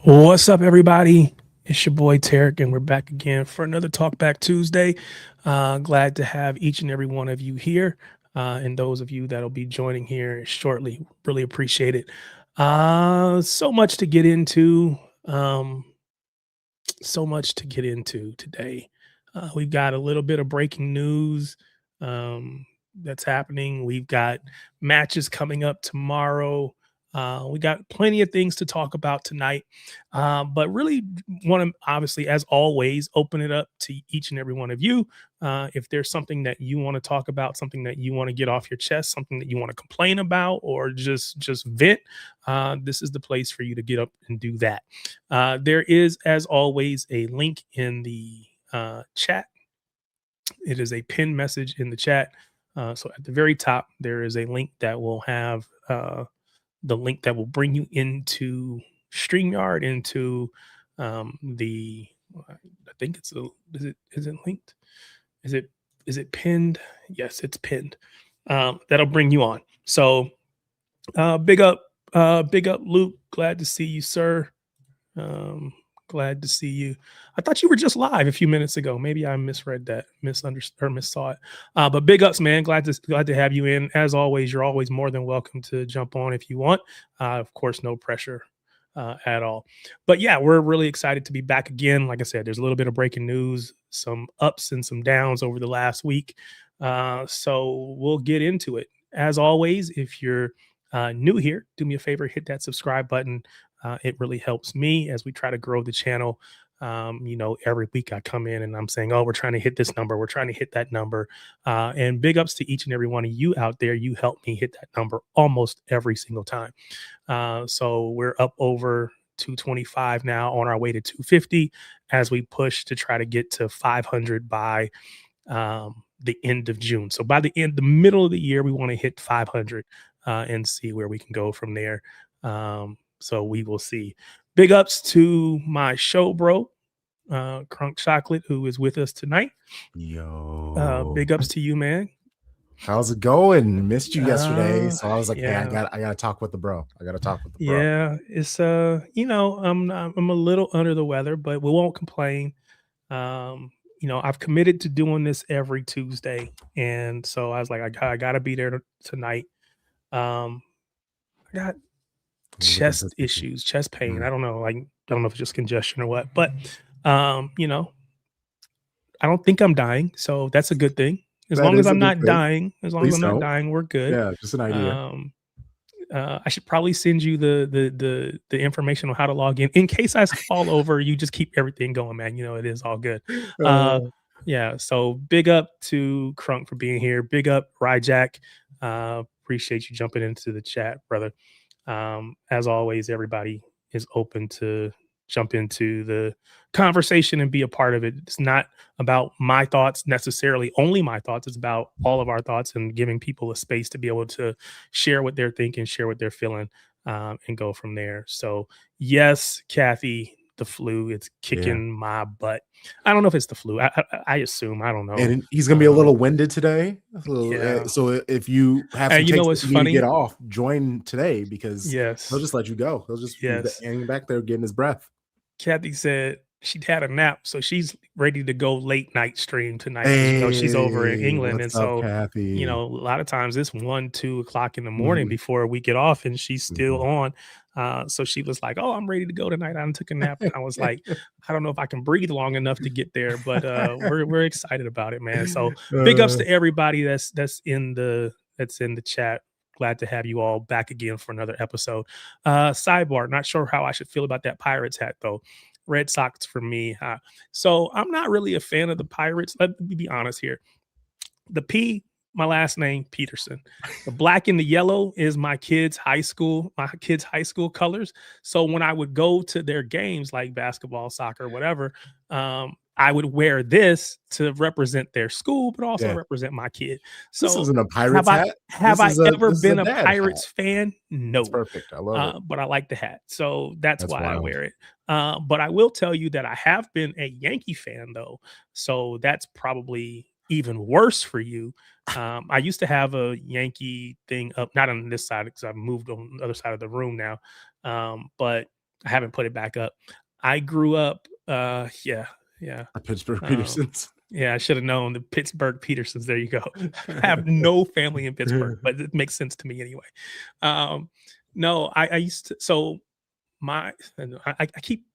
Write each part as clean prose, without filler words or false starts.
What's up, everybody? It's your boy Tarek, and we're back again for another Talk Back Tuesday. Glad to have each and every one of you here, and those of you that'll be joining here shortly. Really appreciate it. So much to get into. So much to get into today. We've got a little bit of breaking news that's happening. We've got matches coming up tomorrow. We got plenty of things to talk about tonight, but really want to obviously, as always, open it up to each and every one of you. If there's something that you want to talk about, something that you want to get off your chest, something that you want to complain about, or just vent, this is the place for you to get up and do that. There is, as always, a link in the chat. It is a pinned message in the chat. So at the very top, there is a link that will have the link that will bring you into StreamYard, into the. I think it's a. Is it linked? Is it pinned? Yes, it's pinned. That'll bring you on. So big up Luke. Glad to see you, sir. Glad to see you. I thought you were just live a few minutes ago. Maybe I misread that, misunderstood or missaw it. But big ups, man. Glad to have you in. As always, you're always more than welcome to jump on if you want. Of course, no pressure at all. But yeah, we're really excited to be back again. Like I said, there's a little bit of breaking news, some ups and some downs over the last week. So we'll get into it. As always, if you're new here, do me a favor, hit that subscribe button. It really helps me as we try to grow the channel. Every week I come in and I'm saying, oh, we're trying to hit this number. We're trying to hit that number. And big ups to each and every one of you out there. You help me hit that number almost every single time. So we're up over 225 now, on our way to 250 as we push to try to get to 500 by the end of June. So by the middle of the year, we want to hit 500 and see where we can go from there. So we will see. Big ups to my show bro, Crunk Chocolate, who is with us tonight. Yo, Big ups to you, man. how's it going? Missed you yesterday, so I was like, yeah. hey, I gotta talk with the bro. I gotta talk with the bro. Yeah, it's I'm a little under the weather, but we won't complain. I've committed to doing this every Tuesday, and so I was like, I gotta be there tonight. I got chest issues, chest pain. I don't know, I don't know if it's just congestion or what, but I don't think I'm dying, so that's a good thing. As That long as is a I'm good not thing. dying, Please don't. we're good. Yeah, just an idea. I should probably send you the information on how to log in case I fall over. You just keep everything going, man. It is all good. Yeah. So big up to Crunk for being here. Big up Ryjack. Appreciate you jumping into the chat, brother. As always, everybody is open to jump into the conversation and be a part of it. It's not about my thoughts necessarily, only my thoughts. It's about all of our thoughts and giving people a space to be able to share what they're thinking, share what they're feeling, and go from there. So, yes, Kathy, the flu, it's kicking my butt. I don't know if it's the flu. I assume. I don't know. And he's gonna be a little winded today. Yeah. So if you have some you know what's takes that you need to funny? get off, join today because Yes. he'll just let you go. He'll just be hanging back there getting his breath. Kathy said she'd had a nap, so she's ready to go late night stream tonight. 'Cause, she's over in England, and What's up, so Kathy? a lot of times it's 1-2 o'clock in the morning before we get off, and she's still on. So she was like, "Oh, I'm ready to go tonight. I took a nap." And I was like, "I don't know if I can breathe long enough to get there, but we're excited about it, man." So big ups to everybody that's in the chat. Glad to have you all back again for another episode. Sidebar, not sure how I should feel about that Pirates hat, though. Red Sox for me. So I'm not really a fan of the Pirates. Let me be honest here. The P, my last name, Peterson. The black and the yellow is my kids' high school colors. So when I would go to their games like basketball, soccer, whatever, I would wear this to represent their school, but also represent my kid. So this isn't a Pirates hat. Have I ever been a Pirates fan? No. It's perfect. I love it. But I like the hat. So that's why wild. I wear it. But I will tell you that I have been a Yankee fan, though. So that's probably even worse for you. I used to have a Yankee thing up, not on this side because I've moved on the other side of the room now. But I haven't put it back up. I grew up, yeah, yeah. Pittsburgh Um, Petersons. yeah, I should have known the Pittsburgh Petersons. There you go. I have no family in Pittsburgh, but it makes sense to me anyway. Um, no, I used to. So my, I keep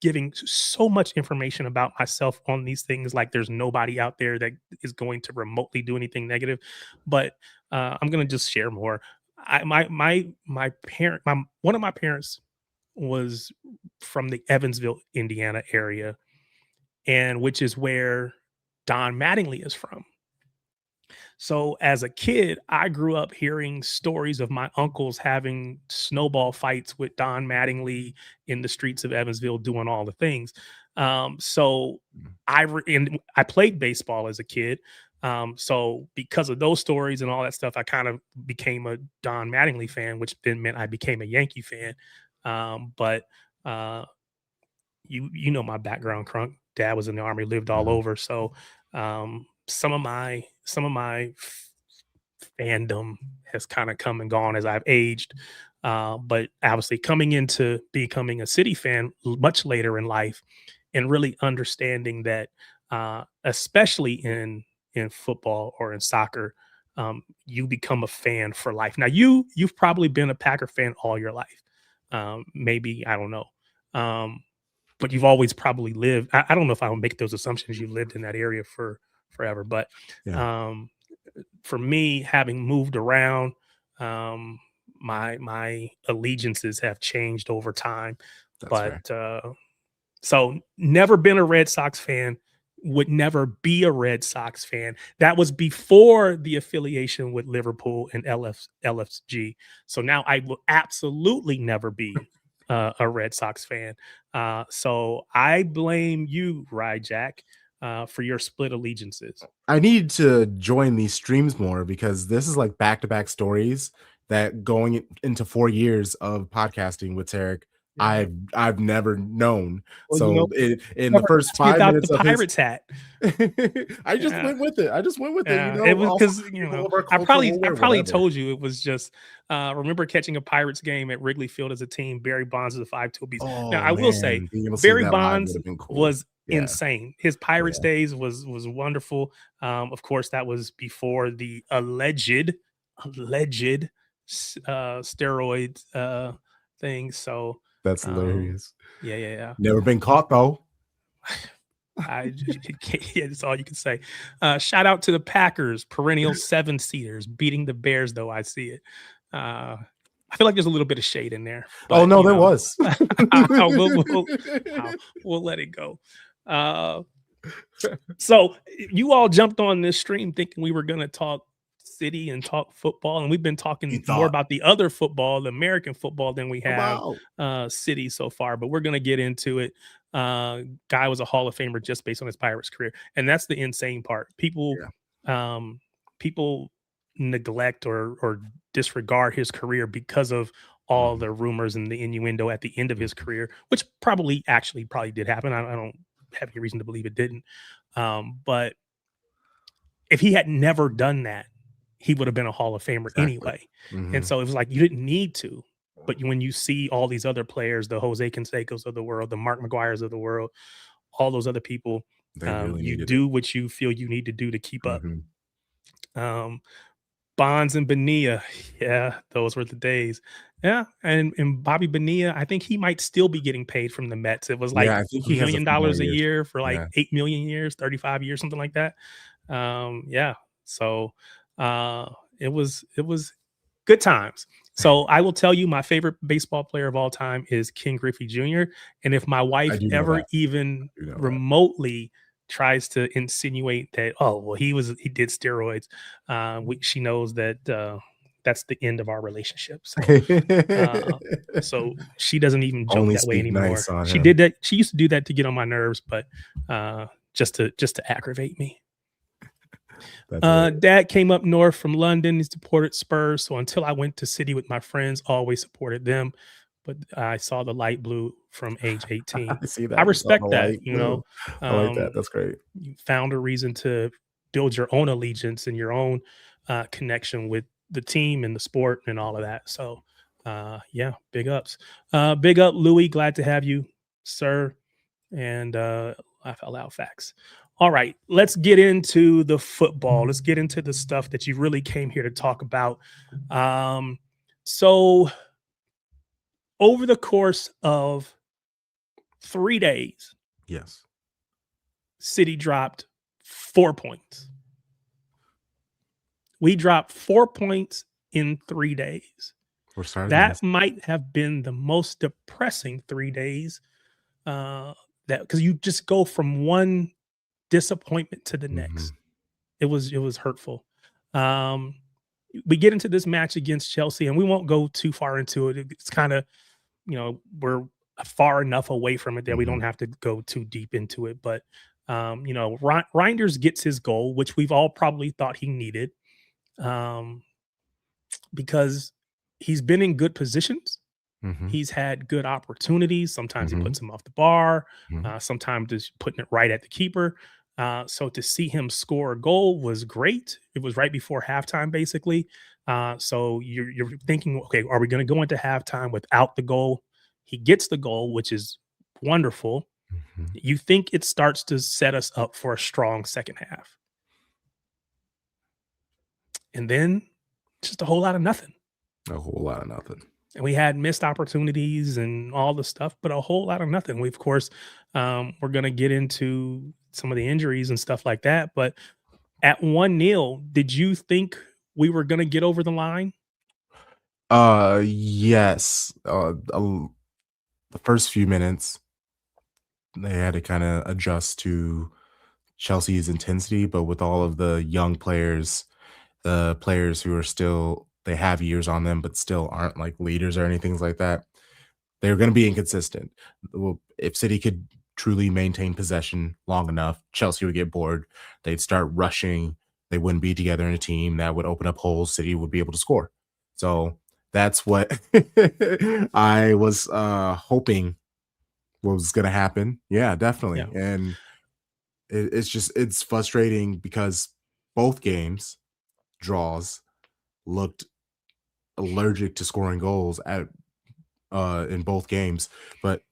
giving so much information about myself on these things. Like there's nobody out there that is going to remotely do anything negative, but I'm gonna just share more. My parent, my one of my parents was from the Evansville, Indiana area, and which is where Don Mattingly is from. So as a kid, I grew up hearing stories of my uncles having snowball fights with Don Mattingly in the streets of Evansville, doing all the things. So and I played baseball as a kid. So because of those stories and all that stuff, I kind of became a Don Mattingly fan, which then meant I became a Yankee fan. But you know my background, Crunk. Dad was in the army, lived all Mhm. over. So some of my fandom has kind of come and gone as I've aged. But obviously, coming into becoming a City fan much later in life, and really understanding that, especially in football or in soccer, you become a fan for life. Now, you've probably been a Packer fan all your life. Maybe I don't know. Um, but you've always probably lived. I don't know if I would make those assumptions. You've lived in that area for forever, but Yeah, um, for me, having moved around, um, my allegiances have changed over time. that's But fair. so never been a Red Sox fan, would never be a Red Sox fan. That was before the affiliation with Liverpool and LFG. So now I will absolutely never be a Red Sox fan. So I blame you, Ryjack, for your split allegiances. I need to join these streams more because this is like back-to-back stories that going into 4 years of podcasting with Tarek, Yeah. I've never known. Well, you know, So in the never first asked me 5 about the minutes of his Pirates hat. I just Yeah. went with it. I just went with it, Yeah, it was also because people of our culture will I wear probably whatever. told you it was just remember catching a Pirates game at Wrigley Field as a team, Barry Bonds is a 5 tool beast. Now Oh, I will say man, being able to see Barry that live would Bonds have been cool. was Yeah, insane. His Pirates yeah, days was wonderful. Of course, that was before the alleged steroid thing. So that's um, hilarious. yeah, yeah, yeah. Never been caught though. Yeah, that's all you can say. Shout out to the Packers, perennial 7-seaters, beating the Bears, though I see it. I feel like there's a little bit of shade in there, Oh, but no, there was. we'll we'll let it go. Uh, so you all jumped on this stream thinking we were going to talk city and talk football, and we've been You talking more thought, about the other football, the American football, than we have about city so far. But we're going to get into it. Guy was a Hall of Famer just based on his Pirates career, and that's the insane part. yeah, Um, people neglect or disregard his career because of all mhm, the rumors and the innuendo at the end of his mhm, career, which probably did happen. I don't have any reason to believe it didn't. But if he had never done that, he would have been a Hall of Famer exactly. anyway. And Mhm. so it was like you didn't need to. But when you see all these other players, the Jose Cansecos of the world, the Mark McGuires of the world, all those other people, They really you needed it. do what you feel you need to do to keep up. Mhm. Um, Bonds and Bonilla, yeah, those were the days. Yeah, and Bobby Bonilla, I think he might still be getting paid from the Mets. It was Yeah, like I think $1 he has a million few more a years. year for like Yeah, 8 million years, 35 years, something like that. Yeah. So uh it was good times. So I will tell you my favorite baseball player of all time is Ken Griffey Jr. And if my I wife do know ever that. even I do know that. remotely tries to insinuate that, oh well, he did steroids, she knows that that's the end of our relationship. Uh so she doesn't even joke Only that way speak anymore. nice on She him. did that. She used to do that to get on my nerves, but just to aggravate me. That's hilarious. Dad came up north from London. He supported Spurs. So until I went to City with my friends, always supported them. But I saw the light blue from age 18. I see I that. You saw the respect that. light blue. I like that. Um, That's great. you found a reason to build your own allegiance and your own connection with the team and the sport and all of that. So Yeah, big ups. Big up, Louis. Glad to have you, sir. And laugh out loud facts. All right, let's get into the football. Let's get into the stuff that you really came here to talk about. Um, so, over the course of 3 days, Yes. City dropped 4 points. We dropped 4 points in 3 days. We're starting to That miss. might have been the most depressing 3 days. That because you just go from one disappointment to the next. Mhm. It was hurtful. Um, we get into this match against Chelsea, and we won't go too far into it. It's kind of, we're far enough away from it that we don't Mhm. have to go too deep into it. But Reinders gets his goal, which we've all probably thought he needed, um, because he's been in good positions. Mhm. He's had good opportunities. Sometimes he Mhm. puts him off the bar. Mhm. Sometimes just putting it right at the keeper. So to see him score a goal was great. It was right before halftime, basically. So you're thinking, okay, are we going to go into halftime without the goal? He gets the goal, which is wonderful. Mhm. You think it starts to set us up for a strong second half, and then just a whole lot of nothing. A whole lot of nothing. And we had missed opportunities and all the stuff, but a whole lot of nothing. We, of course, we're going to get into some of the injuries and stuff like that. But at 1-0, did you think we were going to get over the line? Yes. The first few minutes, they had to kind of adjust to Chelsea's intensity, but with all of the young players, the players who are still they have years on them, but still aren't like leaders or anything like that. They're going to be inconsistent. Well, if City could truly maintain possession long enough, Chelsea would get bored. They'd start rushing. They wouldn't be together in a team. That would open up holes. City would be able to score. So that's what I was hoping was going to happen. Yeah, Yeah. definitely. And it's frustrating because both games draws looked allergic to scoring goals at in both games. But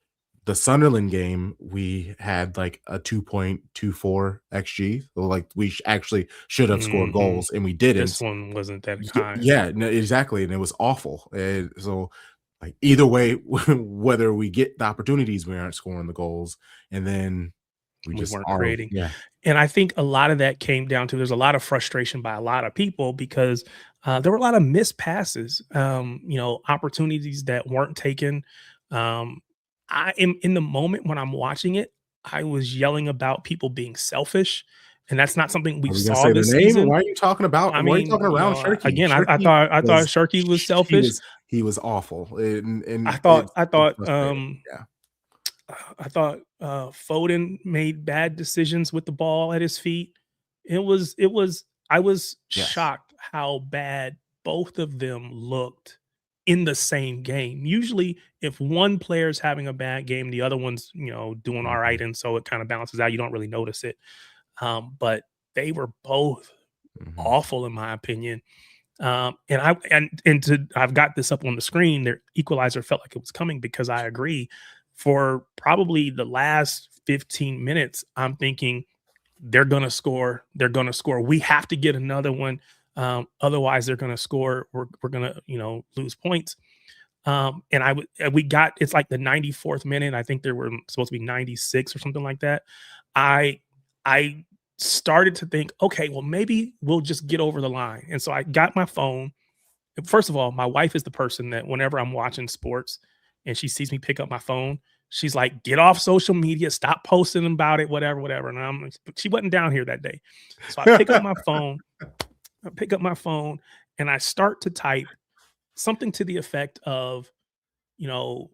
the Sunderland game, we had like a 2.24 XG. So like we actually should have scored Hmm. goals and we This didn't. one wasn't that Yeah, kind. yeah, no, exactly. And it was awful. And so like either way, whether we get the opportunities, we aren't scoring the goals. And then we We just weren't are, creating. yeah. And I think a lot of that came down to there's a lot of frustration by a lot of people because there were a lot of missed passes, opportunities that weren't taken. Um, I am in the moment when I'm watching it, I was yelling about people being selfish. And that's not something we Are we gonna saw say their this name? season. Why are you talking about I why are you mean, talking around Shirky? again, Shirky I thought was Sharky was selfish. he was awful, I and thought I it's thought frustrating. um Yeah. I thought Foden made bad decisions with the ball at his feet. It was I was Yes. shocked how bad both of them looked in the same game. Usually if one player's having a bad game, the other one's, doing all right, Mhm, and so it kind of balances out. You don't really notice it. But they were both mhm. awful in my opinion. I've got this up on the screen. Their equalizer felt like it was coming because I agree. For probably the last 15 minutes, I'm thinking they're gonna score. They're gonna score. We have to get another one. Otherwise, they're gonna score. We're gonna lose points. We got it's like the 94th minute. I think there were supposed to be 96 or something like that. I I started to think, okay, well, maybe we'll just get over the line. And so I got my phone. First of all, my wife is the person that whenever I'm watching sports and she sees me pick up my phone, she's like, get off social media, stop posting about it, whatever, whatever. And she wasn't down here that day. So I pick up my phone and I start to type something to the effect of, you know,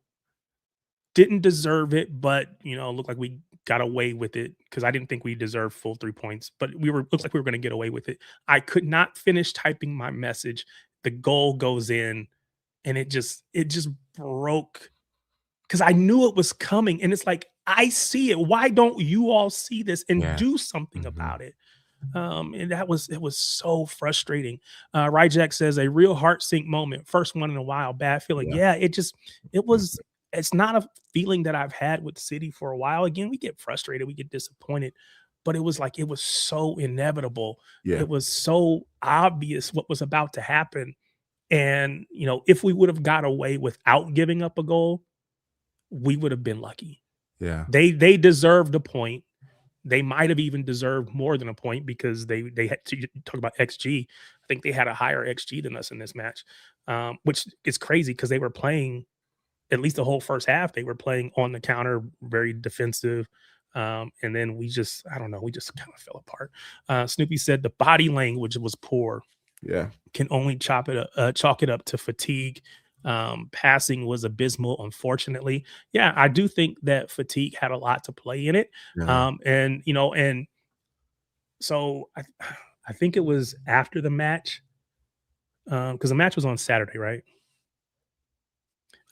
didn't deserve it, but looked like we got away with it because I didn't think we deserved full 3 points, but looks like we were going to get away with it. I could not finish typing my message. The goal goes in, and it just broke because I knew it was coming, and it's like I see it. Why don't you all see this and Yeah. do something Mhm. about it? And it was so frustrating. Ryjack says a real heart sink moment, first one in a while, bad feeling. Yeah. Yeah, it Mhm. was. It's not a feeling that I've had with City for a while. Again, we get frustrated, we get disappointed, but it was like it was so inevitable. Yeah. It was so obvious what was about to happen. And if we would have got away without giving up a goal, we would have been lucky. Yeah. They deserved a point. They might have even deserved more than a point because they had to talk about XG. I think they had a higher XG than us in this match, which is crazy because they were playing at least the whole first half. They were playing on the counter, very defensive. And then I don't know, we just kind of fell apart. Snoopy said the body language was poor. Yeah. Can only chalk it up to fatigue. Passing was abysmal, unfortunately. Yeah, I do think that fatigue had a lot to play in it. Yeah. And so I think it was after the match, because the match was on Saturday, right?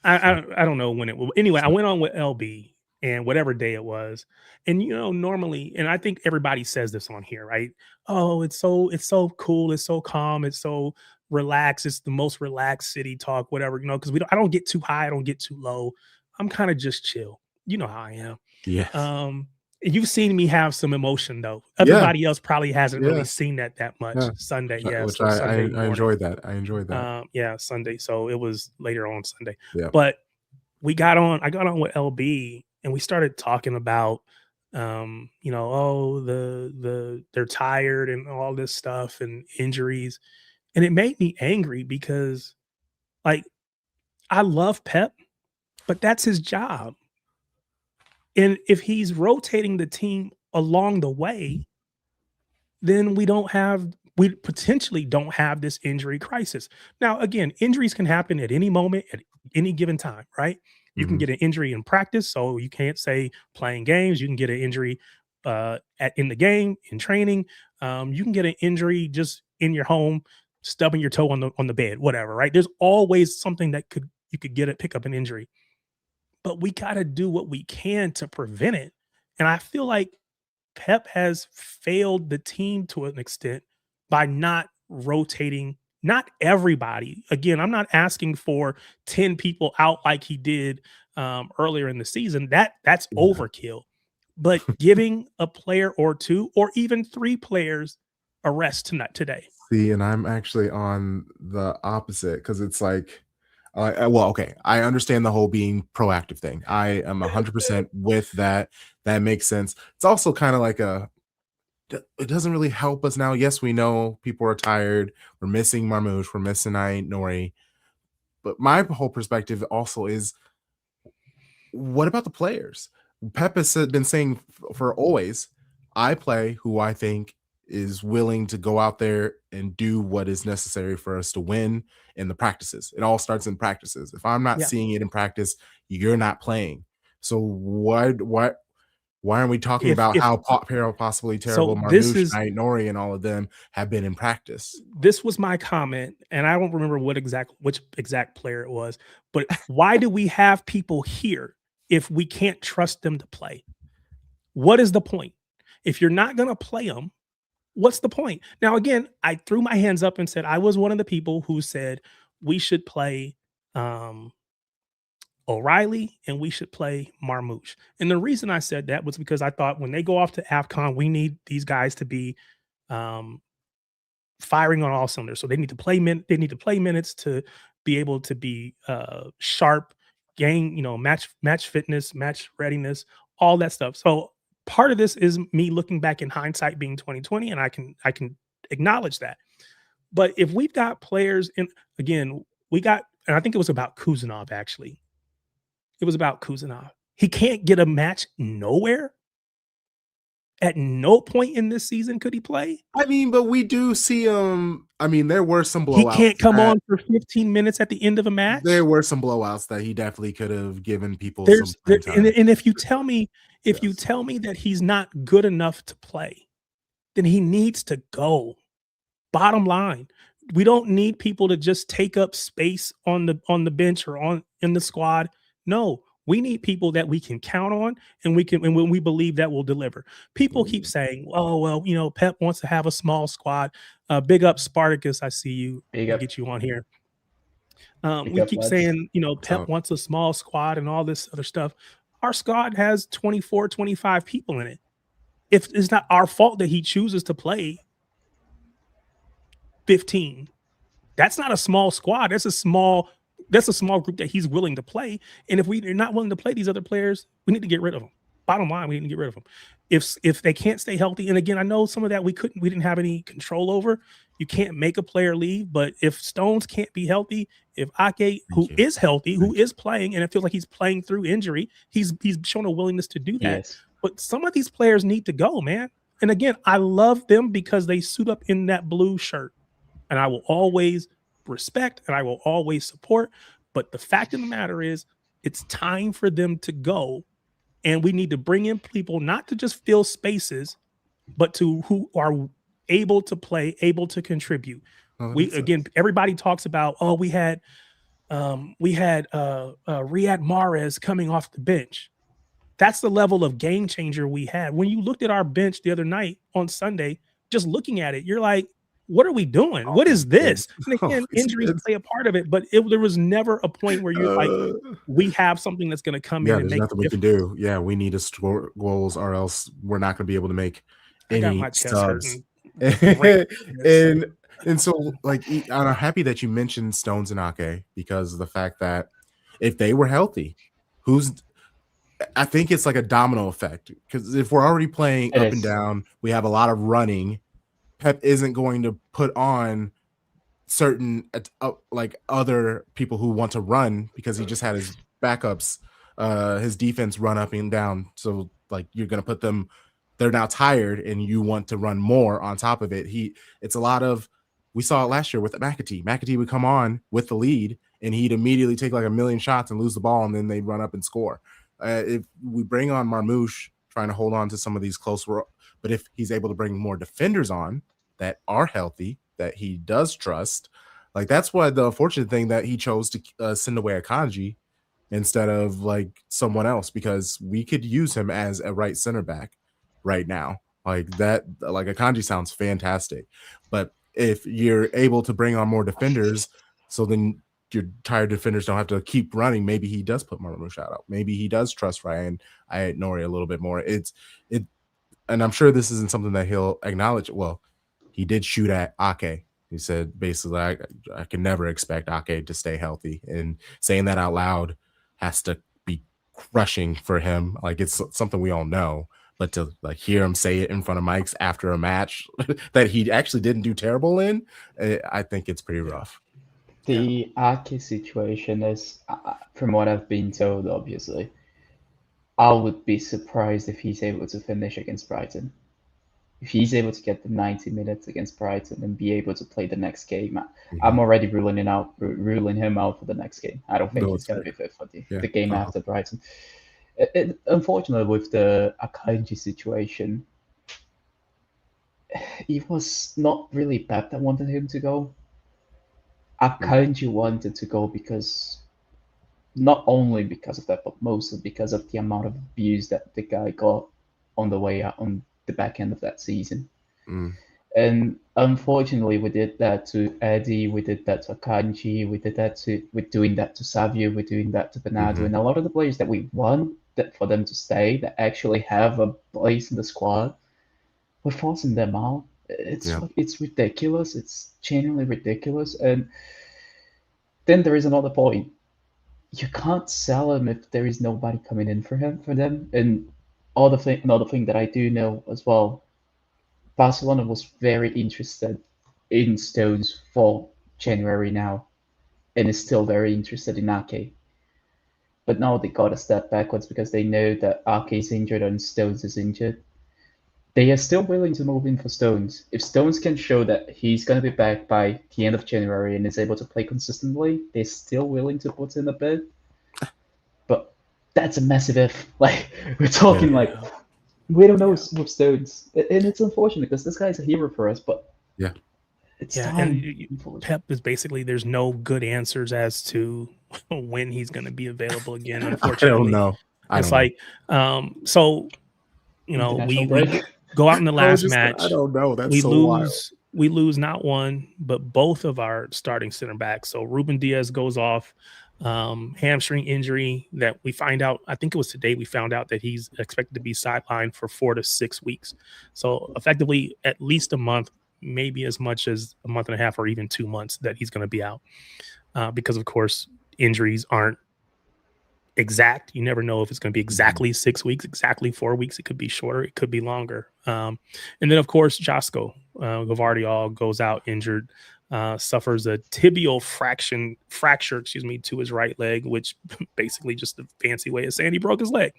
So I don't know when it will. Anyway, I so went on with LB and whatever day it was, and normally, and I think everybody says this on here, right? Oh, it's so cool, it's so calm, it's so relaxed, it's the most relaxed city talk, whatever, because I don't get too high, I don't get too low. I'm kind of just chill. You know how I am. yes. Um, you've seen me have some emotion though. Yeah. Everybody else probably hasn't really Yeah. seen that much. Yeah. Sunday, Which I yeah. which So Sunday I morning. enjoyed that. I enjoyed that. Yeah, Sunday. So it was later on Sunday. Yeah. But I got on with LB and we started talking about oh, they're tired and all this stuff and injuries. And it made me angry because like I love Pep, but that's his job. And if he's rotating the team along the way, then we potentially don't have this injury crisis. Now, again, injuries can happen at any moment, at any given time, right? You can Mhm. get an injury in practice, so you can't say playing games. You can get an injury in the game, in training. You can get an injury just in your home, stubbing your toe on the bed, whatever, right? There's always something that you could pick up an injury, but we got to do what we can to prevent it. And I feel like Pep has failed the team to an extent by not rotating not everybody. Again, I'm not asking for 10 people out like he did earlier in the season. That's Yeah. overkill. But giving a player or two or even three players a rest tonight today. See, and I'm actually on the opposite because it's like, well, okay, I understand the whole being proactive thing. I am 100% with that. That makes sense. It's also kind of like it doesn't really help us now. Yes, we know people are tired. We're missing Marmouche. We're missing Nori. But my whole perspective also is, what about the players? Pep has been saying for always, I play who I think is willing to go out there and do what is necessary for us to win in the practices. It all starts in practices. If I'm not Yeah. seeing it in practice, you're not playing. So why aren't we talking about If how possibly so terrible this Marmouche, is Night Nori, and all of them have been in practice? this was my comment, and I don't remember which exact player it was, but why do we have people here if we can't trust them to play? What is the point? If you're not going to play them, what's the point? Now, again, I threw my hands up and said I was one of the people who said we should play um, O'Reilly and we should play Marmouche. And the reason I said that was because I thought when they go off to AFCON, we need these guys to be um, firing on all cylinders. So they need to they need to play minutes to be able to be sharp, gain, match fitness, match readiness, all that stuff. So part of this is me looking back in hindsight being 2020 and I can acknowledge that. But if we've got players in again, we got and I think it was about Kuzanov actually. It was about Kuzanov. He can't get a match nowhere. At no point in this season could he play. I mean, but we do see I mean, there were some He blowouts can't come that on for 15 minutes at the end of a match. he definitely could have given people some There's there playing time. and if you Yes. tell me that he's not good enough to play, then he needs to go. Bottom line. We don't need people to just take up space on the bench or on in the squad. No, We need people that we can count on, and when we believe that will deliver. People keep saying, "Oh well, Pep wants to have a small squad." Big up Spartacus, I see you. Big We'll up, get you on here. big We up, keep lads. saying, Pep So wants a small squad and all this other stuff. Our squad has 24, 25 people in it. If it's not our fault that he chooses to play 15, that's not a small squad. That's a small group that he's willing to play. And if we're not willing to play these other players, we need to get rid of them. Bottom line, we need to get rid of them. If they can't stay healthy, and again, I know some of that we didn't have any control over. You can't make a player leave, but if Stones can't be healthy, if Ake, who thank you. is healthy, who Thank is playing, and it feels like he's playing through injury, he's shown a willingness to do that. Yes, But some of these players need to go, man. And again, I love them because they suit up in that blue shirt, and I will always respect and I will always support. But the fact of the matter is, it's time for them to go. And we need to bring in people not to just fill spaces, but to who are able to play, able to contribute. No, that makes sense. Everybody talks about, oh, we had Riyad Mahrez coming off the bench. That's the level of game changer we had. When you looked at our bench the other night on Sunday, just looking at it, you're like, what are we doing? What is this? And again, Always injuries kids. play a part of it, but there was never a point where you're like, we have something that's going to come in Yeah, and there's make nothing a we can difference. do. Yeah, we need to score goals, or else we're not going to be able to make I got my any chest subs. hurting. Ranting this. And so, like, and I'm happy that you mentioned Stones and Ake, because of the fact that if they were healthy, I think it's like a domino effect, because if we're already playing it up and is. down, we have a lot of running. Pep isn't going to put on certain like other people who want to run, because he just had his backups, his defense run up and down. So like you're gonna put them, they're now tired, and you want to run more on top of it. It's a lot of, we saw it last year with McAtee. McAtee would come on with the lead, and he'd immediately take like a million shots and lose the ball, and then they'd run up and score. If we bring on Marmouche trying to hold on to some of these but if he's able to bring more defenders on that are healthy, that he does trust, like that's why the unfortunate thing that he chose to send away Akanji instead of like someone else, because we could use him as a right center back right now. Like that, like Akanji sounds fantastic, but if you're able to bring on more defenders, so then your tired defenders don't have to keep running. Maybe he does put Marmouche out. Maybe he does trust Ryan Nori a little bit more. It, and I'm sure this isn't something that he'll acknowledge. Well, he did shoot at Ake. He said basically, I can never expect Ake to stay healthy, and saying that out loud has to be crushing for him. Like it's something we all know, but to like hear him say it in front of mics after a match that he actually didn't do terrible in, I think it's pretty rough. The Ake situation is, from what I've been told, obviously, I would be surprised if he's able to finish against Brighton. If he's able to get the 90 minutes against Brighton and be able to play the next game, I'm already ruling him out for the next game. I don't think he's going to be fit for the game after Brighton. Unfortunately, with the Akanji situation, it was not really Pep that wanted him to go. Akanji wanted to go because, not only because of that, but mostly because of the amount of abuse that the guy got on the way out, on the back end of that season. And unfortunately, we did that to Eddie, we did that to Akanji, we're doing that to Savio, we're doing that to Bernardo, and a lot of the players that we want that for them to stay, that actually have a place in the squad, we're forcing them out. It's ridiculous. It's genuinely ridiculous. And then there is another point. You can't sell him if there is nobody coming in for them. And another thing that I do know as well, Barcelona was very interested in Stones for January now, and is still very interested in Ake. But now they got a step backwards because they know that Ake is injured and Stones is injured. They are still willing to move in for Stones. If Stones can show that he's going to be back by the end of January and is able to play consistently, they're still willing to put in a bid. But that's a massive if. Like, we're talking we don't know with Stones. And it's unfortunate because this guy's a hero for us, but It's Yeah, time. and Pep is basically there's no good answers as to when he's going to be available again. I don't Unfortunately, know. I it's don't know. like so International we break. go out in the last match. I don't know. That's We so wild. lose not one but both of our starting center backs. So Ruben Diaz goes off, hamstring injury that we find out. I think it was today we found out that he's expected to be sidelined for 4 to 6 weeks. So effectively, at least a month, maybe as much as a month and a half, or even 2 months that he's going to be out. Because of course injuries aren't exact. You never know if it's going to be exactly 6 weeks, exactly 4 weeks. It could be shorter, it could be longer. And then of course Josko Gavardiol goes out injured, suffers a tibial fracture to his right leg, which basically just a fancy way of saying he broke his leg,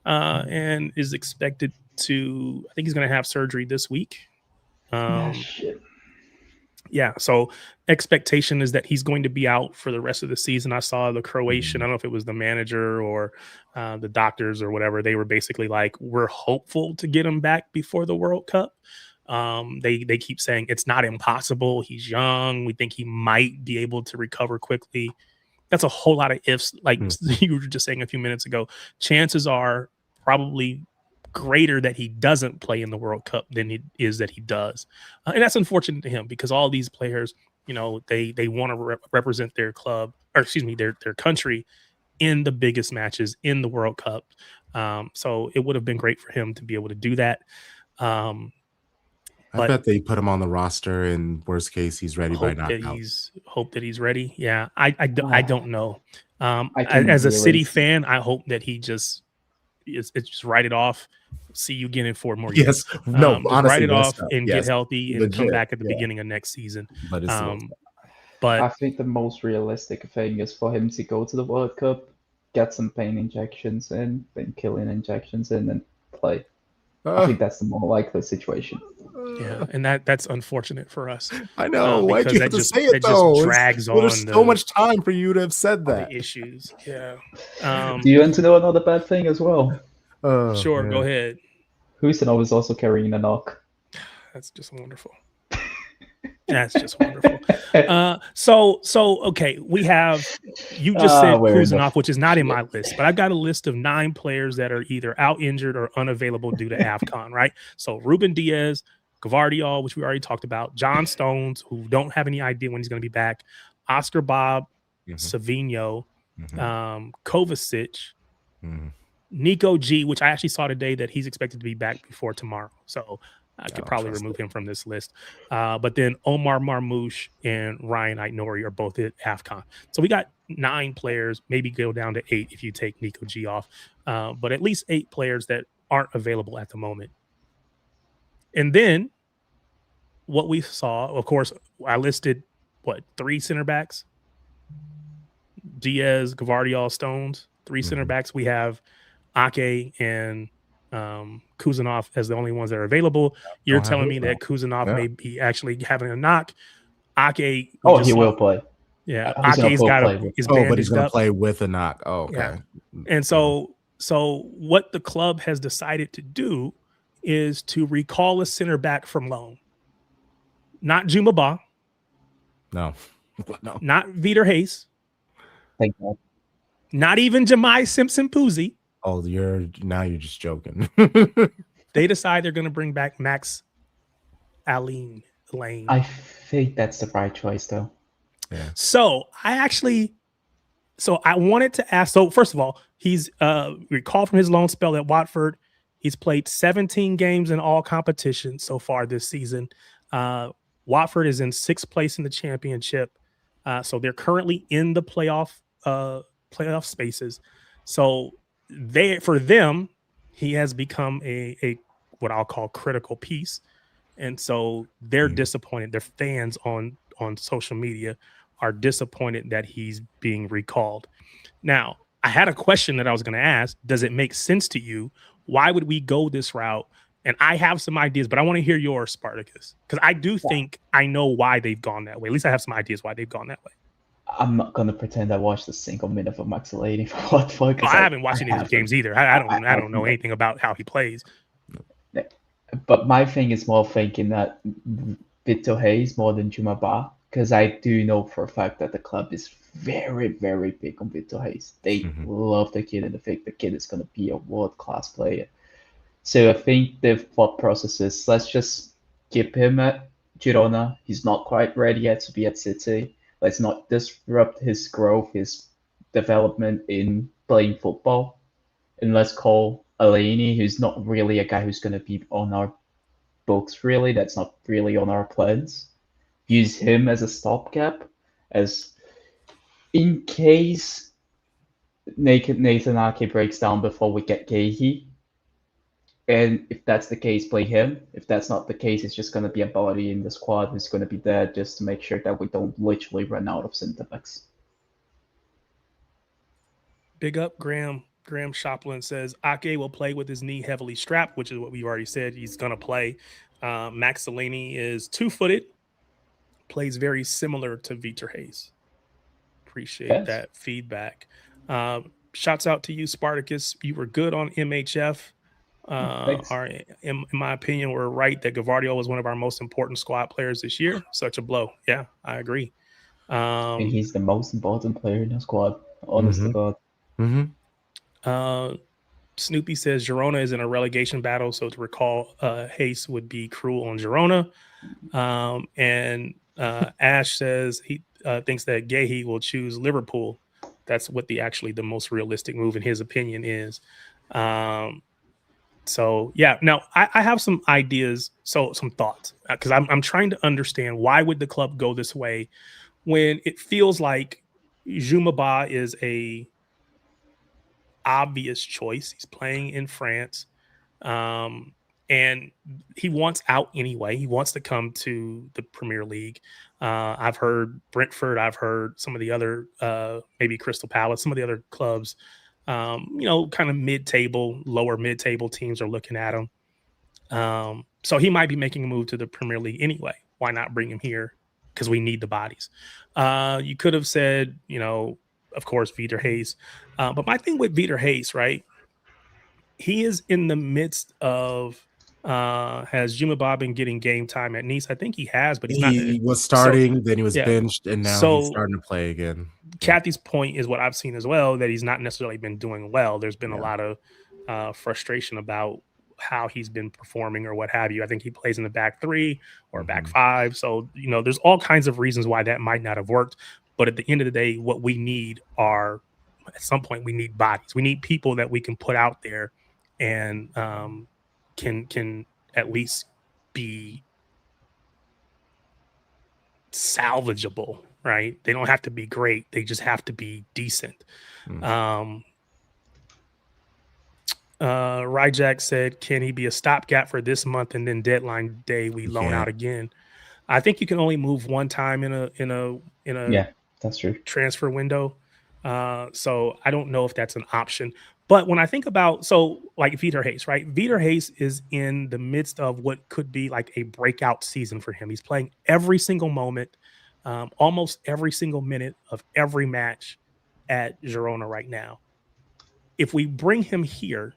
and is expected to, I think he's going to have surgery this week. Shit. Yeah, so expectation is that he's going to be out for the rest of the season. I saw the Croatian, I don't know if it was the manager or the doctors or whatever. They were basically like, we're hopeful to get him back before the World Cup. They keep saying it's not impossible. He's young. We think he might be able to recover quickly. That's a whole lot of ifs. Like you were just saying a few minutes ago, chances are probably greater that he doesn't play in the World Cup than it is that he does. And that's unfortunate to him because all these players, they want to represent their club, or excuse me, their country in the biggest matches in the World Cup. So it would have been great for him to be able to do that. I bet they put him on the roster, and worst case, he's ready by knockout. Hope that he's ready. Yeah, I don't know. As a City fan, I hope that he just just write it off. See you again in 4 more years. Yes, no, honestly, write it off and get healthy and come back at the yeah. beginning of next season. But it's I think the most realistic thing is for him to go to the World Cup, get some pain injections in, then killing injections in, and play. I think that's the more likely situation. Yeah, and that's unfortunate for us. I know. Why'd you have to say it though? Just drags on. There's so much time for you to have said that. The issues. Yeah. Do you want to know another bad thing as well? Sure, go ahead. Husinov is also carrying a knock. That's just wonderful. That's just wonderful. So okay, we have, you just said Kuzanov, which is not in my list, but I've got a list of 9 players that are either out injured or unavailable due to AFCON, right? So Ruben Diaz, Gavardiol, which we already talked about, John Stones, who don't have any idea when he's going to be back, Oscar Bob, Savinho, Kovacic, Nico G, which I actually saw today that he's expected to be back before tomorrow. So I could probably remove him from this list. But then Omar Marmouche and Ryan Aït-Nouri are both at AFCON. So we got 9 players, maybe go down to 8 if you take Nico G off. But at least 8 players that aren't available at the moment. And then what we saw, of course, I listed, 3 center backs? Diaz, Gavardiol, Stones, 3 center backs. We have Ake and Kuzanov as the only ones that are available. You're telling me that Kuzanov may be actually having a knock. Ake, he will play. Yeah, Ake's got his bandaged but he's going to up. play with a knock. Oh, okay. Yeah. And so what the club has decided to do is to recall a center back from loan. Not Juma Ba. No. Not Vitor Hayes. Thank God. Not even Jemai Simpson-Puzzi. Oh, you're just joking. They decide they're going to bring back Max Lane. I think that's the right choice, though. Yeah. So I wanted to ask. So first of all, he's recalled from his loan spell at Watford. He's played 17 games in all competitions so far this season. Watford is in 6th place in the championship. So they're currently in the playoff spaces. So for them, he has become a what I'll call critical piece. And so they're disappointed. Their fans on social media are disappointed that he's being recalled. Now, I had a question that I was going to ask. Does it make sense to you? Why would we go this route? And I have some ideas, but I want to hear yours, Spartacus, because I do think I know why they've gone that way. At least I have some ideas why they've gone that way. I'm not going to pretend I watched a single minute of Max Lane for Watford. I haven't watched any of his games either. I don't know anything about how he plays. But my thing is more thinking that Vito Hayes more than Juma Ba, because I do know for a fact that the club is very, very big on Vito Hayes. They love the kid and think the kid is going to be a world-class player. So I think the thought process is, let's just keep him at Girona. He's not quite ready yet to be at City. Let's not disrupt his growth, his development in playing football. And let's call Eleni, who's not really a guy who's going to be on our books, really. That's not really on our plans. Use him as a stopgap, as in case Nathan Ake breaks down before we get Gehi. And if that's the case, play him. If that's not the case, it's just going to be a body in the squad who's going to be there just to make sure that we don't literally run out of centre backs. Big up, Graham. Graham Shoplin says Ake will play with his knee heavily strapped, which is what we've already said. He's going to play. Max Delaney is 2-footed, plays very similar to Vitor Hayes. Appreciate that feedback. Shouts out to you, Spartacus. You were good on MHF. In my opinion, we're right that Gavardio was one of our most important squad players this year. Such a blow. Yeah, I agree. And he's the most important player in the squad, honest to God. Snoopy says Girona is in a relegation battle, so to recall Hayes would be cruel on Girona. And Ash says he thinks that Gehi will choose Liverpool. That's what the most realistic move in his opinion is. So yeah, now I have some ideas, some thoughts, because I'm trying to understand why would the club go this way when it feels like Juma Ba is a obvious choice. He's playing in France, and he wants out anyway. He wants to come to the Premier League. I've heard Brentford. I've heard some of the other, maybe Crystal Palace, some of the other clubs, kind of lower mid-table teams are looking at him. So he might be making a move to the Premier League anyway. Why not bring him here? Because we need the bodies. You could have said, of course, Vitor Hayes. But my thing with Vitor Hayes, right? He is in the midst of, has Juma Ba been getting game time at Nice? I think he has, but he was starting, then he was benched, and now he's starting to play again. Kathy's point is what I've seen as well, that he's not necessarily been doing well. There's been a lot of frustration about how he's been performing or what have you. I think he plays in the back three or back five. So, there's all kinds of reasons why that might not have worked. But at the end of the day, what we need are, at some point, we need bodies. We need people that we can put out there and can at least be salvageable, right? They don't have to be great. They just have to be decent. Ryjack said, can he be a stopgap for this month and then deadline day we loan out again? I think you can only move one time in a that's true, transfer window. So I don't know if that's an option. But when I think about, like Vitor Hayes, right? Vitor Hayes is in the midst of what could be like a breakout season for him. He's playing every single moment, almost every single minute of every match at Girona right now. If we bring him here,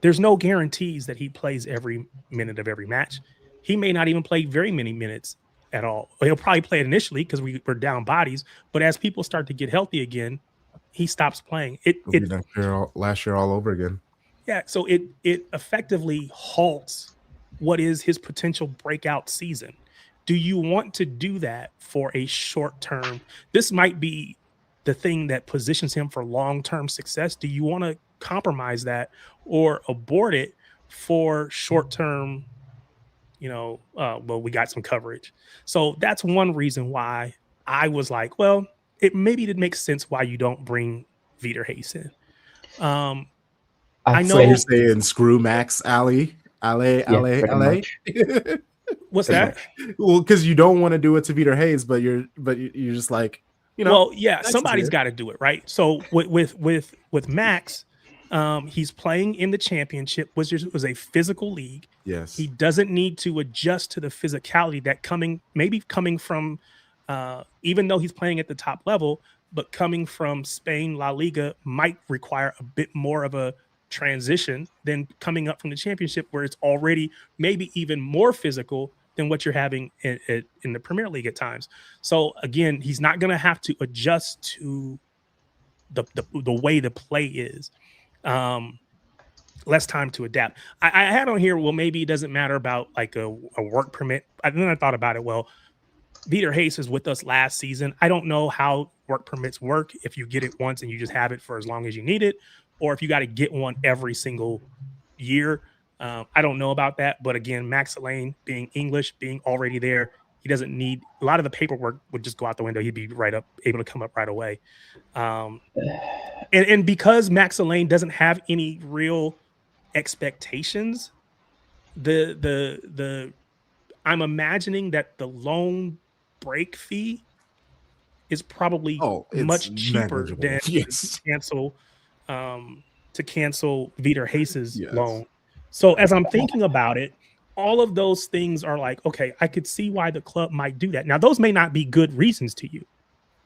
there's no guarantees that he plays every minute of every match. He may not even play very many minutes at all. He'll probably play it initially because we're down bodies. But as people start to get healthy again, he stops playing. Last year all over again. Yeah, so it effectively halts what is his potential breakout season. Do you want to do that for a short term? This might be the thing that positions him for long-term success. Do you want to compromise that or abort it for short-term, we got some coverage. So that's one reason why I was like, well, it makes sense why you don't bring Vitor Hayes in. I know you're saying screw Max Ali. What's that? Well, because you don't want to do it to Vitor Hayes, but you're just like, somebody's got to do it, right? So with Max, he's playing in the championship, which was a physical league. Yes, he doesn't need to adjust to the physicality that coming from, even though he's playing at the top level, but coming from Spain La Liga might require a bit more of a transition than coming up from the championship, where it's already maybe even more physical than what you're having in the Premier League at times. So again, he's not going to have to adjust to the way the play is. Less time to adapt. I had on here, well, maybe it doesn't matter about like a work permit. Then I thought about it. Well, Vitor Hayes is with us last season. I don't know how work permits work, if you get it once and you just have it for as long as you need it, or if you got to get one every single year. I don't know about that. But again, Max Lane being English, being already there, he doesn't need a lot of the paperwork would just go out the window. He'd be able to come up right away. And because Max Lane doesn't have any real expectations, I'm imagining that the loan break fee is probably much cheaper than to cancel Vitor Hayes' loan. So as I'm thinking about it, all of those things are like, okay, I could see why the club might do that. Now, those may not be good reasons to you.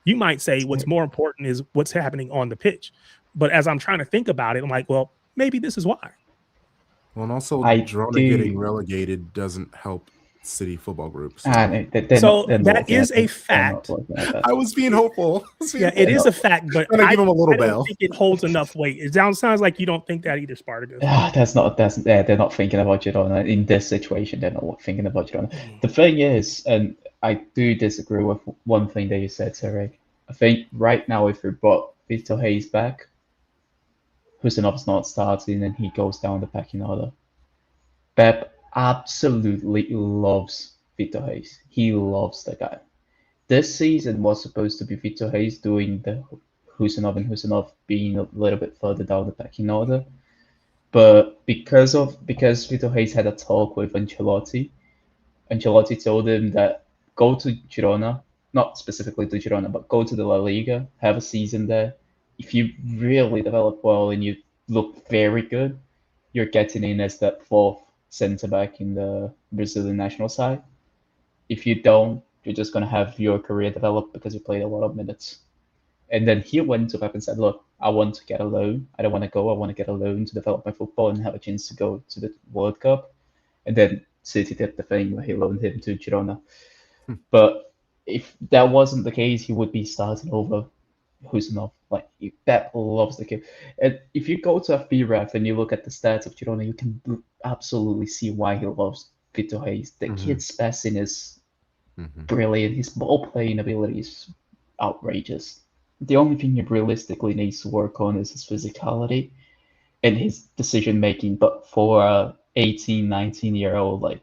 You might say what's more important is what's happening on the pitch. But as I'm trying to think about it, I'm like, well, maybe this is why. Well, and also Girona getting relegated doesn't help City Football Group. So, that is a fact. I was being hopeful. It is a fact, but I give him a little don't think it holds enough weight. It sounds like you don't think that either, Spartacus. They're not thinking about Girona in this situation. They're not thinking about Girona. The thing is, and I do disagree with one thing that you said, Tarek. I think right now, if we brought Vitor Hayes back, Husanov's not starting, and he goes down the pecking order. Pep absolutely loves Vitor Hayes. He loves the guy. This season was supposed to be Vitor Hayes doing the Husanov and Husanov being a little bit further down the pecking order. But because Vitor Hayes had a talk with Ancelotti told him that go to Girona, not specifically to Girona, but go to the La Liga, have a season there. If you really develop well and you look very good, you're getting in as that fourth center back in the Brazilian national side. If you don't, you're just going to have your career develop because you played a lot of minutes. And then he went to Pep and said, look, I want to get a loan. I don't want to go. I want to get a loan to develop my football and have a chance to go to the World Cup. And then City did the thing where he loaned him to Girona. But if that wasn't the case, he would be starting over Husanov. Like, Pep loves the kid. And if you go to FBref and you look at the stats of Girona, you can absolutely see why he loves Vitor Hayes. The kid's passing is brilliant. His ball playing ability is outrageous. The only thing he realistically needs to work on is his physicality and his decision making. But for a 18, 19-year-old, like,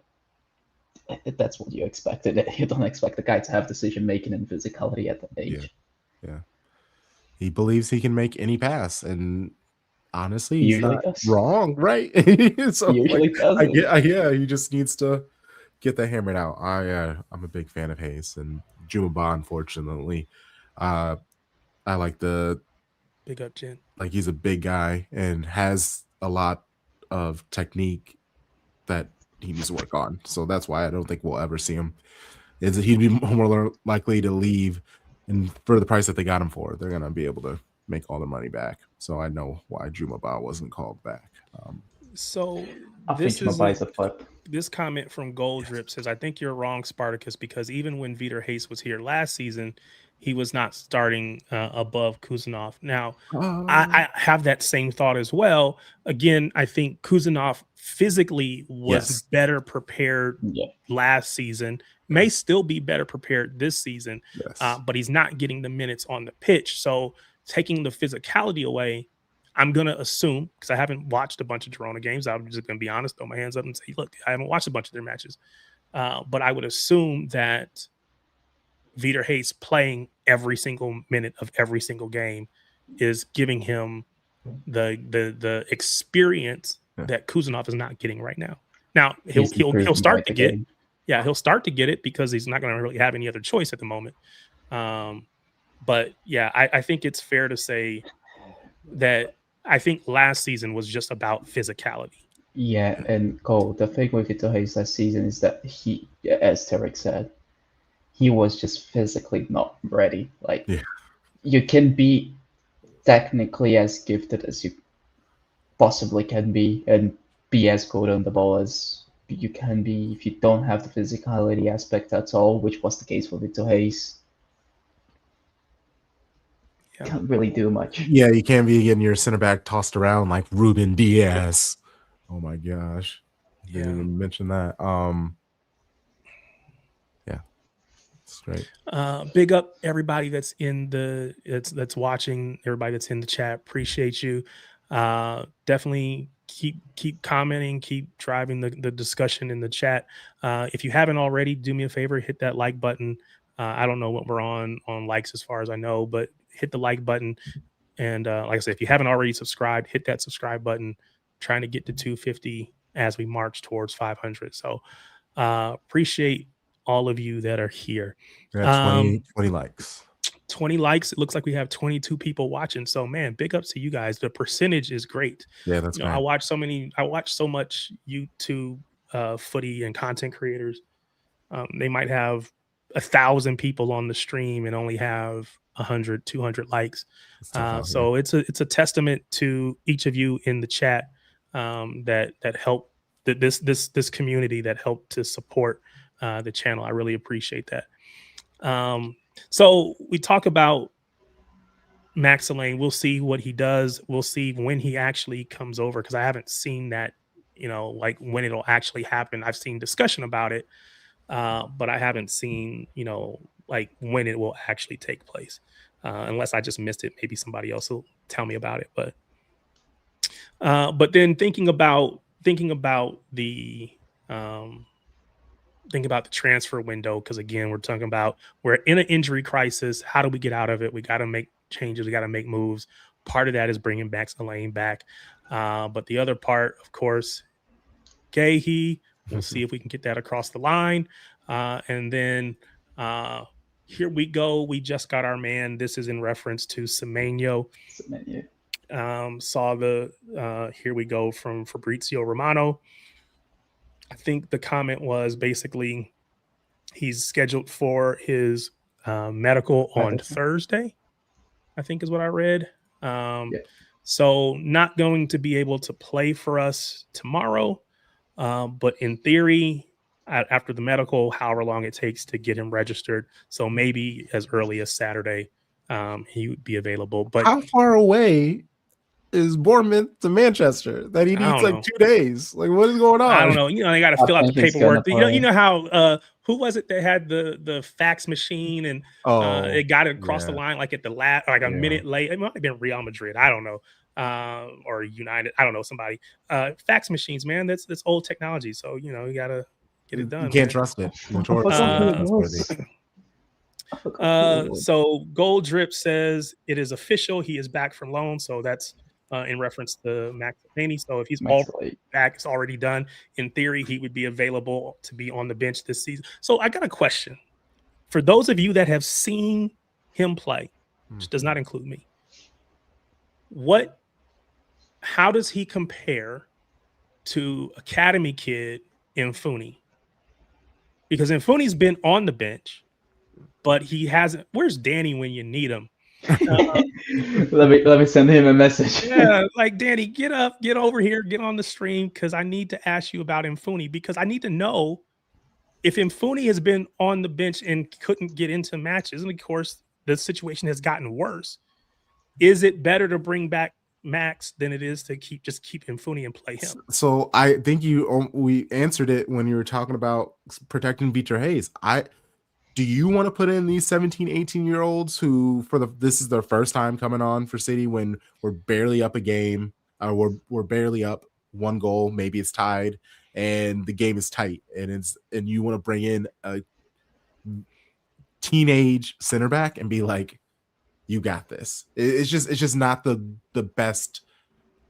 that's what you expected. You don't expect the guy to have decision making and physicality at that age. Yeah. He believes he can make any pass, and honestly, he's not wrong, right? So usually does. He just needs to get that hammered out. I'm a big fan of Hayes and Jumaba. Unfortunately, I like the big up Jen. Like, he's a big guy and has a lot of technique that he needs to work on. So that's why I don't think we'll ever see him. He'd be more likely to leave. And for the price that they got him for, they're going to be able to make all the money back. So I know why Jumaba wasn't called back. So I think Jumaba is a flip. This comment from Gold Drip says, I think you're wrong, Spartacus, because even when Vitor Hayes was here last season, he was not starting above Kuzanov. Now, I have that same thought as well. Again, I think Kuzanov physically was better prepared last season, may still be better prepared this season, but he's not getting the minutes on the pitch. So taking the physicality away, I'm going to assume, because I haven't watched a bunch of Girona games, I'm just going to be honest, throw my hands up and say, look, I haven't watched a bunch of their matches. But I would assume that Vitor Hayes playing every single minute of every single game is giving him the experience that Kuzanov is not getting right now. Now he'll start to get he'll start to get it because he's not going to really have any other choice at the moment. But yeah, I think it's fair to say that I think last season was just about physicality. Yeah, and Cole, the thing with Vitor Hayes last season is that he, as Tarek said, he was just physically not ready. Like, you can be technically as gifted as you possibly can be and be as good on the ball as you can be if you don't have the physicality aspect at all, which was the case for Victor Hayes. Yeah. Can't really do much. Yeah, you can't be getting your center back tossed around like Ruben Diaz. Oh my gosh. Didn't even mention that. Yeah. It's great. Big up everybody that's in that's watching, everybody that's in the chat. Appreciate you. Definitely keep commenting, keep driving the discussion in the chat. If you haven't already, do me a favor, hit that like button. I don't know what we're on likes as far as I know, but hit the like button. And like I said, if you haven't already subscribed, hit that subscribe button. Trying to get to 250 as we march towards 500. So appreciate all of you that are here. Yeah, 20 likes. 20 likes. It looks like we have 22 people watching. So man, big ups to you guys. The percentage is great. Yeah, that's I watch so much YouTube footy and content creators. They might have 1,000 people on the stream and only have 100, 200 likes. So it's a testament to each of you in the chat that help this community that helped to support the channel. I really appreciate that. So we talk about Max Elaine. We'll see what he does. We'll see when he actually comes over, because I haven't seen that, like when it'll actually happen. I've seen discussion about it, but I haven't seen, like when it will actually take place. Unless I just missed it. Maybe somebody else will tell me about it. But then thinking about the transfer window, because again, we're in an injury crisis. How do we get out of it? We got to make changes. We got to make moves. Part of that is bringing Max Elaine back. But the other part, of course, Gahey. We'll see if we can get that across the line. And then here we go. We just got our man. This is in reference to Semenyo. Saw here we go from Fabrizio Romano. I think the comment was basically he's scheduled for his medical on Thursday, I think is what I read. So not going to be able to play for us tomorrow. But in theory, after the medical, however long it takes to get him registered, so maybe as early as Saturday, he would be available. But how far away is Bournemouth to Manchester that he needs like 2 days? Like, what is going on? I don't know. They got to fill out the paperwork. You know how who was it that had the fax machine and it got it across the line like at the last, like a minute late? It might have been Real Madrid. I don't know. Or United. I don't know, somebody. Fax machines, man. That's old technology. So you gotta get it done. You can't trust it. So Gold Drip says it is official. He is back from loan. So that's in reference to Max Elaine. So if he's already back, it's already done. In theory, he would be available to be on the bench this season. So I got a question for those of you that have seen him play, which does not include me. How does he compare to Academy kid Footy? Because Footy's been on the bench, but he hasn't. Where's Danny when you need him? Let me send him a message. Yeah, like Danny, get over here, get on the stream, because I need to ask you about Footy, because I need to know if Footy has been on the bench and couldn't get into matches, and of course the situation has gotten worse. Is it better to bring back Max than it is to keep Footy and play him? So I think we answered it when you were talking about protecting Victor Hayes. Do you want to put in these 17, 18-year-olds who this is their first time coming on for City when we're barely up a game, we're barely up 1 goal, maybe it's tied, and the game is tight, and you want to bring in a teenage center back and be like, you got this. It's just not the best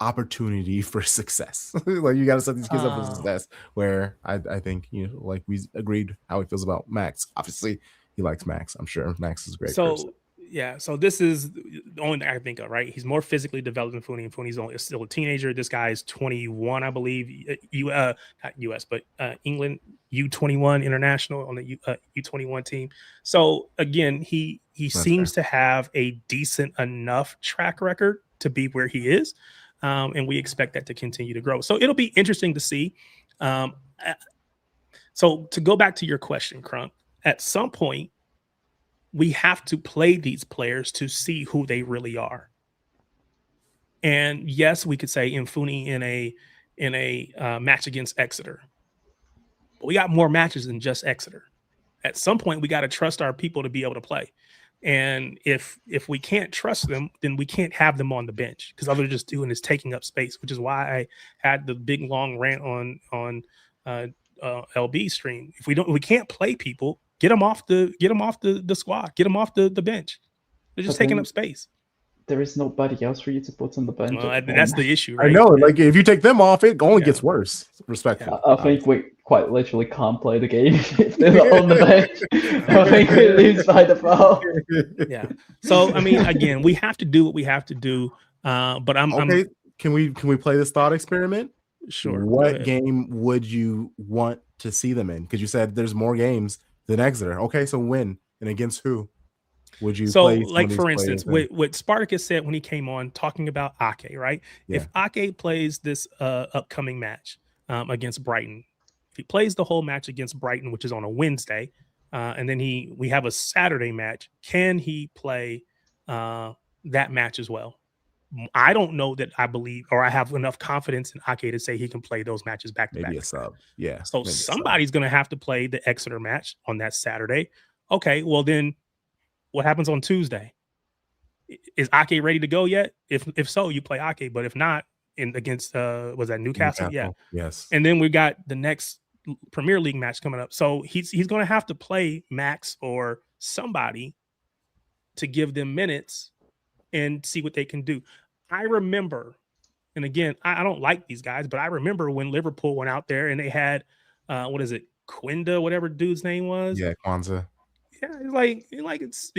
opportunity for success. Like, you got to set these kids up for success. Where I think, like we agreed how he feels about Max. Obviously, he likes Max. I'm sure Max is a great person. Yeah, so this is the only thing I think of, right? He's more physically developed than Footy, and Footy's still a teenager. This guy is 21, I believe. Not US, but England U21 international on the U21 team. So again, he seems to have a decent enough track record to be where he is. and we expect that to continue to grow. So it'll be interesting to see. So to go back to your question, Crunk, at some point, we have to play these players to see who they really are. And yes, we could say Footy in a match against Exeter, but we got more matches than just Exeter. At some point, we got to trust our people to be able to play. And if we can't trust them, then we can't have them on the bench, because all they're just doing is taking up space, which is why I had the big long rant on LB stream. If we can't play people, get them off the squad, get them off the bench. They're just taking up space. There is nobody else for you to put on the bench. Well, that's the issue, right? I know. Like, if you take them off, it only gets worse. Respectfully. I think we quite literally can't play the game if they're not on the bench. I think we lose by default. Yeah. So I mean, again, we have to do what we have to do. But I'm okay. Can we play this thought experiment? Sure. What game would you want to see them in? Because you said there's more games than Exeter. Okay, so when and against who would you play? Like, for instance, what Spartacus said when he came on talking about Ake, right? Yeah. If Ake plays this upcoming match against Brighton, if he plays the whole match against Brighton, which is on a Wednesday, and then we have a Saturday match, can he play that match as well? I don't know that I believe, or I have enough confidence in Ake to say he can play those matches back to back. Maybe a sub. Yeah. So somebody's going to have to play the Exeter match on that Saturday. Okay. Well, then what happens on Tuesday? Is Ake ready to go yet? If so, you play Ake, but if not, against was that Newcastle? Yeah. Yes. And then we got the next Premier League match coming up. So he's going to have to play Max or somebody to give them minutes and see what they can do. I remember, and again, I don't like these guys, but I remember when Liverpool went out there and they had, Quinda, whatever dude's name was. Yeah, Kwanzaa. Yeah,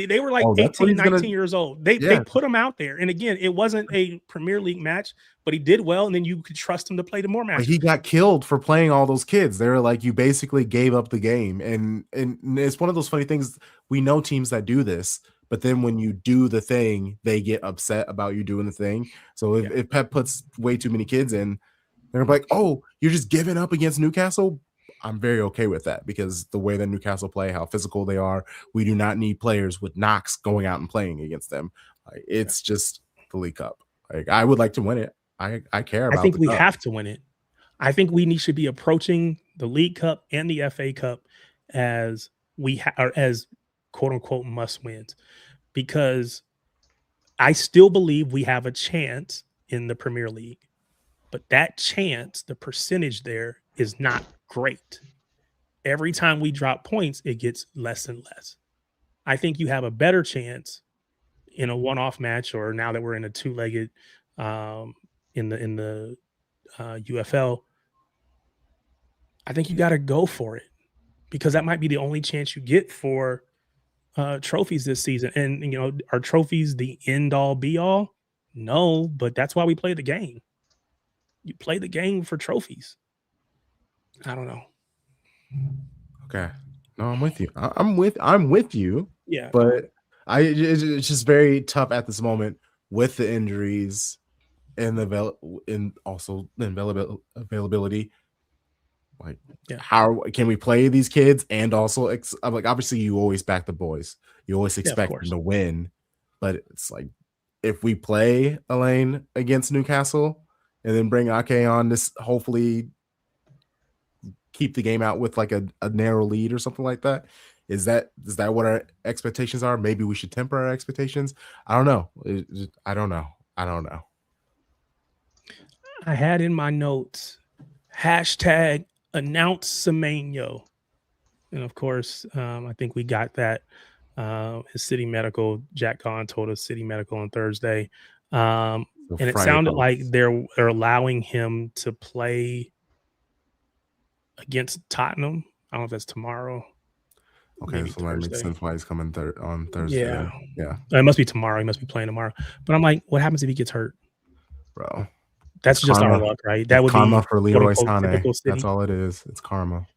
they were like 18, 19 years old. They put him out there. And again, it wasn't a Premier League match, but he did well. And then you could trust him to play the more matches. But he got killed for playing all those kids. They were like, you basically gave up the game. And it's one of those funny things. We know teams that do this, but then when you do the thing, they get upset about you doing the thing. So if Pep puts way too many kids in, they're like, oh, you're just giving up against Newcastle? I'm very okay with that, because the way that Newcastle play, how physical they are, we do not need players with knocks going out and playing against them. It's just the League Cup. I would like to win it. I care about it. I think we have to win it. I think we should be approaching the League Cup and the FA Cup as as quote unquote must wins, because I still believe we have a chance in the Premier League, but that chance, the percentage there is not great. Every time we drop points, it gets less and less. I think you have a better chance in a one-off match, or now that we're in a two-legged in the UFL. I think you got to go for it, because that might be the only chance you get for trophies this season. And are trophies the end-all be-all? No, but that's why we play the game. You play the game for trophies. I don't know. Okay. No, I'm with you. I'm with you. Yeah. But it's just very tough at this moment with the injuries and also the availability. Like, how can we play these kids? And also, obviously, you always back the boys. You always expect them to win. But it's like, if we play Elaine against Newcastle and then bring Ake on, this hopefully keep the game out with like a narrow lead or something like that. Is that what our expectations are? Maybe we should temper our expectations. I don't know. I don't know. I had in my notes # announce Semenyo. And of course, I think we got that. His City Medical, Jack Gahn told us City Medical on Thursday. And it sounded like they're allowing him to play against Tottenham. I don't know if that's tomorrow. Okay, so that makes sense why he's coming on Thursday. Yeah. It must be tomorrow. He must be playing tomorrow. But I'm like, what happens if he gets hurt? Bro. That's just our luck, right? That would karma be for Leroy Sané. That's all it is. It's karma.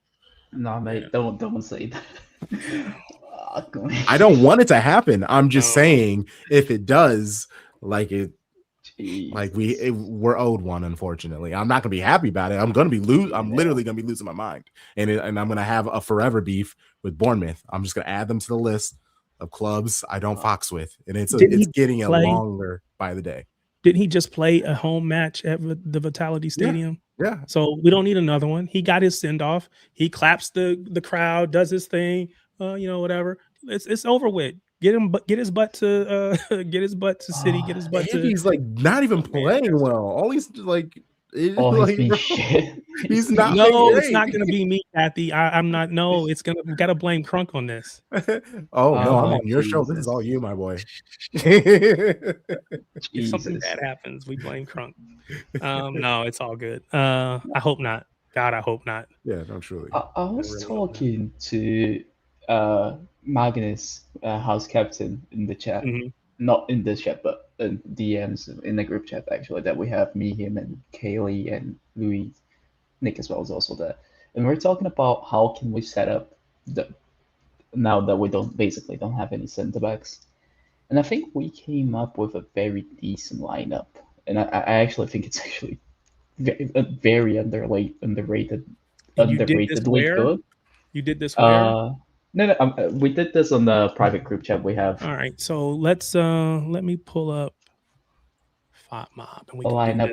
No, mate, don't say that. I don't want it to happen. I'm just saying, if it does, like, it Like we're owed one, unfortunately. I'm not gonna be happy about it. I'm gonna be I'm literally gonna be losing my mind, and I'm gonna have a forever beef with Bournemouth. I'm just gonna add them to the list of clubs I don't fox with, and it's getting longer by the day. Didn't he just play a home match at the Vitality Stadium? Yeah. So we don't need another one. He got his send off. He claps the crowd, does his thing. Whatever. It's over with. Get his butt to City. Get his butt to. He's like not even playing well. All he's like. He's been shit. He's not. No, it's not gonna be me, Kathy. I'm not. No, it's gonna. We gotta blame Crunk on this. No, I'm on your show. This is all you, my boy. If something bad happens, we blame Crunk. No, it's all good. I hope not. God, I hope not. Yeah, no, truly. I was talking to Magnus, house captain, in the chat. Mm-hmm. Not in the chat, but in DMs in the group chat, actually, that we have me, him, and Kaylee, and Louis. Nick as well is also there. And we're talking about how can we set up now that we basically don't have any center backs. And I think we came up with a very decent lineup. And I actually think it's actually very underrated. You did this where? Good. You did this where? No, we did this on the private group chat we have. All right, so let me pull up FOTMob and we can line up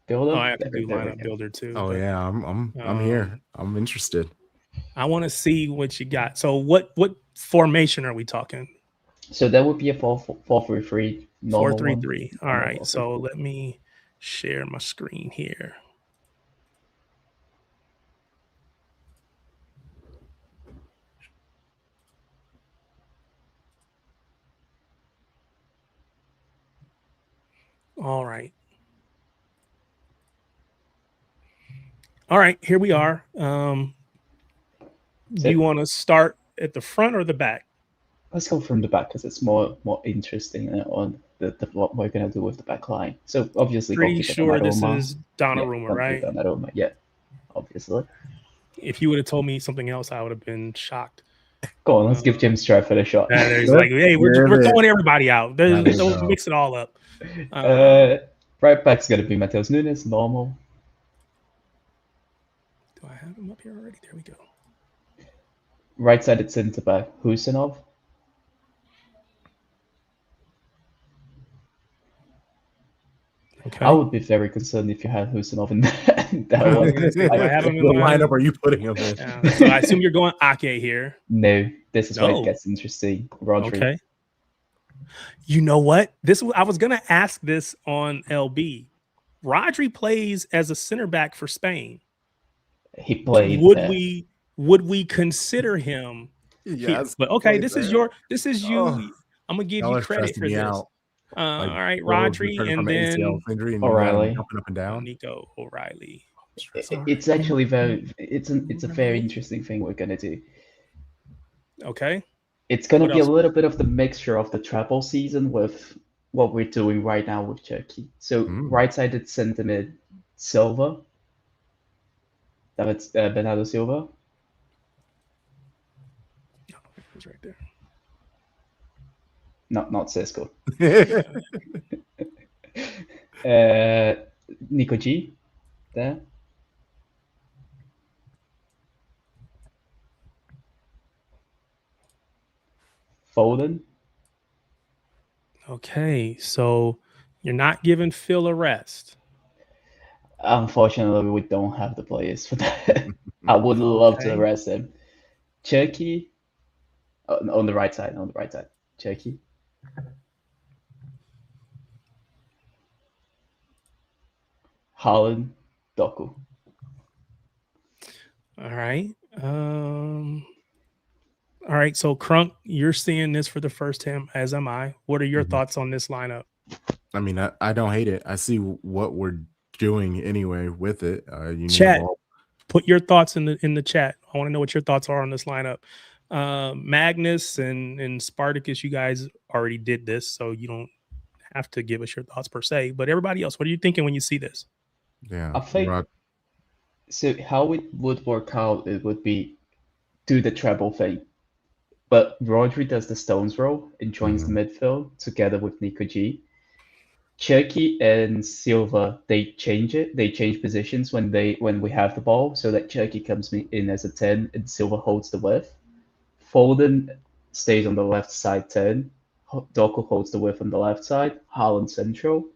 builder. I have to do lineup builder too. Oh yeah, I'm here. I'm interested. I want to see what you got. So what formation are we talking? So that would be a 4-3-3. 4-3-3. All right. So let me share my screen here. All right. All right, here we are. Do you want to start at the front or the back? Let's go from the back because it's more interesting on what we're gonna do with the back line. So obviously, pretty sure this is Donnarumma, right? Donnarumma, yeah, obviously. If you would have told me something else, I would have been shocked. Go on, let's give James Stratford a shot. He's like, hey, we're throwing everybody out. Don't mix it all up. Right back's gonna be Mateus Nunes, normal. Do I have him up here already? There we go. Right-sided centre back, Husanov. Okay. I would be very concerned if you had Husanov in that one. I have him in what lineup are you putting him in? So I assume you're going Ake here. No, this is where it gets interesting. Rodri. Okay. You know what? I was gonna ask this on LB. Rodri plays as a center back for Spain. He played. Would we consider him? Yes. But okay, this is you. I'm gonna give you credit for this. All right, Rodri, and then O'Reilly, jumping up and down. Nico O'Reilly. It's actually it's a very interesting thing we're gonna do. Okay. It's gonna be a little bit of the mixture of the treble season with what we're doing right now with Turkey. So right-sided centre mid, Silva. That's Bernardo Silva. He's right there. Not Cisco. Nico G. There. Foden. Okay, so you're not giving Phil a rest. Unfortunately, we don't have the players for that. I would love to rest him. Cherky. On the right side. Cherky. Haaland. Doku. All right. All right, so Crunk, you're seeing this for the first time, as am I. What are your thoughts on this lineup? I mean, I don't hate it. I see what we're doing anyway with it. Chat, put your thoughts in the chat. I want to know what your thoughts are on this lineup. Magnus and Spartacus, you guys already did this, so you don't have to give us your thoughts per se. But everybody else, what are you thinking when you see this? Yeah, I think so. How it would work out, it would be do the treble thing. But Rodri does the Stones role and joins the midfield together with Nico G. Cherky and Silva, they change it. They change positions when we have the ball, so that Cherky comes in as a 10 and Silva holds the width. Foden stays on the left side 10. Doku holds the width on the left side. Haaland central.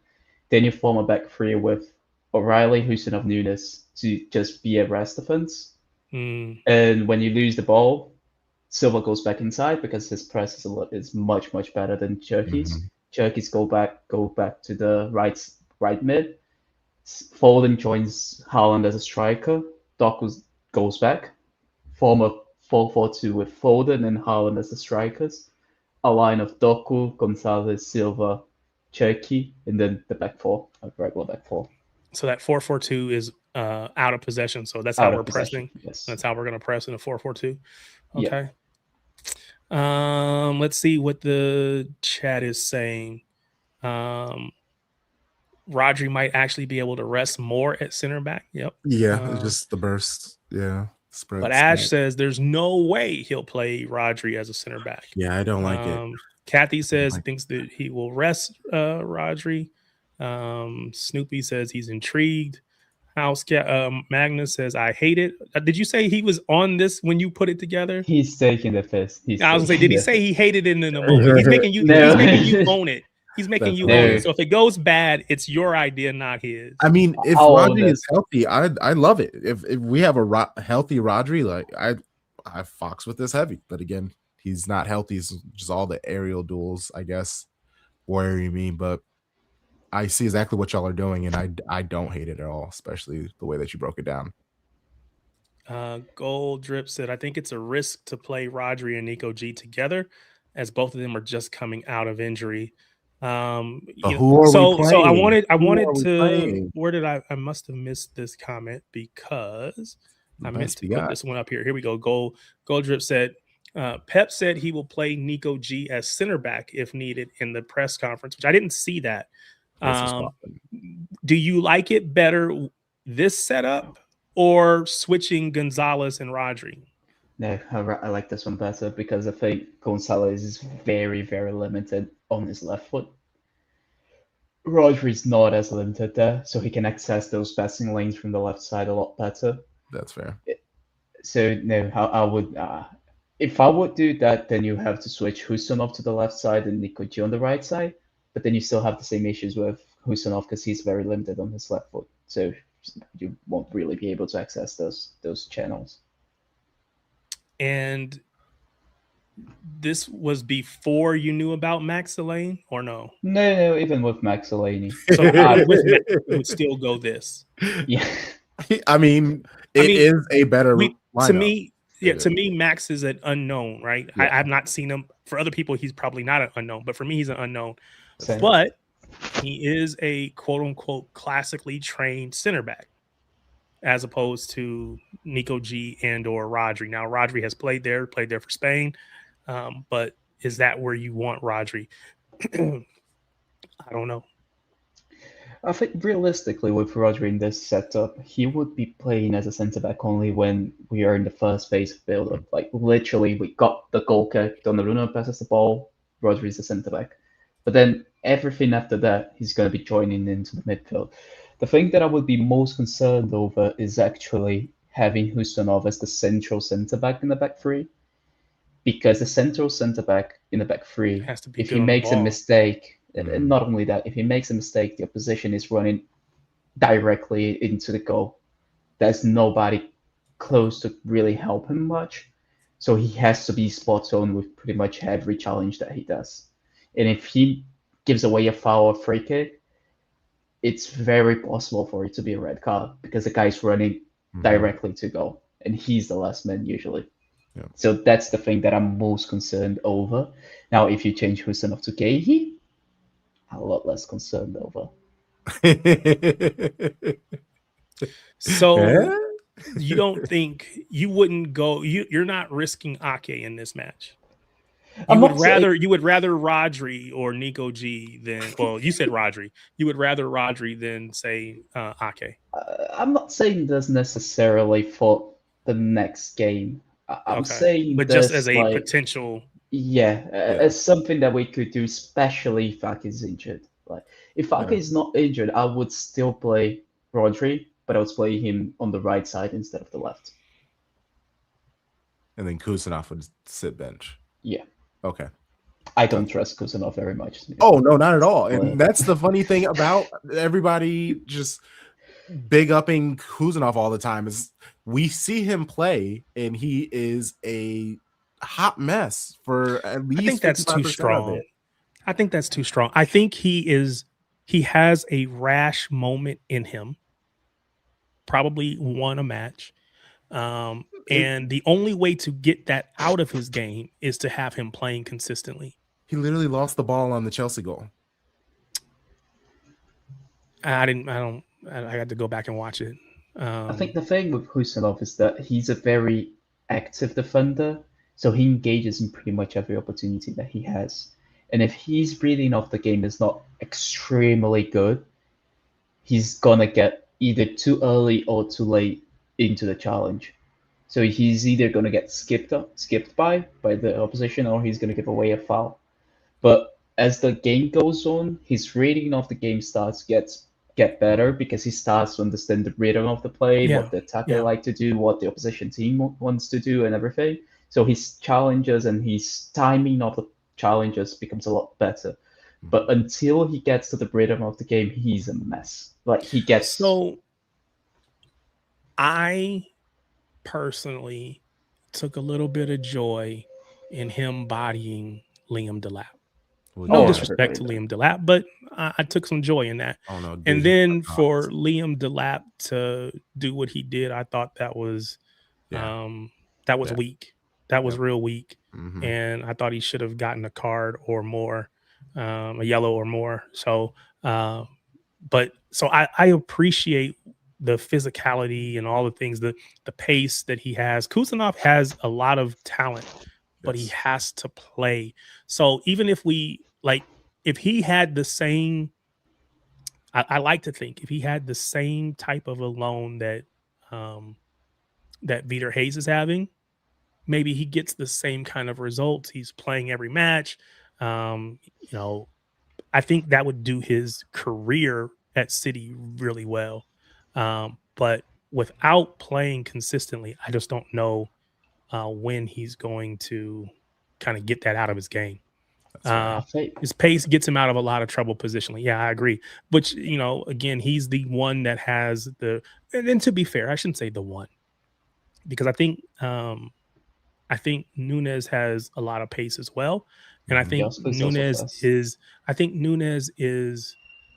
Then you form a back three with O'Reilly, Husanov, Nunes to just be a rest defense. And when you lose the ball, Silva goes back inside because his press is much better than Cherky's. Cherky's go back to the right mid. Foden joins Haaland as a striker. Doku goes back. Form a 4-4-2 with Foden and Haaland as the strikers. A line of Doku, Gonzalez, Silva, Cherky, and then the back four, a regular back four. So that 4-4-2 is out of possession. So that's how we're pressing. Yes. That's how we're going to press in a 4-4-2. Okay. Yeah. Let's see what the chat is saying. Rodri might actually be able to rest more at center back. Yep. Yeah, just the burst. Yeah. Spread, but Ash says there's no way he'll play Rodri as a center back. Yeah, I don't like it. Kathy says thinks that he will rest Rodri. Snoopy says he's intrigued. Magnus says I hate it. Did you say he was on this when you put it together? He's taking the piss. I was gonna say, did he say he hated it in the moment? He's making you. He's making you own it. He's making you own it. So if it goes bad, it's your idea, not his. I mean, if Rodri is healthy, I love it. If we have a healthy Rodri, like I fox with this heavy. But again, he's not healthy. It's just all the aerial duels, I guess, worry me. But I see exactly what y'all are doing, and I don't hate it at all, especially the way that you broke it down. Gold Drip said, I think it's a risk to play Rodri and Nico G together, as both of them are just coming out of injury. So I wanted to where did I must have missed this comment because I meant to put this one up here. Here we go. Gold Drip said Pep said he will play Nico G as center back if needed in the press conference, which I didn't see that. Do you like it better this setup or switching Gonzalez and Rodri? No, I like this one better because I think Gonzalez is very limited on his left foot. Rodri's not as limited there, so he can access those passing lanes from the left side a lot better. That's fair. So no, I would if I would do that, then you have to switch Husanov to the left side and Nico G on the right side. But then you still have the same issues with Husanov because he's very limited on his left foot. So you won't really be able to access those channels. And this was before you knew about Max Delaney, or no? No, even with Max Delaney. So with Max, it would still go this. Yeah. I mean, it is a better lineup. To me, Max is an unknown, right? Yeah. I have not seen him. For other people, he's probably not an unknown, but for me, he's an unknown. Same. But he is a quote-unquote classically trained center back, as opposed to Nico G and or Rodri. Now, Rodri has played there for Spain, but is that where you want Rodri? I don't know. I think realistically with Rodri in this setup, he would be playing as a centre-back only when we are in the first phase of build-up. Like, literally, we got the goal kick, Donnarumma passes the ball, Rodri's the centre-back. But then everything after that, he's going to be joining into the midfield. The thing that I would be most concerned over is actually having Husanov as the central centre-back in the back three. Because the central centre-back in the back three, if he makes a mistake, and not only that, if he makes a mistake, the opposition is running directly into the goal. There's nobody close to really help him much. So he has to be spot on with pretty much every challenge that he does. And if he gives away a foul or free kick, it's very possible for it to be a red card because the guy's running directly to goal, and he's the last man usually. Yeah. So that's the thing that I'm most concerned over. Now, if you change Husanov to Gehi, I'm a lot less concerned over. So you don't think you wouldn't go? You're not risking Ake in this match. You would rather Rodri or Nico G than, well, you said Rodri. You would rather Rodri than say Ake. I'm not saying this necessarily for the next game. I'm saying, but just as a potential. Yeah, as something that we could do, especially if Ake is injured. Like if Ake is not injured, I would still play Rodri, but I would play him on the right side instead of the left. And then Kusanov would sit bench. Yeah. Okay. I don't trust Kusanov very much. Oh, no, not at all. And that's the funny thing about everybody just big upping Kusanov all the time is we see him play and he is a hot mess for at least I think that's too 55% of strong. it. I think that's too strong. I think he has a rash moment in him. Probably won a match. And the only way to get that out of his game is to have him playing consistently. He literally lost the ball on the Chelsea goal. I had to go back and watch it. I think the thing with Husanov is that he's a very active defender, so he engages in pretty much every opportunity that he has. And if his reading of the game is not extremely good, he's gonna get either too early or too late into the challenge. So he's either gonna get skipped by the opposition, or he's gonna give away a foul. But as the game goes on, his reading of the game starts get better because he starts to understand the rhythm of the play, what the attacker like to do, what the opposition team wants to do, and everything. So his challenges and his timing of the challenges becomes a lot better. But until he gets to the rhythm of the game, he's a mess. Like he gets. So I personally took a little bit of joy in him bodying Liam Delap. No disrespect to Liam Delap, but I took some joy in that. Oh, no, dude, and then for Liam Delap to do what he did, I thought that was weak. That was real weak. Mm-hmm. And I thought he should have gotten a card or more, a yellow or more. So, I appreciate the physicality and all the things, the pace that he has. Kusanov has a lot of talent, but he has to play. So even if if he had the same, I like to think if he had the same type of a loan that that Vitor Hayes is having, maybe he gets the same kind of results. He's playing every match. I think that would do his career at City really well. But without playing consistently, I just don't know when he's going to kind of get that out of his game. His pace gets him out of a lot of trouble positionally. Yeah, I agree. But, again, he's the one that has and to be fair, I shouldn't say the one, because I think Nunes has a lot of pace as well. And I think Nunes is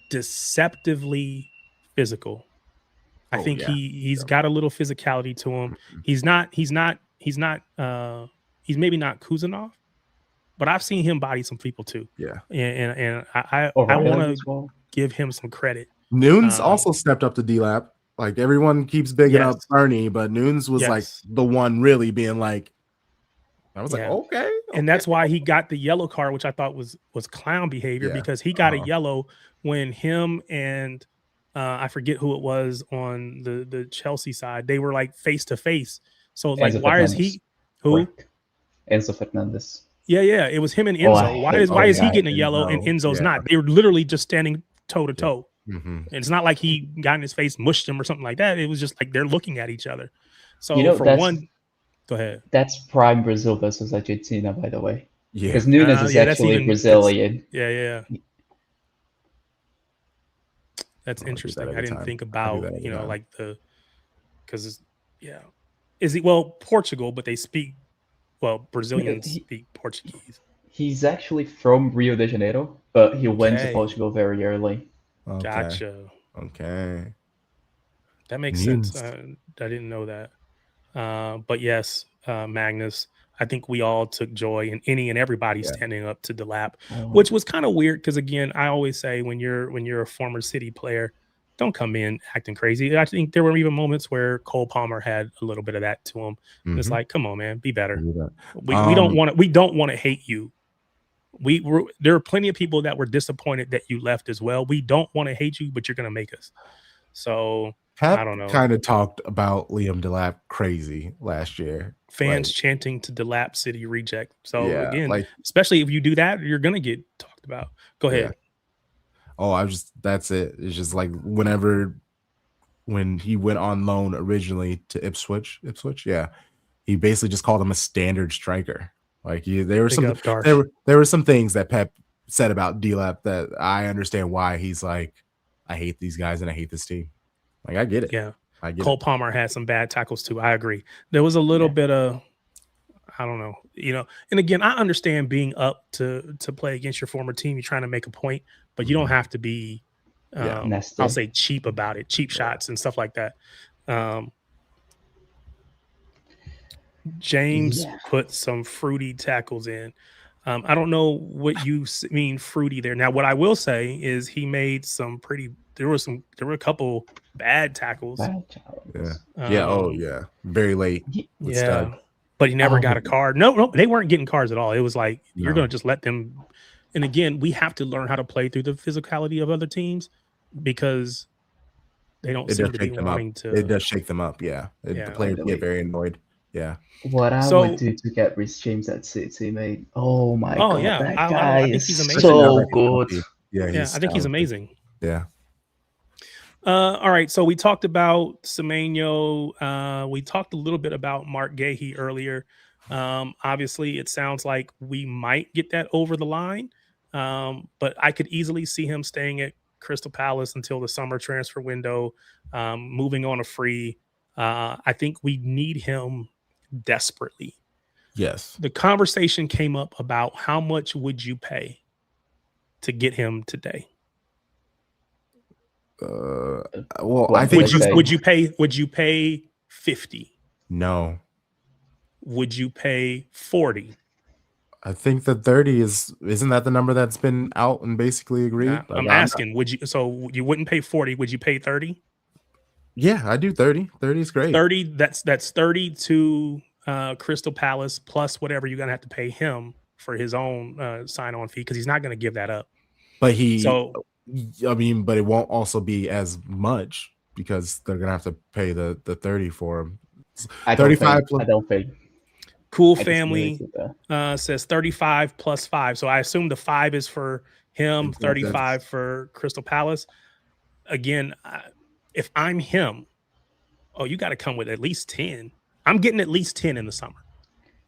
deceptively physical. I think he's got a little physicality to him. He's maybe not Kusanov, but I've seen him body some people too. Yeah. And I want to give him some credit. Nunes also stepped up to D-Lap. Like everyone keeps bigging up Ernie, but Nunes was like the one really being like, I was like, okay. And that's why he got the yellow card, which I thought was clown behavior, because he got a yellow when him and I forget who it was on the Chelsea side. They were like face to face. So like, why is he? Who? Enzo Fernandez. Yeah. It was him and Enzo. Why is he getting a yellow and Enzo's not? They were literally just standing toe to toe. And it's not like he got in his face, mushed him or something like that. It was just like they're looking at each other. So go ahead. That's prime Brazil versus Argentina, by the way. Yeah. Because Nunes is actually Brazilian. Yeah. That's interesting. I didn't think about, because is he, Portugal, but they speak, Brazilians speak Portuguese. He's actually from Rio de Janeiro, but he went to Portugal very early. Okay. Gotcha. Okay. That makes sense. I didn't know that. But yes, Magnus, I think we all took joy in any and everybody standing up to Delap, which was kind of weird because, again, I always say when you're a former City player, don't come in acting crazy. I think there were even moments where Cole Palmer had a little bit of that to him. Mm-hmm. It's like, come on, man, be better. We don't want to hate you. There are plenty of people that were disappointed that you left as well. We don't want to hate you, but you're going to make us. So Pep I don't know. Kind of talked about Liam Delap crazy last year. Fans chanting to Delap City reject. So again, especially if you do that, you're going to get talked about. Go ahead. Oh, that's it. It's just like when he went on loan originally to Ipswich, yeah, he basically just called him a standard striker. Like Big up, Darsh. there were some things that Pep said about D-Lap that I understand why he's like, I hate these guys and I hate this team. Like I get it. Yeah. I get Cole it. Palmer had some bad tackles too. I agree. There was a little bit of, I don't know, and again, I understand being up to play against your former team. You're trying to make a point, but you don't have to be, Nasty. I'll say cheap about it, cheap shots and stuff like that. James put some fruity tackles in. I don't know what you mean fruity there. Now, what I will say is he made some pretty. There were a couple bad tackles. Yeah. Oh yeah. Very late. With Stud. But he never got a card. No, they weren't getting cards at all. It was like you're going to just let them. And again, we have to learn how to play through the physicality of other teams because they don't seem to be wanting to. It does shake them up. Yeah. The players get very annoyed. Yeah. What I would do to get Rhys James at City, mate. Oh my god, yeah. that guy I think he's amazing. So good. Yeah, I think he's amazing. Yeah. All right, so we talked about Semenyo. We talked a little bit about Mark Gahey earlier. Obviously, it sounds like we might get that over the line, but I could easily see him staying at Crystal Palace until the summer transfer window, moving on a free. I think we need him desperately. Yes. The conversation came up about how much would you pay to get him today? Well, I think would you pay 50? No. Would you pay 40? I think the 30 isn't that the number that's been out and basically agreed? I'm asking, so you wouldn't pay 40, would you pay 30? Yeah, I do 30. 30 is great. 30, that's 30 to Crystal Palace plus whatever you're gonna have to pay him for his own sign-on fee because he's not gonna give that up. But but it won't also be as much because they're gonna have to pay the 30 for him. 35 I don't think. Cool Family says 35 plus 5. So I assume the 5 is for him, 35 for Crystal Palace. Again, if I'm him, you got to come with at least 10. I'm getting at least 10 in the summer.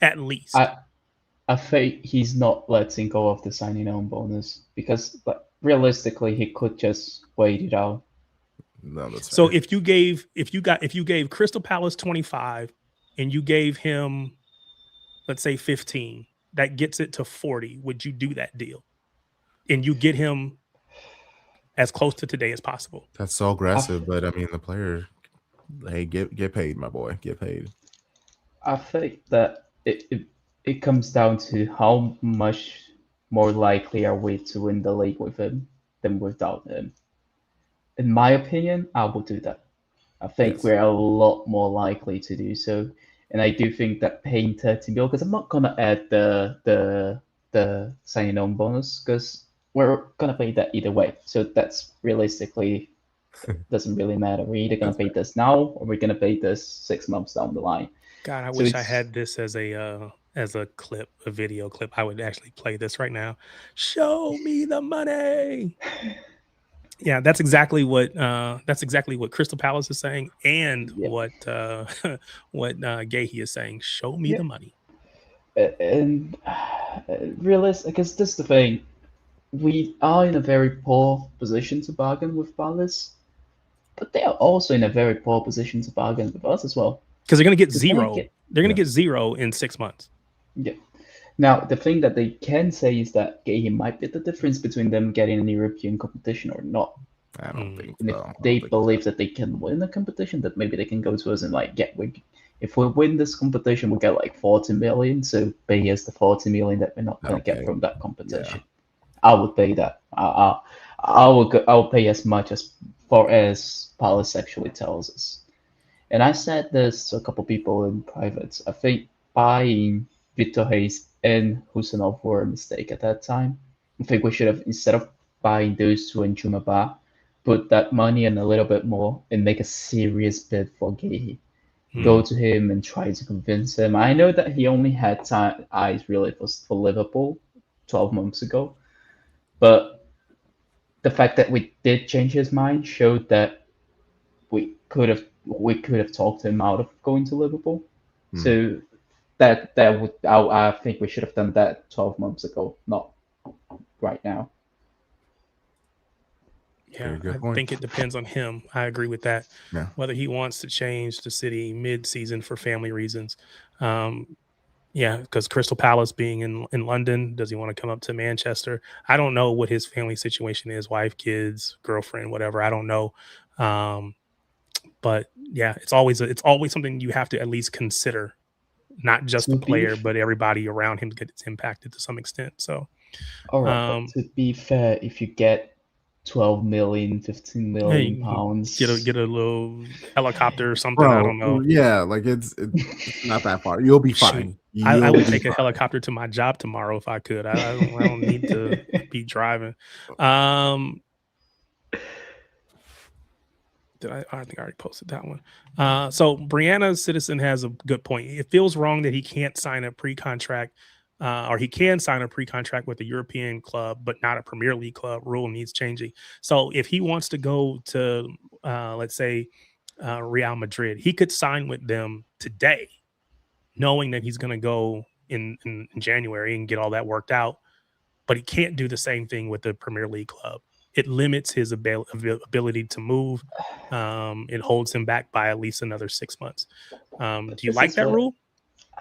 At least. I think he's not letting go of the signing on bonus because realistically he could just wait it out. No, that's so fair. if you gave Crystal Palace 25 and you gave him, let's say 15, that gets it to 40. Would you do that deal? And you get him as close to today as possible. That's so aggressive, but I mean the player, hey, get paid, my boy, get paid. I think that it comes down to how much more likely are we to win the league with him than without him. In my opinion, I will do that. I think we're a lot more likely to do so. And I do think that paying 30 mil, because I'm not gonna add the signing on bonus, because we're gonna pay that either way. So that's realistically doesn't really matter. We're either gonna pay this now or we're gonna pay this 6 months down the line. God, I wish I had this as a clip, a video clip. I would actually play this right now. Show me the money. Yeah, that's exactly what Crystal Palace is saying, and what Gahey is saying. Show me the money. And realistic, because this is the thing, we are in a very poor position to bargain with Palace, but they are also in a very poor position to bargain with us as well. Because they're going to get zero. They're going to get 0 in 6 months. Yeah. Now, the thing that they can say is that Gahey might be the difference between them getting an European competition or not. I don't think and so. If they believe that they can win the competition, that maybe they can go to us and if we win this competition, we'll get like 40 million. So pay us the 40 million that we're not going to get from that competition. Yeah. I would pay that. I will pay as much as Palace actually tells us. And I said this to a couple people in private. I think buying Victor Hayes and Husanov were a mistake at that time. I think we should have, instead of buying those two and Jumaba, put that money in a little bit more and make a serious bid for Gahey. Go to him and try to convince him. I know that he only had eyes really for Liverpool 12 months ago, but the fact that we did change his mind showed that we could have talked him out of going to Liverpool. So that would I think we should have done that 12 months ago, not right now. Yeah, Very good I point. think it depends on him. I agree with that. Yeah. Whether he wants to change the city mid-season for family reasons. Yeah, because Crystal Palace being in London, does he want to come up to Manchester? I don't know what his family situation is, wife, kids, girlfriend, whatever. I don't know. But yeah, it's always something you have to at least consider, not just the To be player, but everybody around him gets impacted to some extent. So, all right, but to be fair, if you get 12 million, 15 yeah, million you can pounds, get a little helicopter or something. I Bro, don't know. yeah, like it's not that far. You'll be Shoot, fine. I You'll would be take a fine. helicopter to my job tomorrow if I could. I don't need to be driving. I think I already posted that one. So Brianna Citizen has a good point. It feels wrong that he can't sign a pre-contract, or he can sign a pre-contract with a European club, but not a Premier League club. Rule needs changing. So if he wants to go to, let's say, Real Madrid, he could sign with them today, knowing that he's going to go in January and get all that worked out. But he can't do the same thing with the Premier League club. It limits his ability to move. It holds him back by at least another 6 months. Do you like that rule?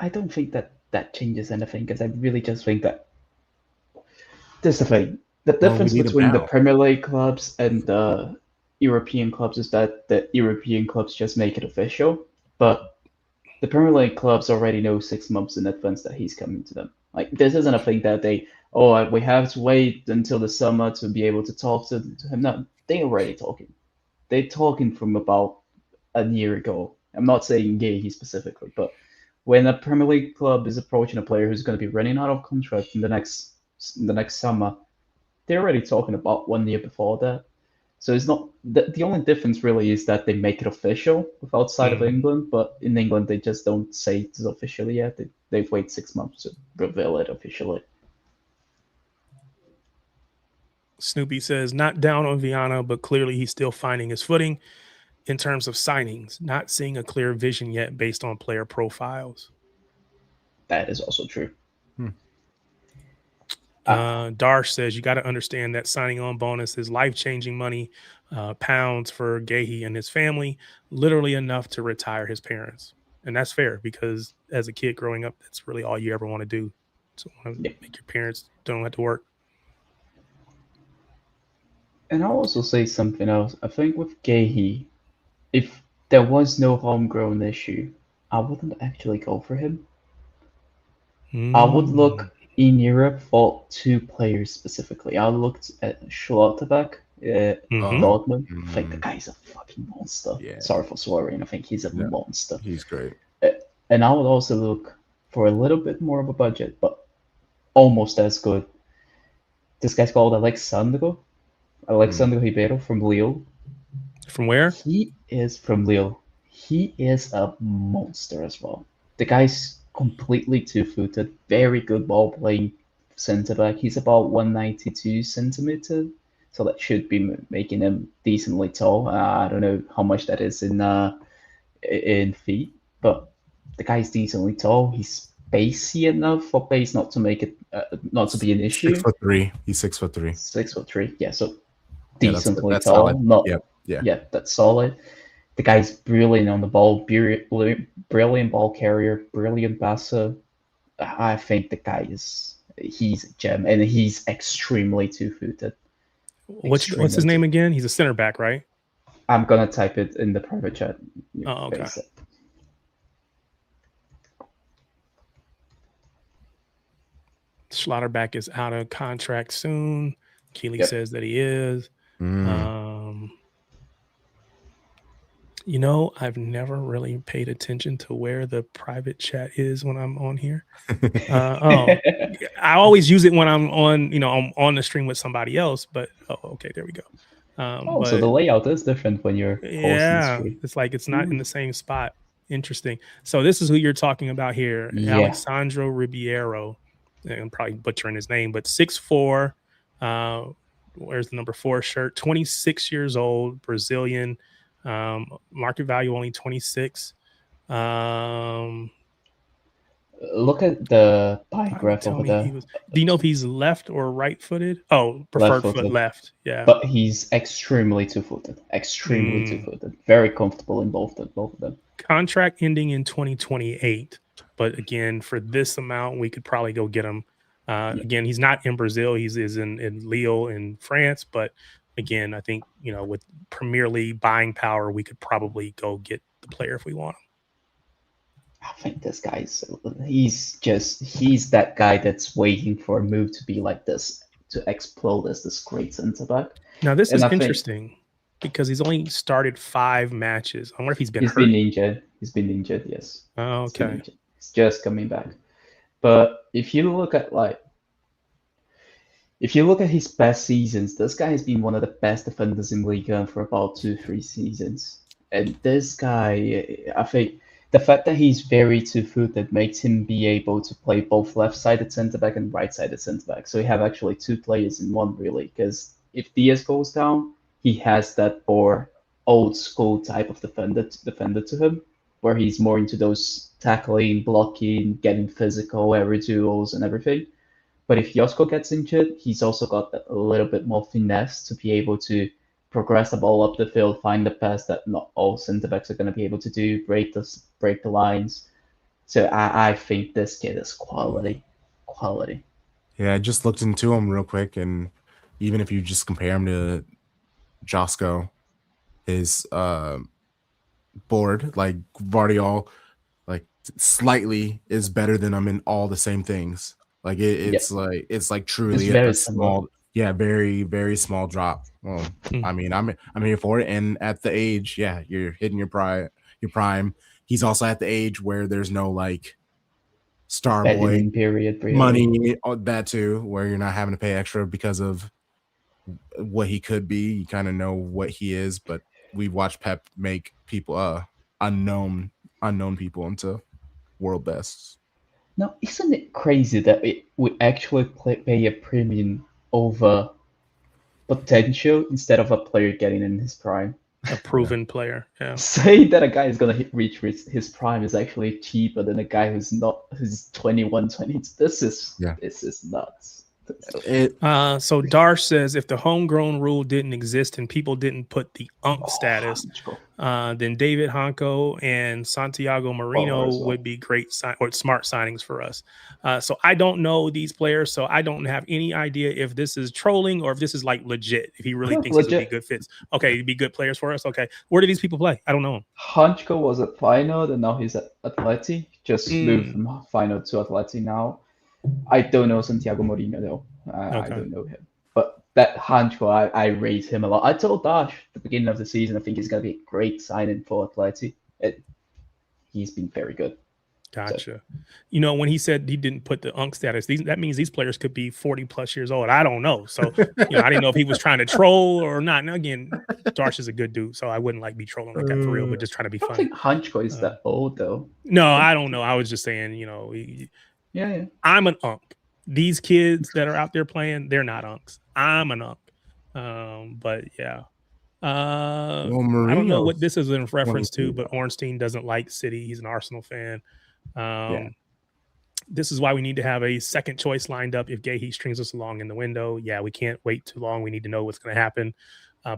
I don't think that changes anything, because I really just think that this is the thing. The difference between the Premier League clubs and the European clubs is that the European clubs just make it official, but the Premier League clubs already know 6 months in advance that he's coming to them. Like, this isn't a thing that we have to wait until the summer to be able to talk to him. No, they're already talking. They're talking from about a year ago. I'm not saying Gay specifically, but when a Premier League club is approaching a player who's going to be running out of contract in the next summer, they're already talking about 1 year before that. So it's not the only difference really is that they make it official outside of England, but in England they just don't say it officially yet. They've waited 6 months to reveal it officially. Snoopy says, not down on Viana, but clearly he's still finding his footing in terms of signings, not seeing a clear vision yet based on player profiles. That is also true. Darsh says, you got to understand that signing on bonus is life-changing money, pounds for Gahey and his family, literally enough to retire his parents. And that's fair, because as a kid growing up, that's really all you ever want to do. So want to make your parents don't have to work. And I'll also say something else. I think with Gahey, if there was no homegrown issue, I wouldn't actually go for him. I would look in Europe for 2 players specifically. I looked at Schlotterbeck, Dortmund. I think the guy's a fucking monster. Yeah. Sorry for swearing. I think he's a monster. He's great. And I would also look for a little bit more of a budget, but almost as good. This guy's called Alexandro Ribeiro from Lille. From where? He is from Lille. He is a monster as well. The guy's completely two-footed, very good ball playing centre back. He's about 192 centimeter, so that should be making him decently tall. I don't know how much that is in feet, but the guy's decently tall. He's spacey enough for pace not to make it not to be an issue. 6'3". He's 6'3". 6'3". Yeah, so decently that's tall. solid. Not yeah, that's solid. The guy's brilliant on the ball, brilliant ball carrier, brilliant passer. I think the guy he's a gem, and he's extremely two-footed. What's his name again? He's a center back, right? I'm gonna type it in the private chat. Oh, okay. Schlotterbeck is out of contract soon. Keeley says that he is. You know, I've never really paid attention to where the private chat is when I'm on here. I always use it when I'm on, I'm on the stream with somebody else. But okay, there we go. So the layout is different when you're hosting. It's like it's not in the same spot. Interesting. So this is who you're talking about here, Alexandro Ribeiro. I'm probably butchering his name, but 6'4", Where's the number 4 shirt? 26 years old, Brazilian. Market value only 26. Look at the pie Probably graph tell over me he there. was. Do you know if he's left or right-footed? Oh, preferred foot Left-footed. left. Yeah. But he's extremely two-footed. Extremely two-footed. Very comfortable in both of them. Contract ending in 2028. But again, for this amount, we could probably go get him. Again, he's not in Brazil. He's in Lille in France. But again, I think, with Premier League buying power, we could probably go get the player if we want him. I think this guy's he's that guy that's waiting for a move to be like this, to explode as this great centre back. Now this is interesting because he's only started 5 matches. I wonder if he's been hurt. Been injured. He's been injured, yes. Oh, okay. He's just coming back. But if you look at his best seasons, this guy has been one of the best defenders in Ligue 1 for about 2-3 seasons. And this guy, I think the fact that he's very two-footed makes him be able to play both left-sided centre-back and right-sided centre-back. So you have actually 2 players in one, really, because if Diaz goes down, he has that more old-school type of defender to him, where he's more into those tackling, blocking, getting physical, every duels and everything. But if Josko gets injured, he's also got a little bit more finesse to be able to progress the ball up the field, find the pass that not all centre-backs are going to be able to do, break the lines. So I think this kid is quality. Yeah, I just looked into him real quick, and even if you just compare him to Josko, his board, like Vardiol, like slightly is better than him in all the same things. Like it's like truly a small, very, very small drop. Well, I mean, I'm here for it. And at the age, you're hitting your prime. He's also at the age where there's no like star boy period, really. money, that too, where you're not having to pay extra because of what he could be. You kind of know what he is, but we've watched Pep make people unknown people into world bests. Now, isn't it crazy that we actually pay a premium over potential instead of a player getting in his prime? A proven player, yeah. Saying that a guy is going to reach his prime is actually cheaper than a guy who's 21, 20. This is nuts. So Darsh says if the homegrown rule didn't exist and people didn't put the UNC status, then David Hanko and Santiago Marino would be great smart signings for us. So I don't know these players, so I don't have any idea if this is trolling or if this is like legit. If he really thinks these would be good fits, okay, it'd be good players for us. Okay, where do these people play? I don't know him. Hanko was at Feyenoord and now he's at Atleti. Just moved from Feyenoord to Atleti now. I don't know Santiago Marino though. I don't know him. But that Hanko, I rate him a lot. I told Dash at the beginning of the season, I think he's going to be a great signing for Atleti. He's been very good. Gotcha. So, when he said he didn't put the UNC status, that means these players could be 40 plus years old. I don't know. So, I didn't know if he was trying to troll or not. And again, Darsh is a good dude, so I wouldn't be trolling like that for real, but just trying to be funny. I think Hanko is that old though. No, I don't know. I was just saying, yeah. I'm an UNC. These kids that are out there playing, they're not UNCs. I'm an UNC. But yeah. I don't know what this is in reference to, but Ornstein doesn't like City. He's an Arsenal fan. This is why we need to have a second choice lined up if Gahey strings us along in the window. Yeah, we can't wait too long. We need to know what's going to happen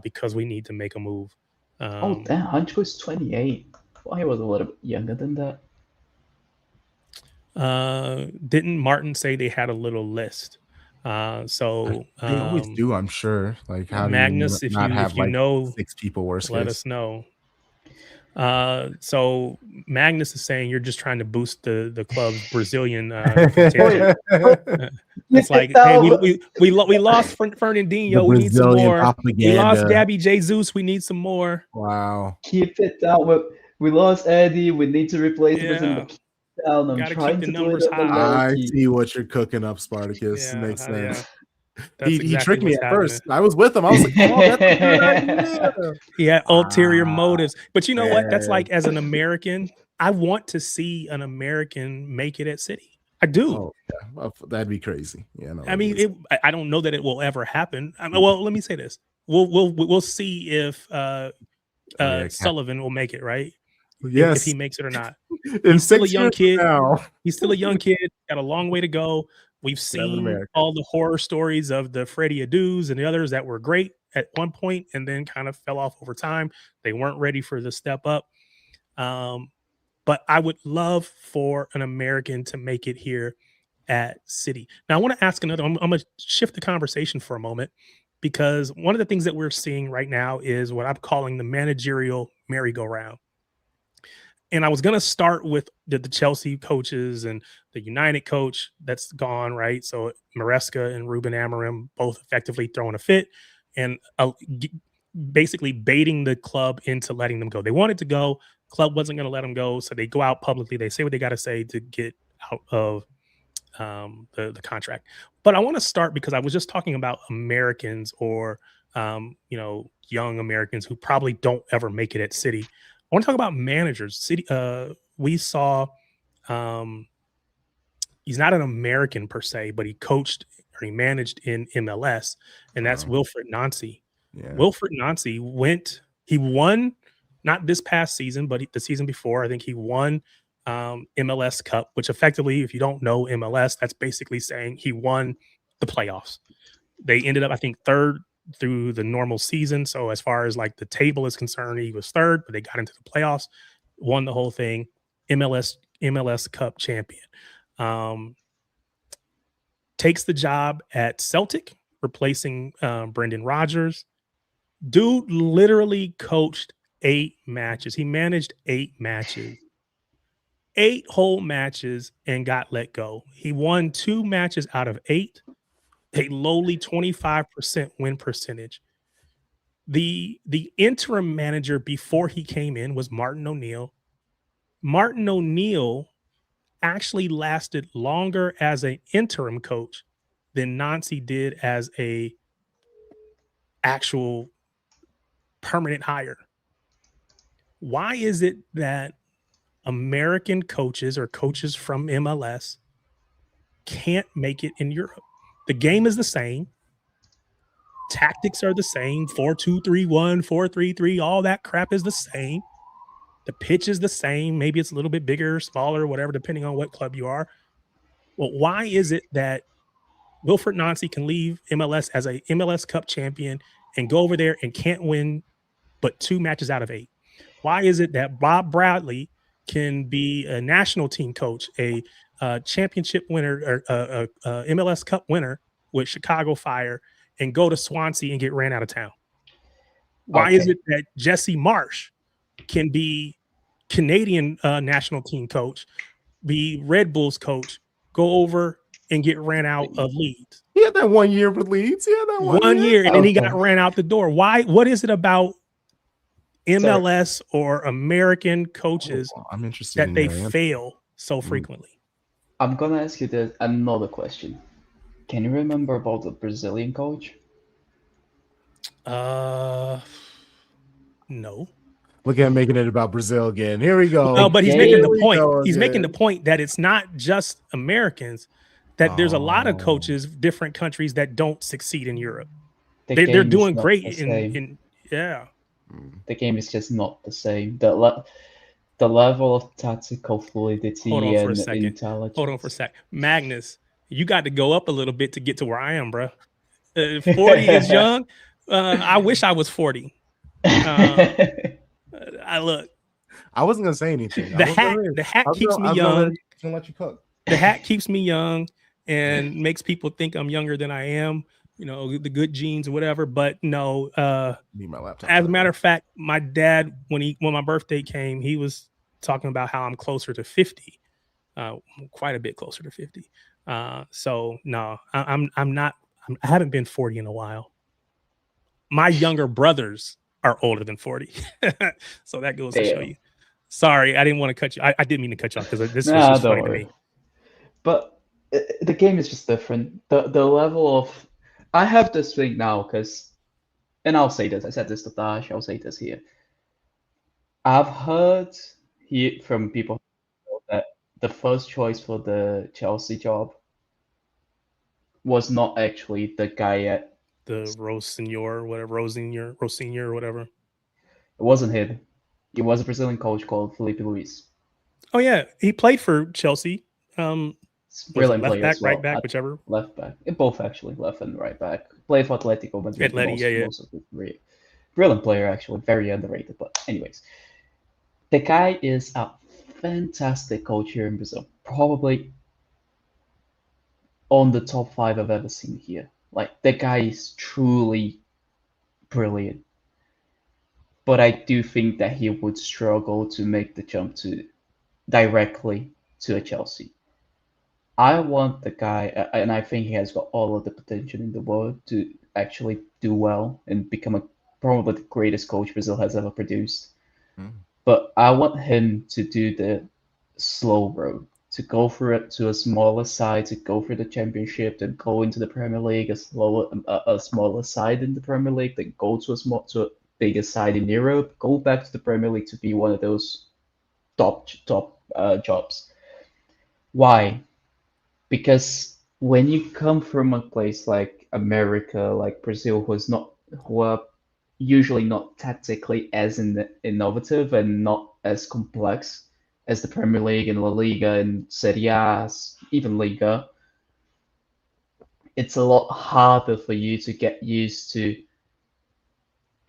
because we need to make a move. Damn, Hanko is 28. Well, he was a little bit younger than that. Didn't Martin say they had a little list? So they always do, I'm sure. Like how Magnus, do you not have like know 6 people worse? Let us know. So Magnus is saying you're just trying to boost the club's Brazilian contingent. It's like, hey, we lost Fernandinho. We need some more. Propaganda. We lost Gabby Jesus. We need some more. Wow. Keep it down. We lost Eddie. We need to replace him. I'm gotta trying keep the to numbers high. I see what you're cooking up, Spartacus. Makes sense. He tricked me at first. Happening. I was with him. I was like, "Oh, that's a good idea." He had ulterior motives. But you know what? That's like, as an American, I want to see an American make it at City. I do. Oh, yeah. Well, that'd be crazy. Yeah, no, I mean, I don't know that it will ever happen. I mean, well, let me say this: we'll see if oh yeah, Sullivan will make it, right? If he yes. makes it or not. In He's still a 6 years young kid. from now, He's still a young kid. Got a long way to go. We've we have an seen American. all the horror stories of the Freddie Adus and the others that were great at one point and then kind of fell off over time. They weren't ready for the step up. But I would love for an American to make it here at City. Now, I want to ask another. I'm going to shift the conversation for a moment because one of the things that we're seeing right now is what I'm calling the managerial merry-go-round. And I was going to start with the Chelsea coaches and the United coach that's gone, right? So Maresca and Ruben Amorim both effectively throwing a fit and basically baiting the club into letting them go. They wanted to go. Club wasn't going to let them go. So they go out publicly. They say what they got to say to get out of the contract. But I want to start because I was just talking about Americans or young Americans who probably don't ever make it at City. I want to talk about managers. City. We saw. He's not an American per se, but he coached or he managed in MLS, and that's Wilfred Nancy. Yeah. Wilfred Nancy he won not this past season, but the season before. I think he won MLS Cup, which effectively, if you don't know MLS, that's basically saying he won the playoffs. They ended up, I think, third through the normal season. So as far as like the table is concerned, he was third, but they got into the playoffs, won the whole thing. MLS Cup champion. Takes the job at Celtic, replacing Brendan Rodgers. Dude literally coached 8 matches. He managed 8 matches. 8 whole matches and got let go. He won 2 matches out of 8, a lowly 25% win percentage. The interim manager before he came in was Martin O'Neill. Martin O'Neill actually lasted longer as an interim coach than Nancy did as a actual permanent hire. Why is it that American coaches or coaches from MLS can't make it in Europe? The game is the same. Tactics are the same. 4-2-3-1, 4-3-3, all that crap is the same. The pitch is the same. Maybe it's a little bit bigger, smaller, whatever, depending on what club you are. Well, why is it that Wilfred Nancy can leave MLS as a MLS Cup champion and go over there and can't win but 2 matches out of 8? Why is it that Bob Bradley can be a national team coach, a championship winner, or a MLS Cup winner with Chicago Fire, and go to Swansea and get ran out of town? Why is it that Jesse Marsh can be Canadian national team coach, be Red Bulls coach, go over and get ran out of Leeds? He had that 1 year with Leeds. Yeah, that one year, and then he got ran out the door. Why? What is it about MLS or American coaches I'm interested that in they fail so frequently? I'm gonna ask you another question. Can you remember about the Brazilian coach? No. Look at him making it about Brazil again. Here we go. No, but he's making the point. He's making the point that it's not just Americans, that there's a lot of coaches, different countries that don't succeed in Europe. They're doing great in The game is just not the same. The level of tactical fluidity and intelligence. Hold on for a sec. Magnus, you got to go up a little bit to get to where I am, bro. 40 is young. I wish I was 40. I wasn't gonna say anything. The hat keeps me young. Gonna let you cook. The hat keeps me young and makes people think I'm younger than I am. You know, the good genes or whatever. But no, need my laptop. As a matter of fact, my dad, when my birthday came, he was talking about how I'm closer to 50, quite a bit closer to 50. So no, I'm not. I haven't been 40 in a while. My younger brothers are older than 40. So that goes to show you. Sorry, I didn't want to cut you. I didn't mean to cut you off because this was just funny to me. But the game is just different. The level of... I have this thing now because, and I'll say this, I said this to Dash, I'll say this here. I've heard from people that the first choice for the Chelsea job was not actually the guy at The Rossignor, whatever, Rosignor, or whatever. It wasn't him. It was a Brazilian coach called Felipe Luis. Oh yeah, he played for Chelsea. Was it Brilliant left player back, as right well. back, whichever? Left back. Both actually, left and right back. Played for Atletico Madrid Atleti, yeah. most of the career. Brilliant player, actually. Very underrated. But anyways, the guy is a fantastic coach here in Brazil. Probably on the top 5 I've ever seen here. Like, the guy is truly brilliant. But I do think that he would struggle to make the jump to directly to a Chelsea. I want the guy, and I think he has got all of the potential in the world to actually do well and become probably the greatest coach Brazil has ever produced. But I want him to do the slow road, to go through it to a smaller side, to go through the championship, then go into the Premier League, a smaller side in the Premier League, then go to a bigger side in Europe, go back to the Premier League to be one of those top jobs. Why? Because when you come from a place like America, like Brazil, who are usually not tactically as innovative and not as complex as the Premier League and La Liga and Serie A, even Liga, it's a lot harder for you to get used to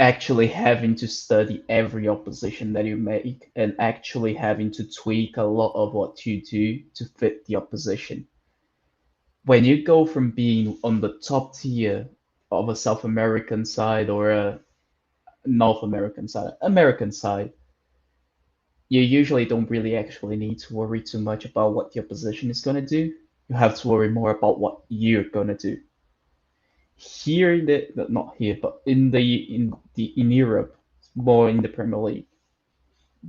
actually having to study every opposition that you make and actually having to tweak a lot of what you do to fit the opposition. When you go from being on the top tier of a South American side or a North American side, you usually don't really actually need to worry too much about what the opposition is going to do. You have to worry more about what you're going to do. Here, not here, but in Europe, more in the Premier League,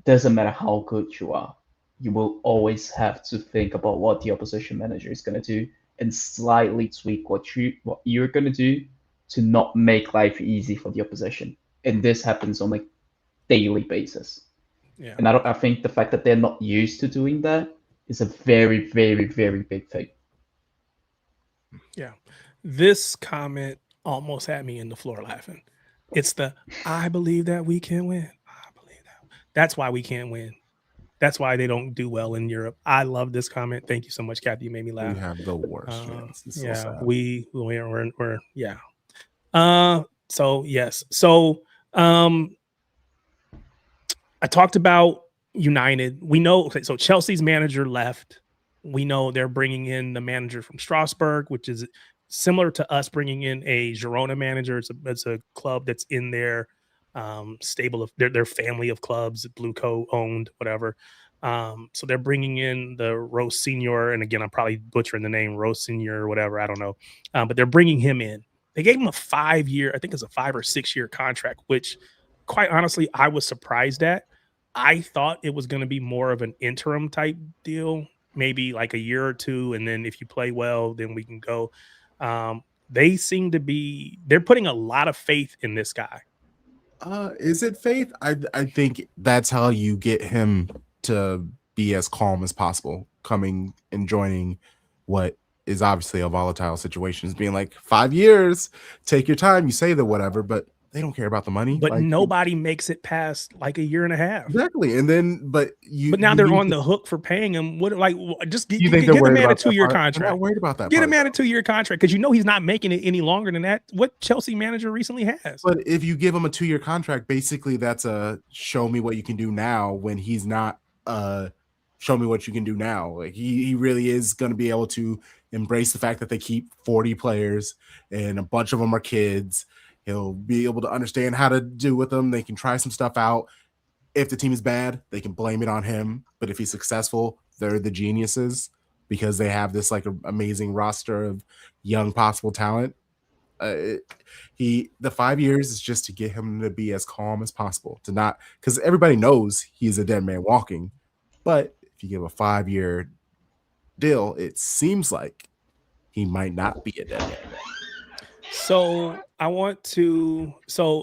doesn't matter how good you are, you will always have to think about what the opposition manager is going to do and slightly tweak what you're going to do to not make life easy for the opposition. And this happens on a daily basis. Yeah. And I think the fact that they're not used to doing that is a very, very, very big thing. Yeah. This comment almost had me in the floor laughing. It's I believe that we can win. I believe that. That's why we can't win. That's why they don't do well in Europe. I love this comment. Thank you so much, Kathy. You made me laugh. We have the worst fans. Yeah, so we're yeah. So yes. So I talked about United. We know, so Chelsea's manager left. We know they're bringing in the manager from Strasbourg, which is similar to us bringing in a Girona manager. It's a club that's in their stable of their family of clubs, Blue Co owned, whatever. So they're bringing in the Rose Senior, and again, I'm probably butchering the name, Rose Senior or whatever, I don't know. But they're bringing him in. They gave him a 5-year, I think it's a 5 or 6 year contract, which quite honestly, I was surprised at. I thought it was going to be more of an interim type deal, maybe like a year or two. And then if you play well, then we can go. They seem to they're putting a lot of faith in this guy. Is it faith? I think that's how you get him to be as calm as possible, coming and joining what is obviously a volatile situation, is being like 5 years, take your time, you say the whatever, but they don't care about the money. But nobody makes it past like a year and a half. Exactly. And then, but now they're on the hook for paying him. What, like, just get the man a 2-year contract. They're not worried about that. Get a man a 2-year contract because he's not making it any longer than that. What Chelsea manager recently has. But if you give him a 2-year contract, basically that's a show me what you can do now, when he's not show me what you can do now. Like he really is going to be able to embrace the fact that they keep 40 players and a bunch of them are kids. He'll be able to understand how to do with them. They can try some stuff out. If the team is bad, they can blame it on him. But if he's successful, they're the geniuses because they have this like amazing roster of young possible talent. The 5 years is just to get him to be as calm as possible, to not, because everybody knows he's a dead man walking. But if you give a 5-year deal, it seems like he might not be a dead man. So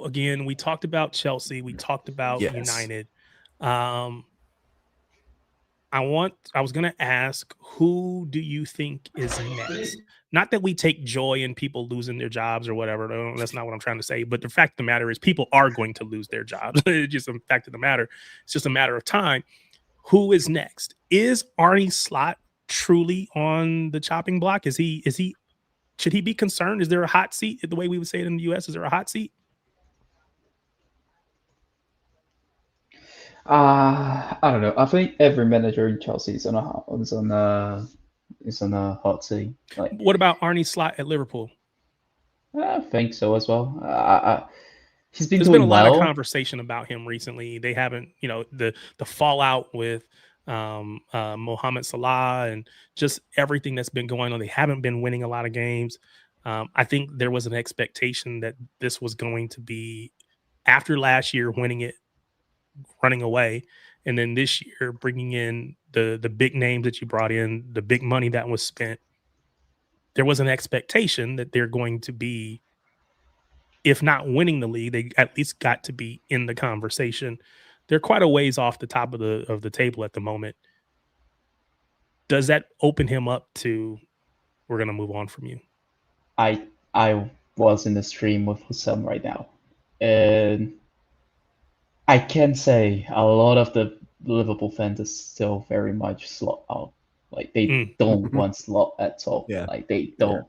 again, we talked about Chelsea, we talked about United. I was going to ask, who do you think is next? Not that we take joy in people losing their jobs or whatever. No, that's not what I'm trying to say. But the fact of the matter is, people are going to lose their jobs. It's just a fact of the matter. It's just a matter of time. Who is next? Is Arnie Slot truly on the chopping block? Should he be concerned? Is there a hot seat, the way we would say it in the US? Is there a hot seat? I don't know. I think every manager in Chelsea is on a hot seat. Like, What about Arnie Slot at Liverpool? I think so as well. He's been There's doing been a lot of well. conversation about him recently. They haven't, the fallout with Mohamed Salah and just everything that's been going on. They haven't been winning a lot of games. I think there was an expectation that this was going to be, after last year winning it, running away, and then this year bringing in the big names that you brought in, the big money that was spent. There was an expectation that they're going to be, if not winning the league, they at least got to be in the conversation. They're quite a ways off the top of the table at the moment. Does that open him up to, we're going to move on from you? I was in the stream with Hussam right now, and I can say a lot of the Liverpool fans are still very much Slot out. Like, they don't want Slot at all. Yeah. Like, they don't. Yeah.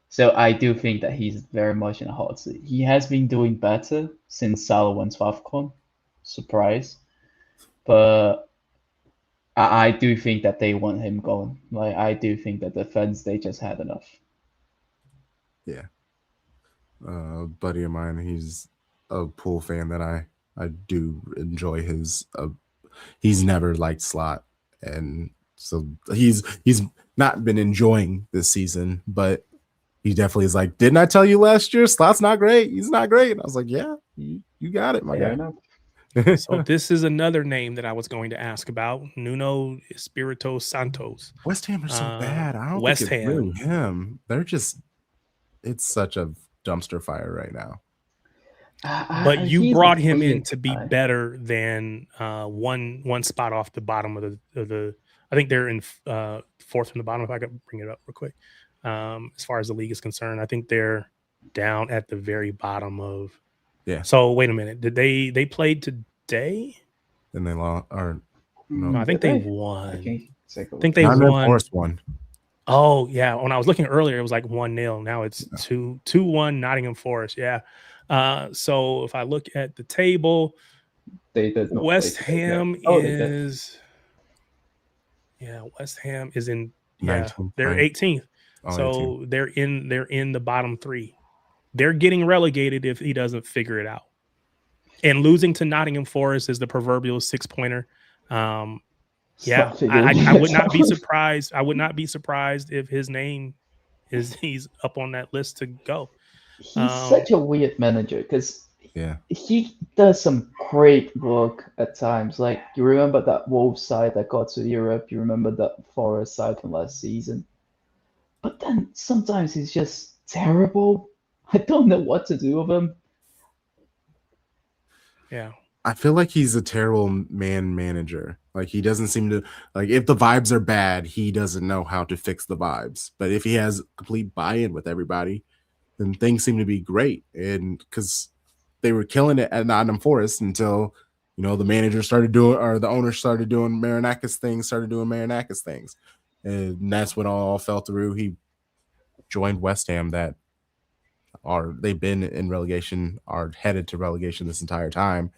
So I do think that he's very much in a hot seat. He has been doing better since Salah went to AFCON. Surprise. But I do think that they want him going. Like, I do think that the fans, they just had enough. Yeah. Buddy of mine, he's a Pool fan that I do enjoy his. He's never liked Slot, and so he's not been enjoying this season, but he definitely is like, didn't I tell you last year Slot's not great? He's not great. And I was like, yeah, you got it, my guy. So this is another name that I was going to ask about, Nuno Espirito Santos. West Ham are so bad. I don't West think it's Ham. really him. They're just, it's such a dumpster fire right now. But you brought him in to be better than one spot off the bottom of the. I think they're in fourth from the bottom. If I could bring it up real quick, as far as the league is concerned, I think they're down at the very bottom of. Yeah. So wait a minute. Did they played today? And they lost, or no? I think they won. I think they won. Forest won. Oh yeah. When I was looking earlier, it was like 1-0. Now it's 2-1 Nottingham Forest. Yeah. So if I look at the table, West Ham is West Ham is in they're 18th. So 18th. They're in the bottom three. They're getting relegated if he doesn't figure it out. And losing to Nottingham Forest is the proverbial 6-pointer. I would not be surprised. I would not be surprised if his name he's up on that list to go. He's such a weird manager because yeah, he does some great work at times. Like, you remember that Wolves side that got to Europe? You remember that Forest side from last season? But then sometimes he's just terrible. I don't know what to do with him. Yeah. I feel like he's a terrible manager. Like, he doesn't seem to, like, if the vibes are bad, he doesn't know how to fix the vibes. But if he has complete buy-in with everybody, then things seem to be great. And because they were killing it at Nottingham Forest until, the manager started doing, or the owner started doing Marinakis things, and that's when all fell through. He joined West Ham they've been in relegation, are headed to relegation this entire time.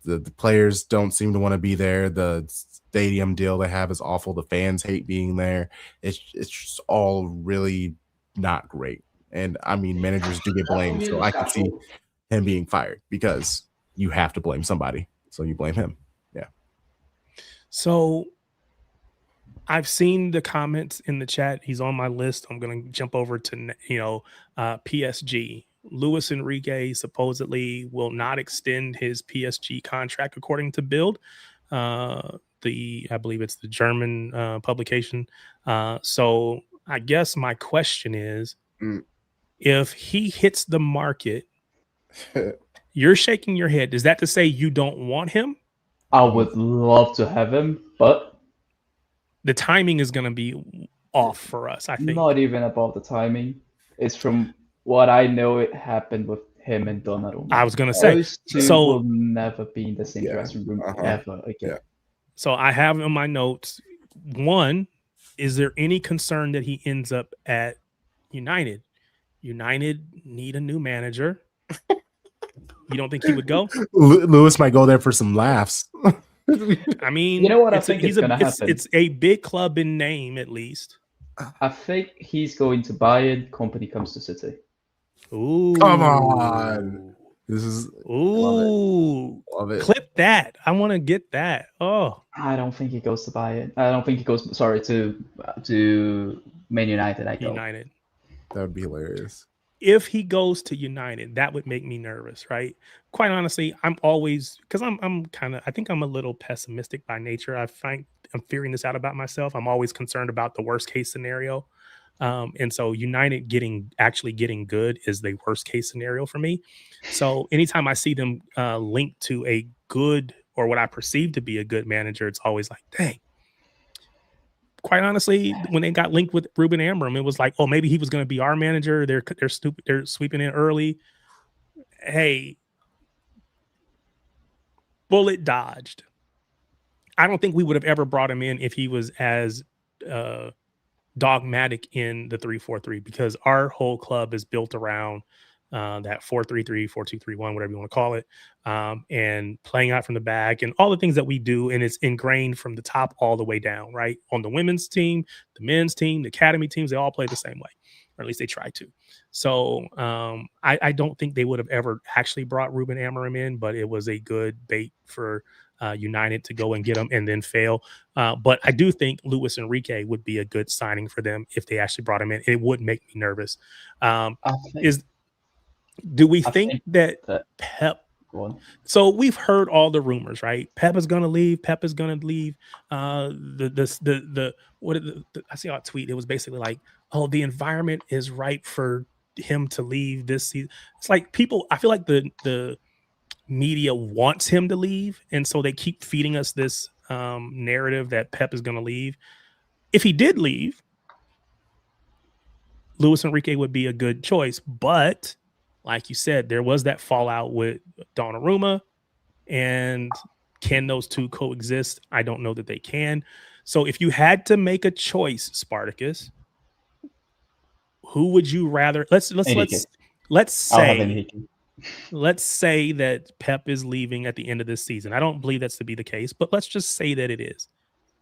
The players don't seem to want to be there. The stadium deal they have is awful. The fans hate being there. It's just all really not great. And I mean, managers do get blamed, so I can see him being fired because you have to blame somebody. So you blame him. Yeah. So I've seen the comments in the chat. He's on my list. I'm going to jump over to, PSG. Luis Enrique supposedly will not extend his PSG contract, according to Bild. I believe it's the German publication. So I guess my question is, if he hits the market, you're shaking your head. Is that to say you don't want him? I would love to have him, but The timing is going to be off for us, I think. Not even about the timing. It's from what I know it happened with him and Donnarumma. I was going to say. Those two So will never be in the same Yeah, dressing room uh-huh. ever again. Yeah. So I have in my notes, one, is there any concern that he ends up at United? United need a new manager. You don't think he would go? Lewis might go there for some laughs. I mean, You know what I think is going to happen? It's a big club in name, at least. I think he's going to Bayern. Company comes to City. Ooh, Come on. This is ooh, love it. Clip that. I want to get that. Oh, I don't think he goes to Bayern. I don't think he goes. Sorry, to Man United. I go. United. That would be hilarious. If he goes to United, that would make me nervous, right? Quite honestly, I'm always, because I'm kind of, I think I'm a little pessimistic by nature. I'm figuring this out about myself. I'm always concerned about the worst case scenario. And so United actually getting good is the worst case scenario for me. So anytime I see them linked to a good, or what I perceive to be a good manager, it's always like, dang. Quite honestly, when they got linked with Ruben Amorim, it was like, oh, maybe he was going to be our manager. They're stupid. They're sweeping in early. Hey, bullet dodged. I don't think we would have ever brought him in if he was as dogmatic in the 3-4-3, because our whole club is built around that 4-3-3, 4-2-3-1, whatever you want to call it, and playing out from the back and all the things that we do. And it's ingrained from the top all the way down, right? On the women's team, the men's team, the academy teams, they all play the same way, or at least they try to. So I don't think they would have ever actually brought Ruben Amorim in, but it was a good bait for United to go and get him and then fail. But I do think Luis Enrique would be a good signing for them if they actually brought him in. It would make me nervous. Do we think that Pep? So we've heard all the rumors, right? Pep is going to leave. Pep is going to leave. I see a tweet. It was basically like, oh, the environment is ripe for him to leave this season. It's like people, I feel like the media wants him to leave. And so they keep feeding us this narrative that Pep is going to leave. If he did leave, Luis Enrique would be a good choice. But like you said, there was that fallout with Donnarumma, and can those two coexist? I don't know that they can. So if you had to make a choice, Spartacus, who would you rather? Let's say that Pep is leaving at the end of this season. I don't believe that's to be the case, but let's just say that it is.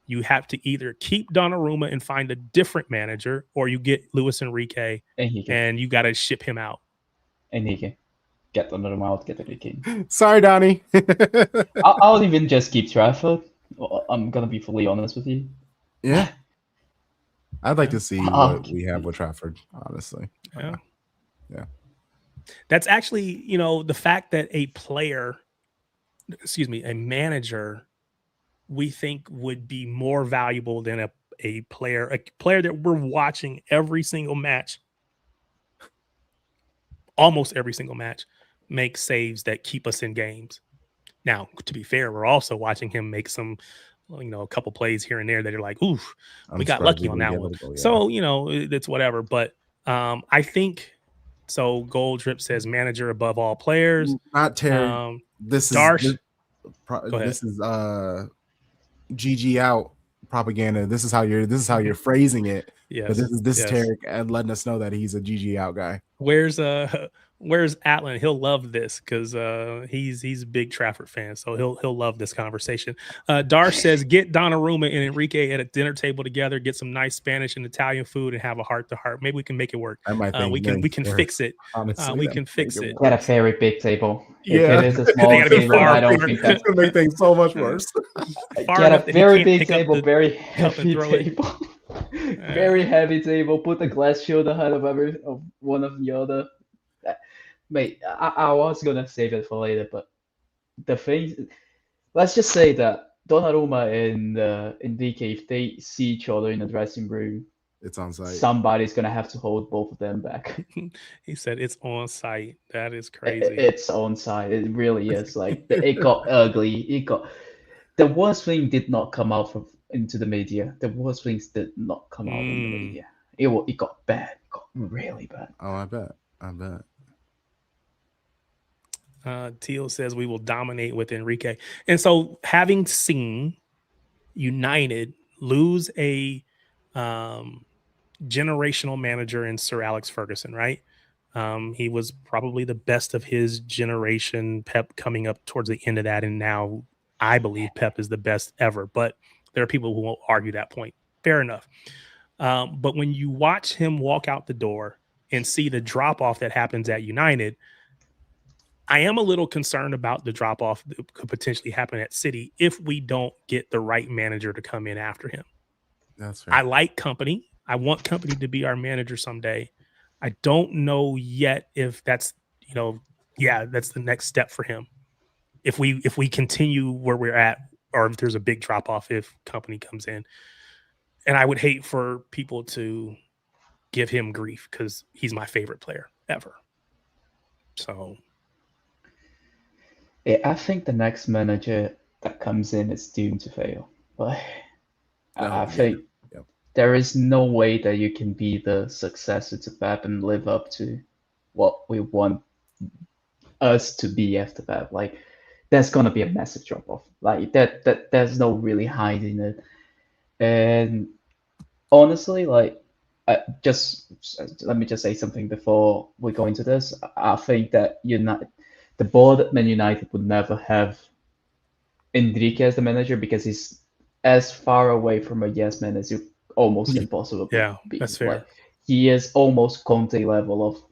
You have to either keep Donnarumma and find a different manager, or you get Luis Enrique and you got to ship him out. Enrique. Get Donnarumma out, get Enrique. Sorry, Donnie. I'll even just keep Trafford. I'm going to be fully honest with you. Yeah. I'd like to see what we have with Trafford, honestly. Yeah. Yeah. That's actually, the fact that a manager, we think would be more valuable than a player that we're watching every single match, almost every single match, make saves that keep us in games. Now, to be fair, we're also watching him make some, a couple plays here and there that are like, oof, we got lucky on that one. So, it's whatever. But I think, so Gold Drip says manager above all players. Not Terry. This is GG out propaganda. This is how you're phrasing it. Yes. But this is Terry letting us know that he's a GG out guy. Where's Atlan? He'll love this because he's a big Trafford fan, so he'll love this conversation. Darsh says, get Donnarumma and Enrique at a dinner table together, get some nice Spanish and Italian food, and have a heart to heart. Maybe we can make it work. We can fix it. Honestly, we can fix it. Get a very big table. Yeah, if it is a small table, I don't think that's gonna make things so much worse. Get a very big table, very heavy table. Very heavy table. Put a glass shield ahead of one of the other. Mate, I was gonna save it for later, but the thing, let's just say that Donnarumma and Enrique, if they see each other in the dressing room, it's on site. Somebody's gonna have to hold both of them back. He said it's on site. That is crazy. It's on site. It really is. Like it got ugly. The worst thing did not come out into the media. The worst things did not come out in the media. It got bad. It got really bad. Oh, I bet. Teal says we will dominate with Enrique. And so having seen United lose a generational manager in Sir Alex Ferguson, right? He was probably the best of his generation. Pep coming up towards the end of that. And now I believe Pep is the best ever. But there are people who won't argue that point. Fair enough. But when you watch him walk out the door and see the drop off that happens at United, I am a little concerned about the drop off that could potentially happen at City if we don't get the right manager to come in after him. That's fair. I like Company. I want Company to be our manager someday. I don't know yet if that's, that's the next step for him. If we continue where we're at, or if there's a big drop off if Company comes in. And I would hate for people to give him grief because he's my favorite player ever. So yeah, I think the next manager that comes in is doomed to fail. But I think there is no way that you can be the successor to Pep and live up to what we want us to be after Pep. Like, there's gonna be a massive drop off. Like that there's no really hiding it. And honestly, like, let me just say something before we go into this. I think that the board at Man United would never have Enrique as the manager because he's as far away from a yes man as you almost can possibly be. That's fair. Like, he is almost Conte level of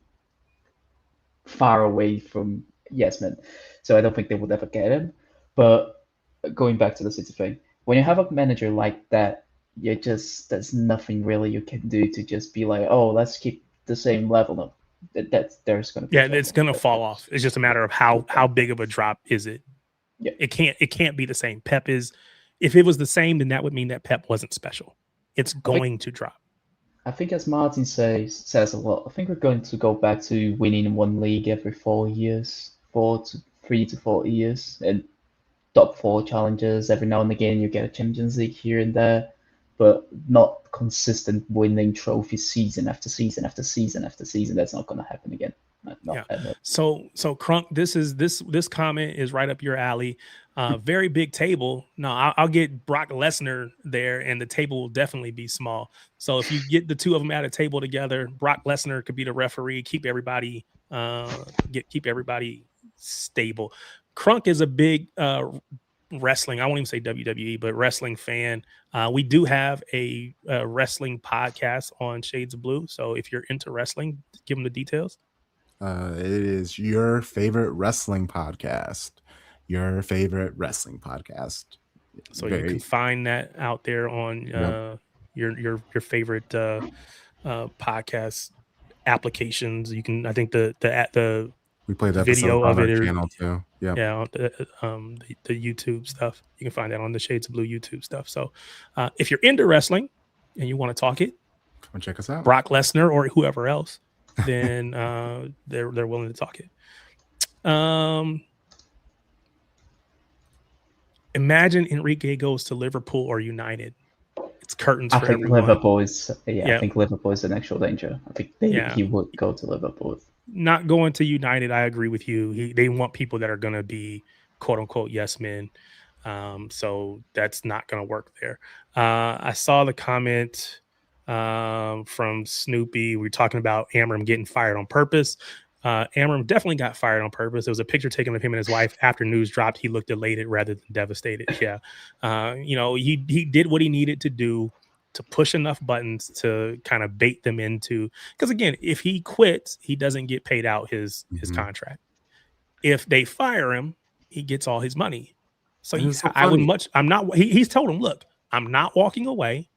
far away from yes man. So I don't think they would ever get him. But going back to the City thing, when you have a manager like that, there's nothing really you can do to just be like, oh, let's keep the same level of there's gonna be it's gonna fall off. It's just a matter of how big of a drop is it. Yeah. It can't be the same. Pep is, if it was the same, then that would mean that Pep wasn't special. It's going to drop. I think, as Martin says a lot, I think we're going to go back to winning one league every 4 years, 3 to 4 years, and top 4 challenges. Every now and again, you get a Champions League here and there, but not consistent winning trophies season after season after season after season. That's not going to happen again. Ever. So Crunk, this comment is right up your alley. Very big table. No, I'll get Brock Lesnar there, and the table will definitely be small. So if you get the two of them at a table together, Brock Lesnar could be the referee, keep everybody stable. Crunk is a big wrestling, I won't even say WWE, but wrestling fan. We do have a wrestling podcast on Shades of Blue. So if you're into wrestling, give them the details. It is your favorite wrestling podcast. Your favorite wrestling podcast. So you can find that out there on your favorite podcast applications. You can, I think the we played that video of it channel too. Yeah, the YouTube stuff. You can find that on the Shades of Blue YouTube stuff. So if you're into wrestling and you want to talk it, come and check us out. Brock Lesnar or whoever else, then they're willing to talk it. Imagine Enrique goes to Liverpool or United. It's curtains for everyone. Liverpool is I think Liverpool is an actual danger. I think he would go to Liverpool. Not going to United, I agree with you. They want people that are going to be quote unquote yes men. So that's not going to work there. I saw the comment from Snoopy. We were talking about Amram getting fired on purpose. Amram definitely got fired on purpose. There was a picture taken of him and his wife after news dropped. He looked elated rather than devastated. Yeah. He did what he needed to do to push enough buttons to kind of bait them into, because again, if he quits, he doesn't get paid out his contract. If they fire him, he gets all his money. So he's told him, look, I'm not walking away.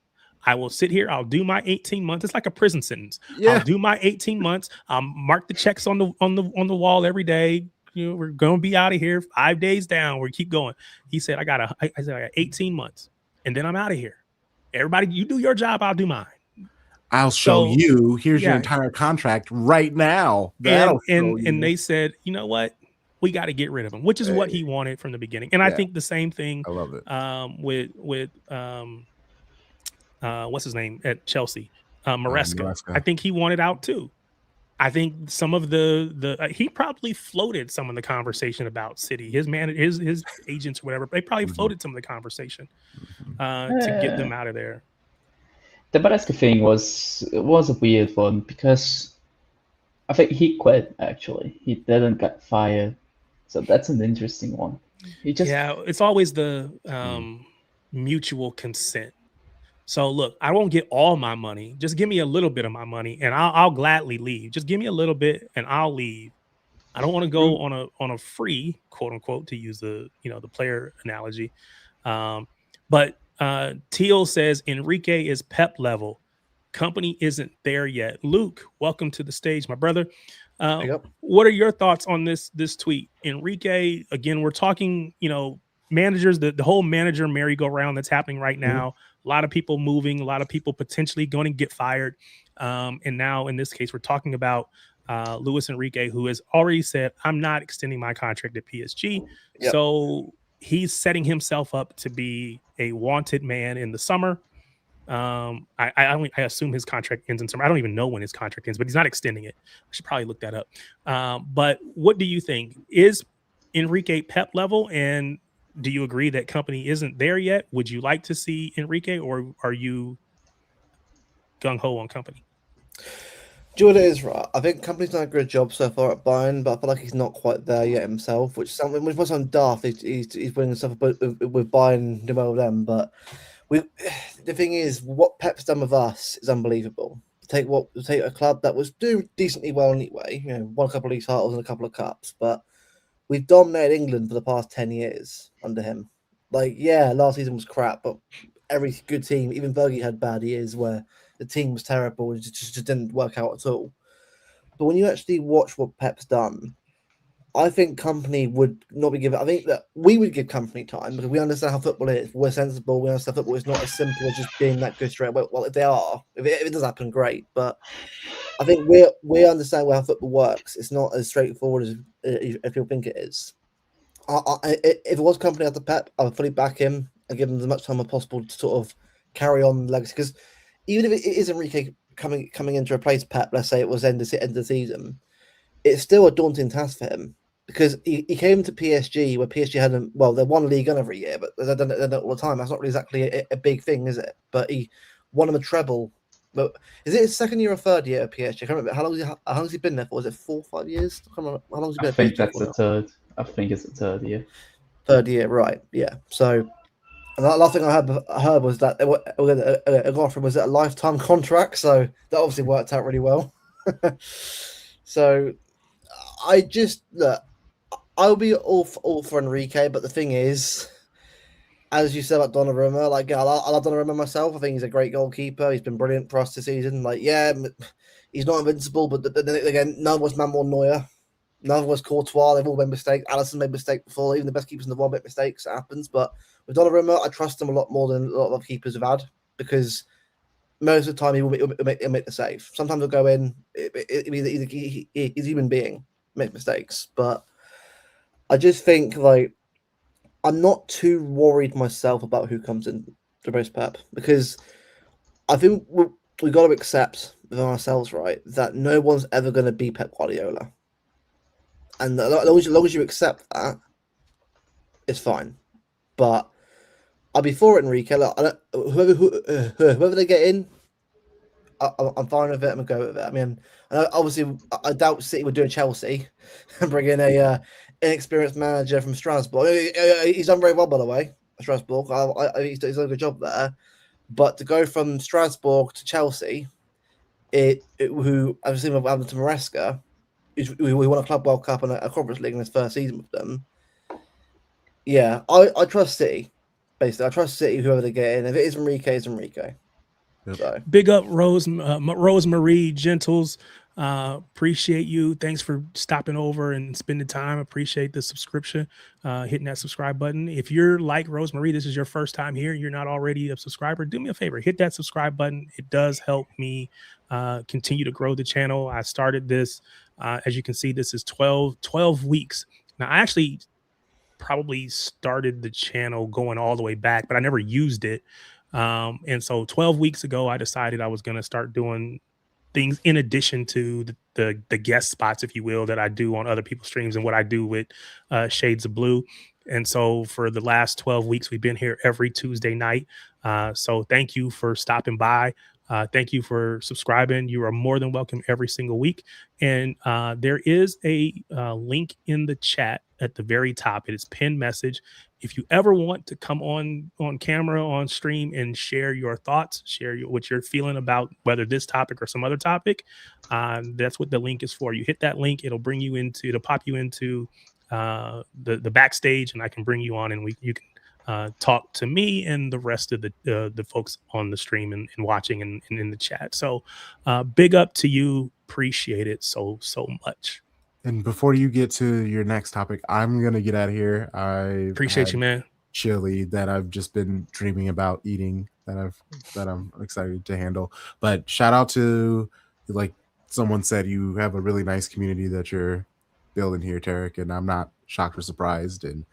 I will sit here. I'll do my 18 months. It's like a prison sentence. Yeah. I'll do my 18 months. I'll mark the checks on the wall every day. We're going to be out of here 5 days down. We keep going. He said, I got 18 months and then I'm out of here. Everybody, you do your job. I'll do mine. I'll show you. Here's your entire contract right now. And they said, you know what? We got to get rid of him, which is what he wanted from the beginning. And I think the same thing. I love it. With what's his name at Chelsea, Maresca. Maresca. I think he wanted out too. I think some of the he probably floated some of the conversation about City. His his agents or whatever. They probably floated some of the conversation to get them out of there. The Maresca thing was a weird one because I think he quit actually. He didn't get fired, so that's an interesting one. Yeah, it's always the mutual consent. So look, I won't get all my money. Just give me a little bit of my money, and I'll gladly leave. Just give me a little bit, and I'll leave. I don't want to go on a free, quote unquote, to use the the player analogy. But Teal says Enrique is Pep level. Company isn't there yet. Luke, welcome to the stage, my brother. What are your thoughts on this tweet? Enrique, again, we're talking, managers, the whole manager merry-go-round that's happening right now. A lot of people moving, a lot of people potentially going to get fired. And now in this case, we're talking about Luis Enrique, who has already said, I'm not extending my contract at PSG. Yep. So he's setting himself up to be a wanted man in the summer. I assume his contract ends in summer. I don't even know when his contract ends, but he's not extending it. I should probably look that up. But what do you think? Is Enrique Pep level? And do you agree that company isn't there yet? Would you like to see Enrique, or are you gung-ho on company? Do you know what it is, right? I think company's done a good job so far at Bayern, but I feel like he's not quite there yet himself, which was on daft. He's winning stuff with Bayern, doing well with them, but the thing is, what Pep's done with us is unbelievable. Take a club that was doing decently well anyway, won a couple of league titles and a couple of cups, but we've dominated England for the past 10 years under him. Last season was crap, but every good team, even Fergie had bad years where the team was terrible and just didn't work out at all. But when you actually watch what Pep's done, I think company would not be given. I think that we would give company time because we understand how football is. We're sensible. We understand football is not as simple as just being that good straight away. Well, if it does happen, great. But I think we understand how football works. It's not as straightforward as if you think it is. If it was company after Pep, I would fully back him and give him as much time as possible to sort of carry on the legacy. Because even if it is Enrique coming in to replace Pep, let's say it was end of the season, it's still a daunting task for him. Because he came to PSG where PSG hadn't, they won League One every year, but they've done it all the time. That's not really exactly a big thing, is it? But he won him a treble. But is it his second year or third year at PSG? I can't remember. How long has he been there for? Was it 4 or 5 years? I can't remember. How long has he been I think that's the third. I think it's the third year. Third year, right? Yeah. So, and the last thing I heard was that they were offering was a lifetime contract. So that obviously worked out really well. So I just look. I'll be all for Enrique, but the thing is, as you said about Donnarumma, I love Donnarumma myself. I think he's a great goalkeeper. He's been brilliant for us this season. He's not invincible, but then again, none was Manuel Neuer, none was Courtois. They've all made mistakes. Alisson made mistakes before. Even the best keepers in the world make mistakes. It happens. But with Donnarumma, I trust him a lot more than a lot of keepers have had because most of the time he'll make the save. Sometimes he'll go in. He's a human being, make mistakes, but I just think I'm not too worried myself about who comes in to replace Pep because I think we've got to accept within ourselves, right, that no one's ever going to be Pep Guardiola, and as long as you accept that, it's fine. But I'll be for it, Enrique. Whoever they get in, I'm fine with it. I'm gonna go with it. I mean, obviously, I doubt City would do Chelsea and bring in a inexperienced manager from Strasbourg. He's done very well, by the way, Strasbourg. He's done a good job there. But to go from Strasbourg to Chelsea, who I've seen what happened to Maresca, who won a Club World Cup and a Conference League in his first season with them. Yeah, I trust City. Basically, I trust City. Whoever they get in, if it is Enrique, it's Enrique. So. Big up Rosemarie Gentles. Appreciate you. Thanks for stopping over and spending time. Appreciate the subscription, hitting that subscribe button. If you're like Rosemarie, this is your first time here, you're not already a subscriber, do me a favor, hit that subscribe button. It does help me continue to grow the channel. I started this, as you can see, this is 12 weeks. Now, I actually probably started the channel going all the way back, but I never used it. And so 12 weeks ago, I decided I was going to start doing things in addition to the guest spots, if you will, that I do on other people's streams and what I do with Shades of Blue. And so for the last 12 weeks, we've been here every Tuesday night. So thank you for stopping by. Thank you for subscribing. You are more than welcome every single week. And there is a link in the chat at the very top. It is pinned message. If you ever want to come on camera, on stream, and share your thoughts, what you're feeling about whether this topic or some other topic, that's what the link is for. You hit that link, it'll bring you it'll pop you into the backstage, and I can bring you on, and you can talk to me and the rest of the folks on the stream and watching and in the chat. So big up to you. Appreciate it so much. And before you get to your next topic, I'm going to get out of here. I appreciate you, man. Chili that I've just been dreaming about eating that I'm excited to handle. But shout out to, like someone said, you have a really nice community that you're building here, Tarek, and I'm not shocked or surprised. And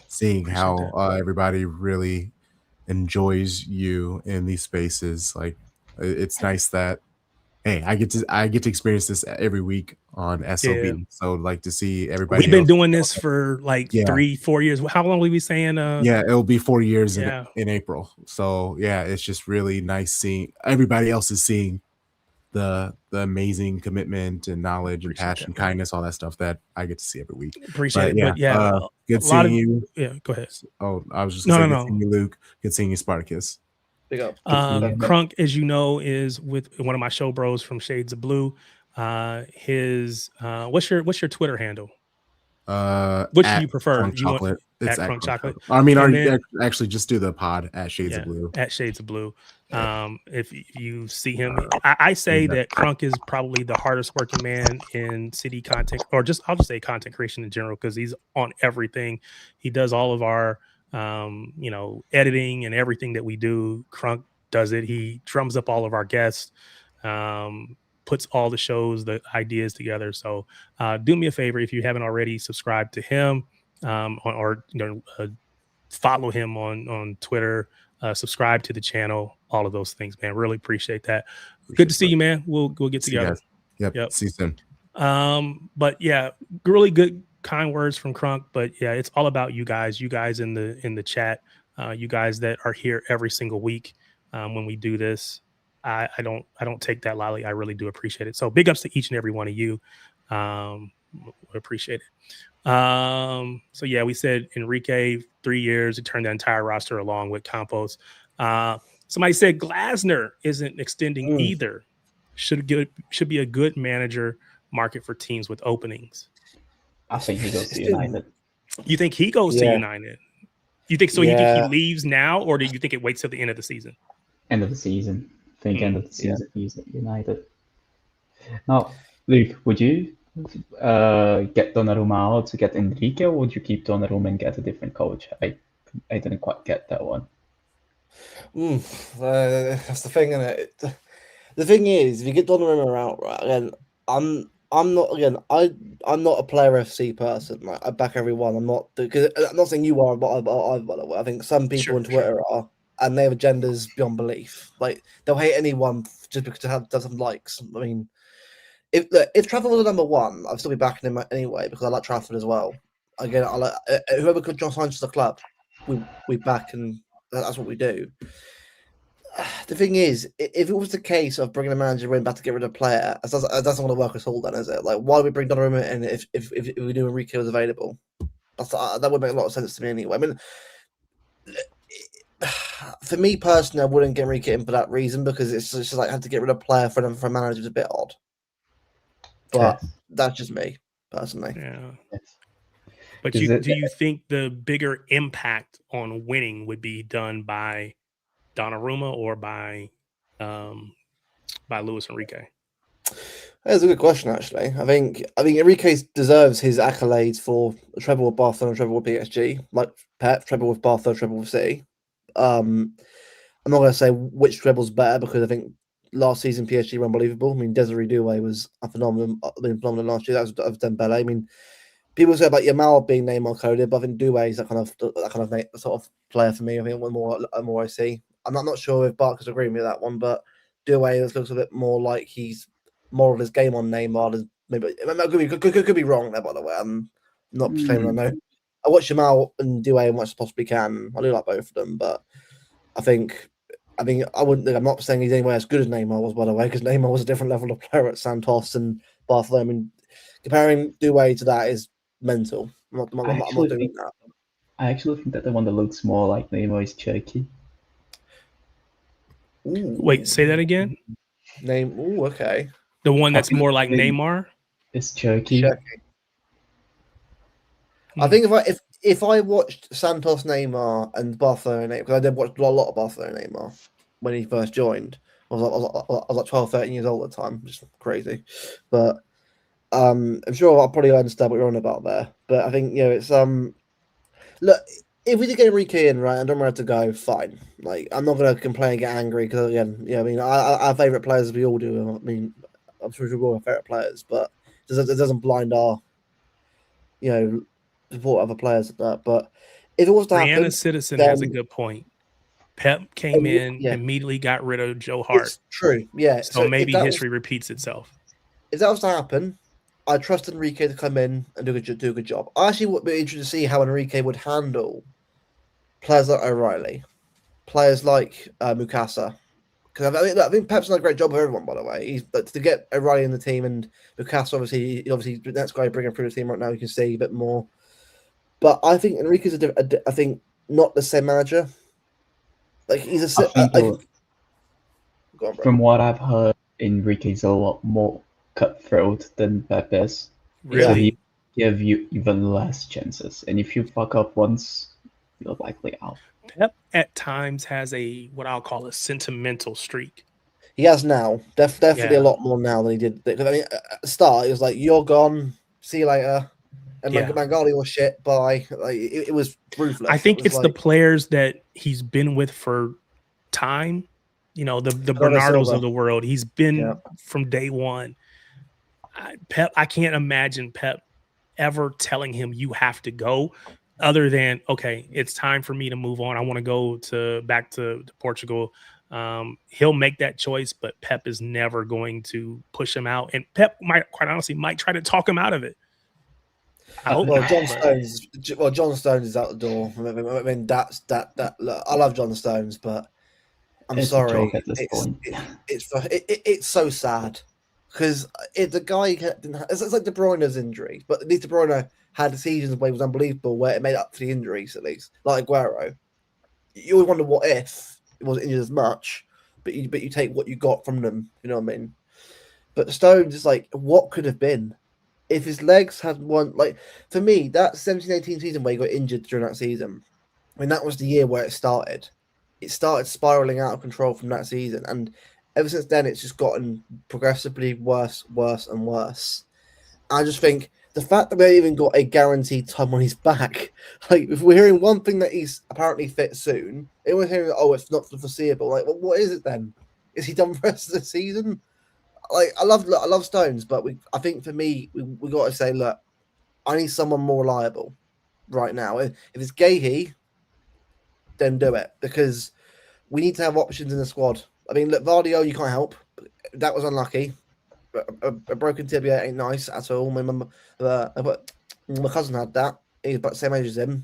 seeing how everybody really enjoys you in these spaces, like it's nice that hey, I get to experience this every week on SOB. Yeah. So like to see everybody. We've been doing this for like 3-4 years. How long were we saying? Yeah, it'll be 4 years in April. So yeah, it's just really nice seeing everybody else is seeing the amazing commitment and knowledge and passion, kindness, all that stuff that I get to see every week. Appreciate it. But good seeing you. Yeah, go ahead. Oh, I was just gonna say good seeing you, Luke. Good seeing you, Spartacus. Crunk, as you know, is with one of my show bros from Shades of Blue. His what's your Twitter handle? Which do you prefer? Chocolate. It's at Crunk Chocolate. I mean, actually just do the pod at Shades of Blue. At Shades of Blue. If you see him, I say that Crunk is probably the hardest working man in city content, or I'll just say content creation in general, because he's on everything. He does all of our editing and everything that we do. Crunk does it. He drums up all of our guests, puts all the shows, the ideas together. So do me a favor, if you haven't already, subscribe to him, or follow him on Twitter, subscribe to the channel, all of those things, man. Really appreciate that. Good to see you, man. We'll get together. Yep. See you soon. But yeah, really good kind words from Crunk. But yeah, it's all about you guys in the chat, you guys that are here every single week when we do this. I don't take that lightly. I really do appreciate it. So big ups to each and every one of you. Appreciate it. So yeah, we said Enrique 3 years to turn the entire roster along with Campos. Somebody said Glasner isn't extending either. Should be a good manager market for teams with openings. I think he goes to United. You think he goes to United? You think so? You think he leaves now, or do you think it waits till the end of the season? End of the season. I think end of the season he's at United. Now, Luke, would you get Donnarumma out to get Enrique, or would you keep Donnarumma and get a different coach? I didn't quite get that one. That's the thing, isn't it? The thing is, if you get Donnarumma out, right, again, I'm not a player FC person. Like, I back everyone. I'm not, because I'm not saying you are, but by the way, I think some people on Twitter are, and they have agendas beyond belief. Like, they'll hate anyone just because they have some likes. I mean, if Trafford was number one, I'd still be backing him anyway because I like Trafford as well. Again, I like whoever could John sign to the club, we back, and that's what we do. The thing is, if it was the case of bringing a manager in back to get rid of a player, that doesn't want to work at all. Then, is it? Like, why do we bring Donnarumma in if we knew Enrique was available? That would make a lot of sense to me anyway. I mean, for me personally, I wouldn't get Enrique in for that reason, because it's just like had to get rid of a player for a manager is a bit odd. But that's just me personally. Yeah. But do you think the bigger impact on winning would be done by Donnarumma or by Luis Enrique? That's a good question, actually. I think Enrique deserves his accolades for a treble with Barcelona, a treble with PSG, like Pep, treble with Barcelona, treble with City. I'm not going to say which treble's better, because I think last season PSG were unbelievable. I mean, Desiree Doué was a phenomenon last year. That was Dembele. I mean, people say about Yamal being Neymar coded, but I think Doué is that kind of sort of player for me. I think one more I see. I'm not sure if Barker's agreeing with that one, but Douay looks a bit more like he's modeled his game on Neymar. Than maybe I could be wrong there, by the way. I'm not claiming I know. I watch Jamal and Douay as much as possibly can. I do like both of them, but I think I wouldn't. I'm not saying he's anywhere as good as Neymar was, by the way, because Neymar was a different level of player at Santos and Barcelona. I mean, comparing Douay to that is mental. I'm not doing that. I actually think that the one that looks more like Neymar is Cherky. Wait, say that again. Okay. The one that's more like Neymar is Cherky. I think if I watched Santos Neymar and Barcelona, because I did watch a lot of Barcelona Neymar when he first joined. I was like 12, 13 years old at the time, just crazy. But I'm sure I'll probably understand what you're on about there. But I think it's look, if we did get Enrique in, right, and don't know where to go, fine. Like, I'm not going to complain and get angry because, again, I mean, our favourite players, we all do. I mean, I'm sure we all have favourite players, but it doesn't blind our, support other players at that. But if it was to happen, Citizen has a good point. Pep came in, immediately got rid of Joe Hart. It's true, yeah. So maybe history repeats itself. If that was to happen, I trust Enrique to come in and do a good job. I actually would be interested to see how Enrique would handle players like O'Reilly, players like Mukasa. Because I think Pep's done a great job with everyone, by the way. He's to get O'Reilly in the team and Mukasa, obviously that's guy bringing through the team right now. You can see a bit more. But I think Enrique's I think not the same manager. Like he's from what I've heard, Enrique's a lot more cutthroat than Pep is. Really? He give you even less chances, and if you fuck up once, you're likely out. Pep at times has what I'll call a sentimental streak. He has now, definitely a lot more now than he did. Because I mean, at the start, it was like, "You're gone, see you later," and Mangali was shit. Bye. Like it was ruthless. I think it's the players that he's been with for time. The Bernardos of the world. He's been from day one. Pep, I can't imagine Pep ever telling him you have to go, other than, okay, it's time for me to move on. I want to go back to Portugal. He'll make that choice, but Pep is never going to push him out. And Pep quite honestly might try to talk him out of it. I hope not, John Stones is out the door. I mean, that's that. Look, I love John Stones, but I'm sorry. It's so sad. Because the guy, it's like De Bruyne's injury, but at least De Bruyne had seasons where it was unbelievable, where it made up for the injuries, at least. Like Aguero. You always wonder what if it wasn't injured as much, but you take what you got from them, you know what I mean? But Stones is like, what could have been? If his legs had won, like, for me, that 17-18 season where he got injured during that season, I mean, that was the year where it started. It started spiraling out of control from that season, and ever since then, it's just gotten progressively worse and worse. I just think the fact that we even got a guaranteed time when he's back, like if we're hearing one thing that he's apparently fit soon, everyone's hearing, it's not for the foreseeable. Like, well, what is it then? Is he done for the rest of the season? Like, I love Stones, but I think for me, we got to say, look, I need someone more reliable right now. If it's Gahey, then do it, because we need to have options in the squad. I mean, look, Vardio, you can't help. That was unlucky. A broken tibia ain't nice at all. My cousin had that. He's about the same age as him,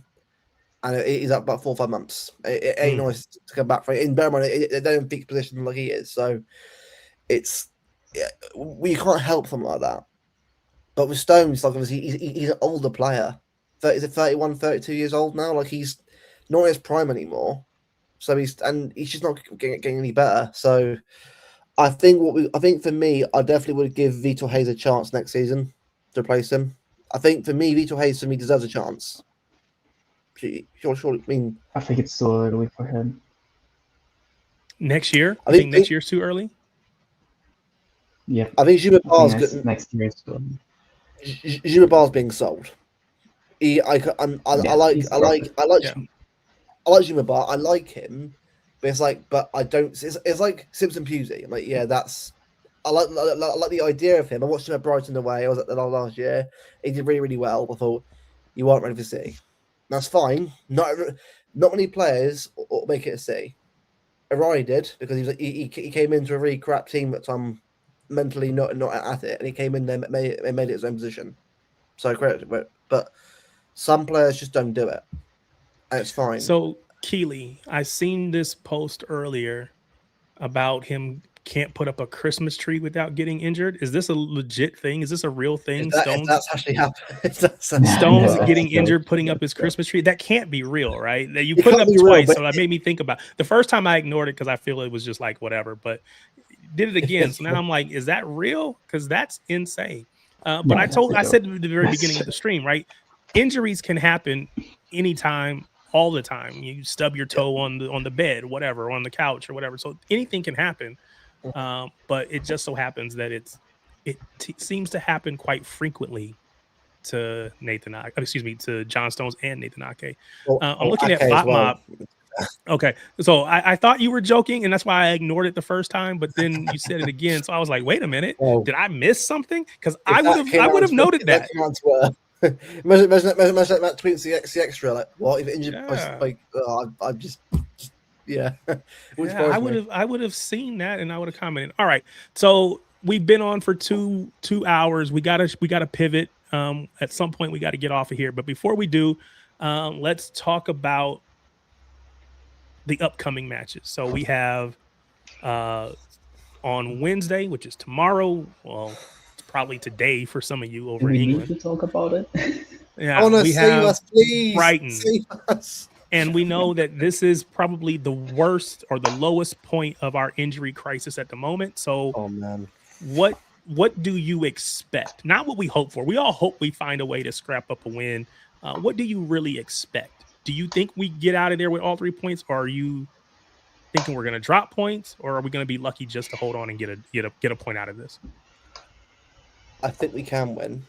and he's up about 4 or 5 months. It ain't nice to come back from it. In bear in mind, they don't fix position like he is, so we can't help them like that. But with Stones, like obviously, he's an older player. Is it 31, 32 years old now? Like he's not in his prime anymore. So he's just not getting any better. So I think for me, I definitely would give Vitor Hayes a chance next season to replace him. I think for me, Vitor Hayes deserves a chance. Sure. I mean, I think it's too early for him. Next year? I think next year's too early. Yeah, I think Jumabar's next year is too early. Jumabar's being sold. I like Jumabar. I like him, but it's like, I don't. It's like Simpson Pusey. I'm like, I like the idea of him. I watched him at Brighton away. I was at the last year. He did really, really well. I thought you weren't ready for City. That's fine. Not many players will make it a City. Arroyo did, because he came into a really crap team that's mentally not at it, and he came in there and made it his own position. So credit to it. But some players just don't do it, and it's fine. So Keely, I seen this post earlier about him can't put up a Christmas tree without getting injured. Is this a legit thing? Is this a real thing? If that's actually happened. Stones No, getting no, injured putting up no, his no. Christmas tree. That can't be real, right? That you It put it can't up be real, twice, but so that made me think about the first time I ignored it because I feel it was just like whatever, but did it again. So now I'm like, is that real? Because that's insane. But No, I that's said at the very beginning of the stream, right? Injuries can happen anytime, all the time. You stub your toe on the bed, whatever, on the couch or whatever. So anything can happen. But it just so happens that it seems to happen quite frequently to to John Stones and Nathan Ake. I'm looking at Ake Bot as well. Mob. Okay, so I thought you were joking, and that's why I ignored it the first time. But then you said it again, so I was like, "Wait a minute, Oh. did I miss something?" Because If I would have noted that. Imagine that tweets the extra like, what if injured? Yeah. I'm just yeah. Yeah, I would have seen that, and I would have commented. All right, so we've been on for two hours. We gotta pivot. At some point we got to get off of here. But before we do, let's talk about the upcoming matches. So we have on Wednesday, which is tomorrow. Well, it's probably today for some of you over in we England. need to talk about it. Yeah, we save us, please. Brighton. Save us. And we know that this is probably the worst or the lowest point of our injury crisis at the moment. So, oh man, what do you expect? Not what we hope for. We all hope we find a way to scrap up a win. What do you really expect? Do you think we get out of there with all 3 points, or are you thinking we're going to drop points, or are we going to be lucky just to hold on and get a point out of this? I think we can win.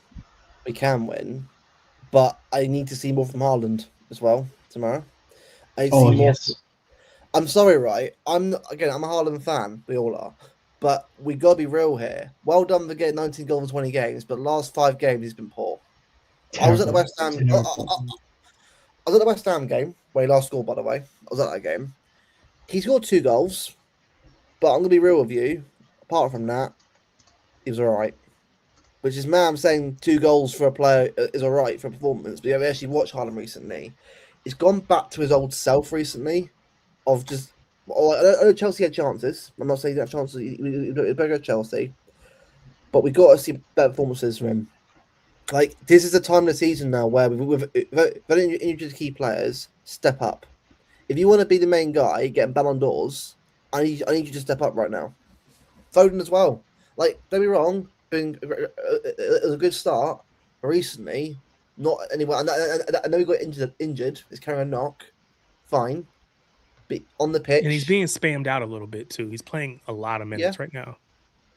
We can win, but I need to see more from Haaland as well tomorrow. Yes. I'm sorry, right? I'm a Haaland fan. We all are, but we gotta be real here. Well done for getting 19 goals in 20 games, but the last 5 games he's been poor. Terrible. I was at the West Ham. I was at the West Ham game where he last scored. By the way, I was at that game. He scored 2 goals, but I'm gonna be real with you. Apart from that, he was all right. Which is mad. I'm saying 2 goals for a player is all right for a performance. But I've actually watched Haaland recently. He's gone back to his old self recently, of just. I know Chelsea had chances. I'm not saying that chances. He better go Chelsea, but we got to see better performances from him. Like, this is the time of the season now where with injured key players step up. If you want to be the main guy getting Ballon d'Ors, I need you to step up right now. Foden as well. Like, don't be wrong, it was a good start, but recently, not anywhere. I know he got injured. He's carrying a knock. Fine. But on the pitch, And he's being spammed out a little bit too. He's playing a lot of minutes right now.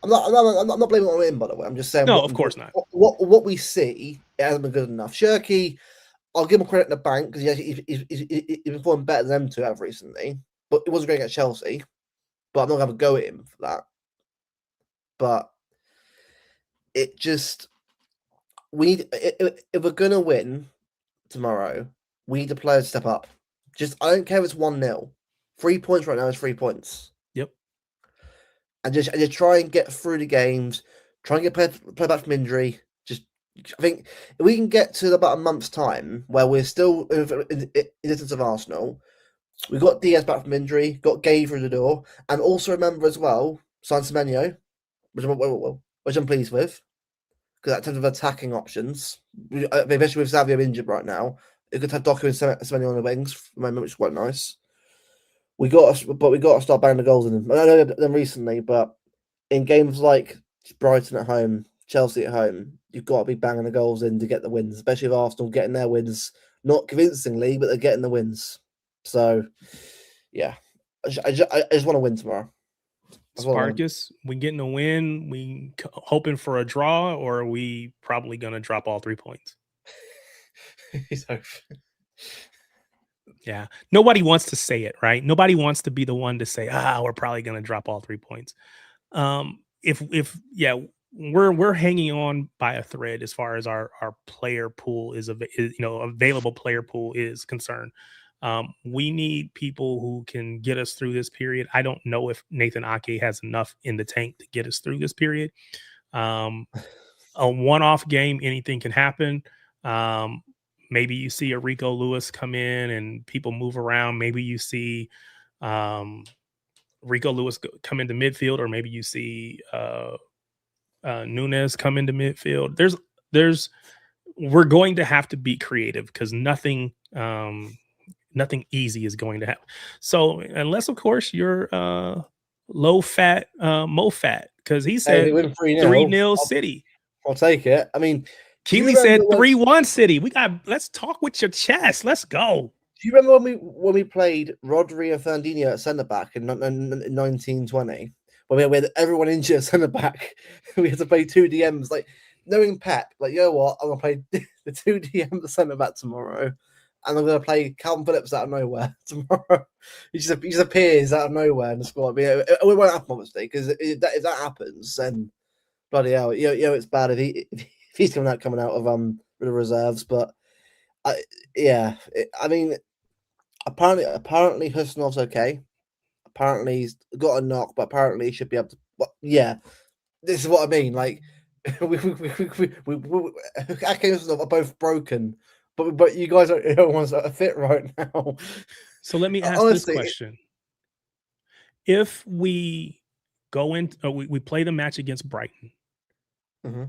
I'm not blaming it on him, by the way. I'm just saying. No, of course not. What we see, it hasn't been good enough. Shirky, I'll give him credit in the bank because he's performing better than them two have recently. But it wasn't great at Chelsea. But I'm not going to have a go at him for that. But it just, if we're going to win tomorrow, we need the players to step up. Just, I don't care if it's 1-0. 3 points right now is 3 points. Yep. And just try and get through the games. Try and get play back from injury. I think if we can get to about a month's time where we're still in distance of Arsenal, we got Diaz back from injury, got Gay through the door, and also remember as well, San Semenyo, which I'm pleased with, because in terms of attacking options, especially with Xavier injured right now, it could have Doku and Semenyo on the wings for the moment, which is quite nice. We got to start banging the goals in them. I know them recently, but in games like Brighton at home, Chelsea at home, you've got to be banging the goals in to get the wins, especially with Arsenal getting their wins, not convincingly, but they're getting the wins. So, yeah, I just want to win tomorrow. Sparkus, we getting a win? We hoping for a draw, or are we probably going to drop all 3 points? Yeah, nobody wants to say it, right? Nobody wants to be the one to say, we're probably going to drop all 3 points. We're hanging on by a thread as far as our player pool is available player pool is concerned. We need people who can get us through this period. I don't know if Nathan Ake has enough in the tank to get us through this period. A one-off game, anything can happen. Maybe you see a Rico Lewis come in and people move around. Maybe you see Rico Lewis come into midfield, or maybe you see Nunez come into midfield. We're going to have to be creative because nothing easy is going to happen. So unless, of course, you're low fat, Mo fat, because he said 3-0 City. I'll take it. I mean, Keely said 3-1 City. Let's talk with your chest. Let's go. Do you remember when we played Rodri and Fernandinho at centre back in 1920? When we had everyone injured at centre back, we had to play 2 DMs. Like, knowing Pep, like, you know what? I'm gonna play the 2 DM at centre back tomorrow, and I'm gonna play Calvin Phillips out of nowhere tomorrow. He just appears out of nowhere in the squad. I mean, it won't happen, obviously, because if that happens, then bloody hell, you know it's bad if he's coming out of the reserves. But I mean, apparently Husnov's okay. Apparently he's got a knock, but apparently he should be able to. Well, yeah, this is what I mean. Like Ake and Husnov are both broken, but you guys are ones that are fit right now. So let me ask this question: if we go in, we play the match against Brighton.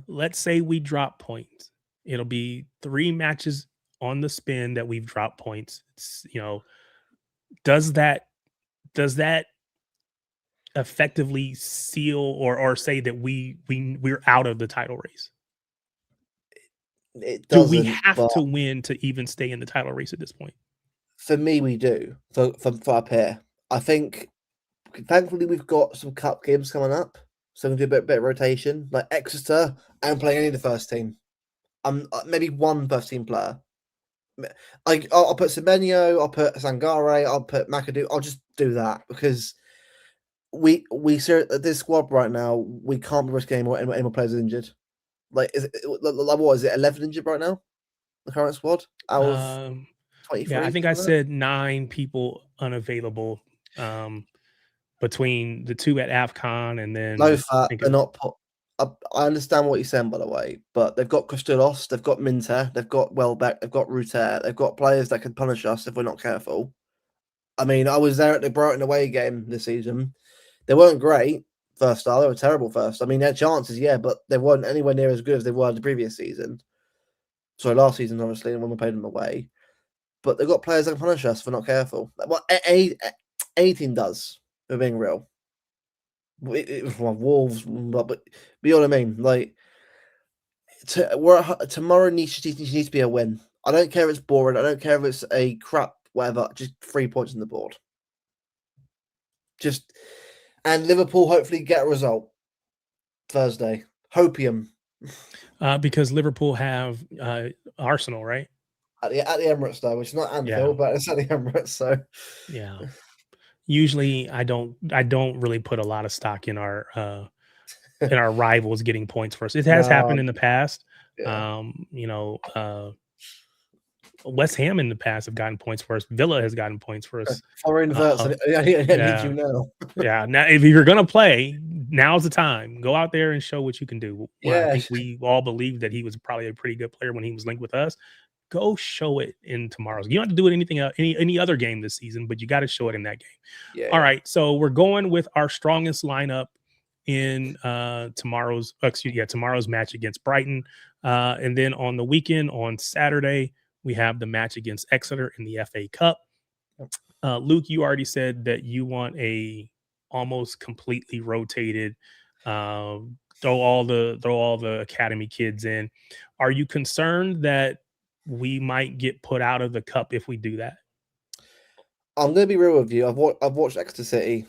Let's say we drop points. It'll be 3 matches on the spin that we've dropped points. Does that effectively seal or say that we're out of the title race? Do we have to win to even stay in the title race at this point? For me, we do. For up here, I think. Thankfully, we've got some cup games coming up, so we can do a bit of rotation, like Exeter. And playing any of the first team. Maybe one first team player. Like I'll put Semenyo, I'll put Sangare, I'll put McAdoo. I'll just do that because we this squad right now, we can't risk any more players injured. Like what is it? 11 injured right now? The current squad out of 23. Yeah, I think I said 9 people unavailable between the 2 at AFCON and then no fat. They're not. I understand what you're saying, by the way, but they've got Costellos, they've got Minter, they've got Welbeck, they've got Ruter, they've got players that can punish us if we're not careful. I mean, I was there at the Brighton away game this season. They weren't great first half. They were terrible first. I mean, they had chances, yeah, but they weren't anywhere near as good as they were the previous season. Sorry, last season, obviously, when we played them away. But they've got players that can punish us if we're not careful. Well, any team does, if we're being real. Wolves, but you know what I mean. Like tomorrow needs to be a win. I don't care if it's boring. I don't care if it's a crap whatever. Just 3 points on the board. And Liverpool hopefully get a result Thursday. Hopium. Because Liverpool have Arsenal, right? At the Emirates though, which is not Anfield, but it's at the Emirates. So yeah. Usually I don't really put a lot of stock in our rivals getting points first. It has happened in the past. Yeah. West Ham in the past have gotten points first. Villa has gotten points first. Foreign verse. I need you now. Yeah. Now, if you're gonna play, now's the time. Go out there and show what you can do. Yeah. I think we all believed that he was probably a pretty good player when he was linked with us. Go show it in tomorrow's. You don't have to do it any other game this season, but you got to show it in that game. Yeah. All right. So we're going with our strongest lineup in tomorrow's match against Brighton. And then on the weekend, on Saturday, we have the match against Exeter in the FA Cup. Luke, you already said that you want a almost completely rotated, throw all the academy kids in. Are you concerned that we might get put out of the cup if we do that? I'm going to be real with you. I've watched Exeter City.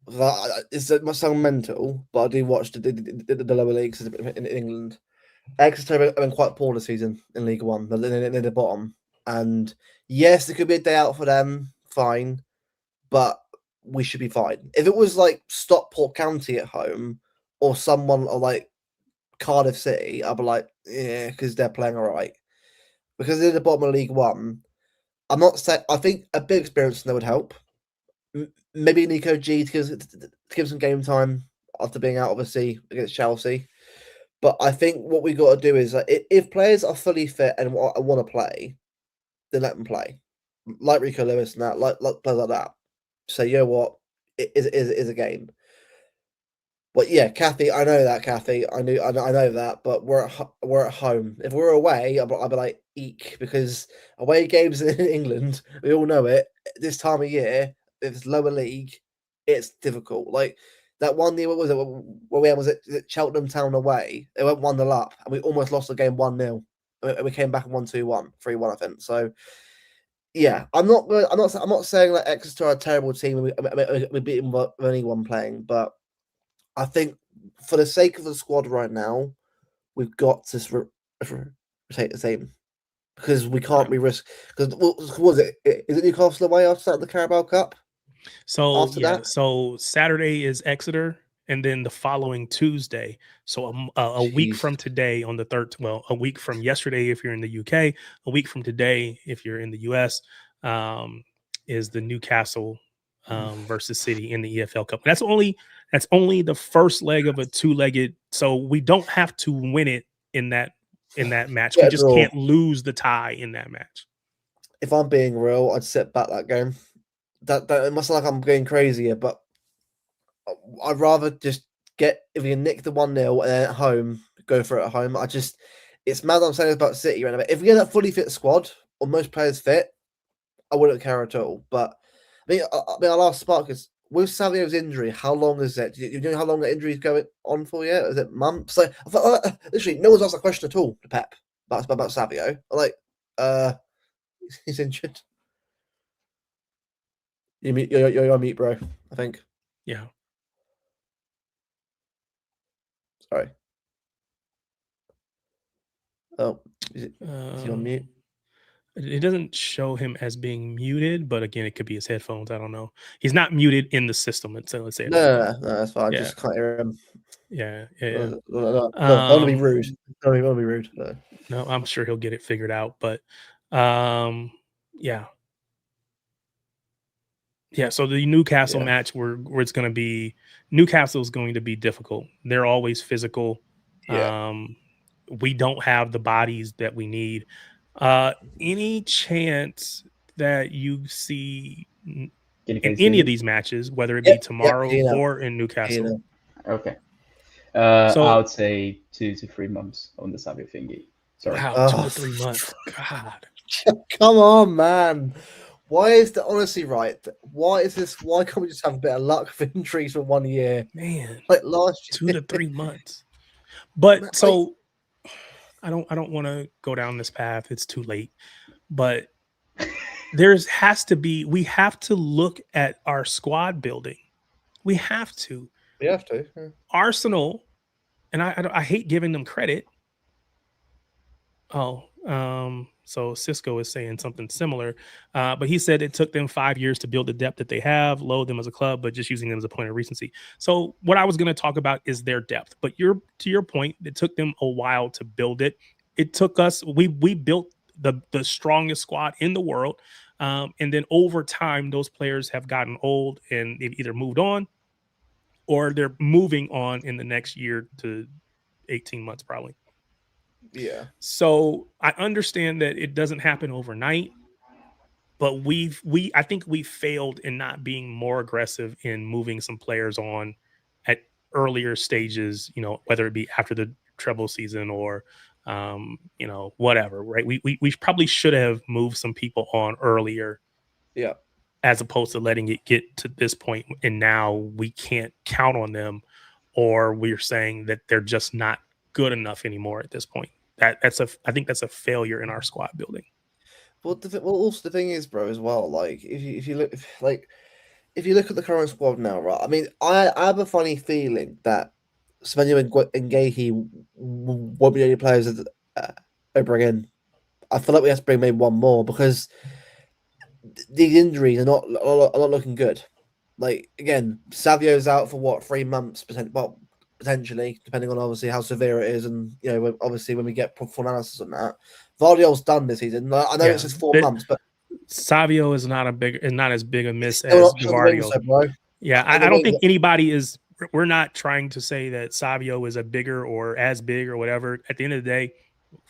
It must sound mental, but I do watch the lower leagues in England. Exeter have been quite poor this season in League One. They're in the bottom. And yes, there could be a day out for them. Fine. But we should be fine. If it was like Stockport County at home or someone or like Cardiff City, I'd be like, yeah, because they're playing all right. Because they're the bottom of League One, I'm not saying. I think a big experience there would help. Maybe Nico G to give some game time after being out, obviously, against Chelsea. But I think what we got to do is if players are fully fit and want to play, then let them play. Like Rico Lewis and that, like players like that. Say, you know what, it is a game. But yeah, Kathy, I know that, Kathy. I know that, but we're at home. If we're away, I'd be like, eek, because away games in England, we all know it. This time of year, if it's lower league, it's difficult. Like that one year, what was it? Where we had, was it Cheltenham Town away? They went 1-0 up, and we almost lost the game 1-0. And we came back and won 2-1, 3-1, I think. So yeah, I'm not saying that Exeter are a terrible team. We beat them with only one playing, but I think for the sake of the squad right now, we've got to rotate the same because we can't be risk. Because what was it? Is it Newcastle away after the Carabao Cup? So After yeah, that, so Saturday is Exeter, and then the following Tuesday. So a week jeez, from today on the third. Well, a week from yesterday if you're in the UK. A week from today if you're in the US. Is the Newcastle versus City in the EFL Cup. That's only the first leg of a two-legged. So we don't have to win it in that match. We get a just draw. can't lose the tie in that match. If I'm being real, I'd sit back that game. That it must sound like I'm going crazy here, but I'd rather just get if we can nick the 1-0 and then at home go for it at home. It's mad I'm saying this about City right now. But if we get a fully fit squad or most players fit, I wouldn't care at all. But our last spark is with Savio's injury. How long is it? Do you know how long the injury is going on for yet? Is it months? Like, I thought, literally, no one's asked a question at all to Pep about Savio. I'm like, he's injured. You're on mute, bro. I think. Yeah. Sorry. Oh, is he on mute? It doesn't show him as being muted, but again, it could be his headphones. I don't know. He's not muted in the system. Let's say it that way. No, that's fine. I Yeah, just can't hear him. yeah. No, don't want to be Um, rude. Don't want to be rude. No. no, I'm sure he'll get it figured out. But yeah. Yeah, so the Newcastle Yeah. match where it's going to be Newcastle's going to be difficult. They're always physical. Yeah. We don't have the bodies that we need. Any chance that you see in any of these matches, whether it be Yep. tomorrow or in Newcastle? Okay. So I would say 2 to 3 months on the Savio thingy. Sorry. wow, 2 to 3 months. God. Come on, man. Why is the honestly right? Why is this? Why can't we just have a bit of luck for injuries for 1 year? Man, Like last 2 to 3 months. But like, so I don't want to go down this path. It's too late. But we have to look at our squad building. We have to. we have to. Yeah. Arsenal, and I hate giving them credit. So Cisco is saying something similar, but he said it took them 5 years to build the depth that they have, load them as a club, but just using them as a point of recency. So what I was going to talk about is their depth. But to your point, it took them a while to build it. It took us. We built the strongest squad in the world, and then over time, those players have gotten old and they've either moved on, or they're moving on in the next year to 18 months, probably. Yeah. So I understand that it doesn't happen overnight, but I think we failed in not being more aggressive in moving some players on at earlier stages, whether it be after the treble season or, whatever, right? We probably should have moved some people on earlier. Yeah. As opposed to letting it get to this point. And now we can't count on them, or we're saying that they're just not good enough anymore at this point. I think that's a failure in our squad building. Well, also the thing is, bro, as well. Like, if you look at the current squad now, right? I mean, I have a funny feeling that Semenyo and Gahey won't be the only players that they bring in. I feel like we have to bring maybe one more because these injuries are not looking good. Like again, Savio's out for what 3 months, potentially, depending on obviously how severe it is, and obviously when we get full analysis on that. Vardiol's done this season. I know it's just 4 months, but Savio is not as big a miss Still an as option on the wings, Gavardio. though, bro. Yeah, On the I don't wings. think anybody is. We're not trying to say that Savio is a bigger or as big or whatever. At the end of the day,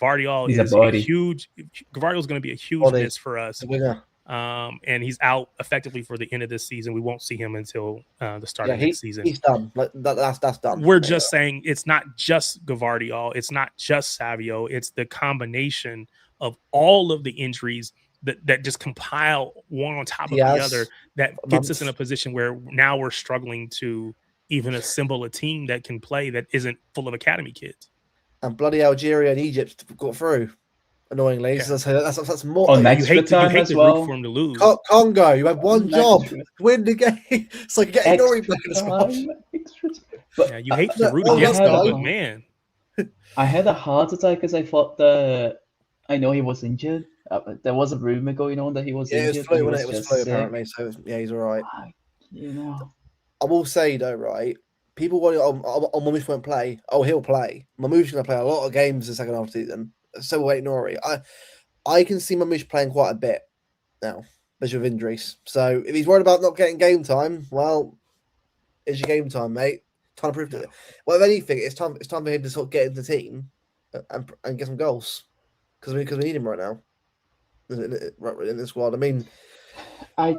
Vardiol He's a is a body. huge. Gavardiol is going to be a huge Body. miss for us. The winger. And he's out effectively for the end of this season. We won't see him until the start of next season. He's done. Like that's done. We're just saying it's not just Gavardiol. It's not just Savio. It's the combination of all of the injuries that just compile one on top of the other that gets us in a position where now we're struggling to even assemble a team that can play that isn't full of academy kids. And bloody Algeria and Egypt got through. Annoyingly, Yeah. so that's more. On you next hate to as root well. for him to lose. Congo, you had one job: win the game. It's like getting Nori back in the squad. But yeah, you hate to root against them, but man, I had a heart attack because I thought I know he was injured. There was a rumor going on that he was injured. It was flu apparently. So yeah, he's all right. You know, I will say though, right? People want Mamouche won't play. Oh, he'll play. Mamouche's going to play a lot of games the second half of the season. So will Nori. I can see Mamouche playing quite a bit now, especially with injuries. So if he's worried about not getting game time, well, it's your game time, mate. Time to prove that. Well, if anything, it's time for him to sort of get into the team and get some goals because we need him right now in the squad. I mean, I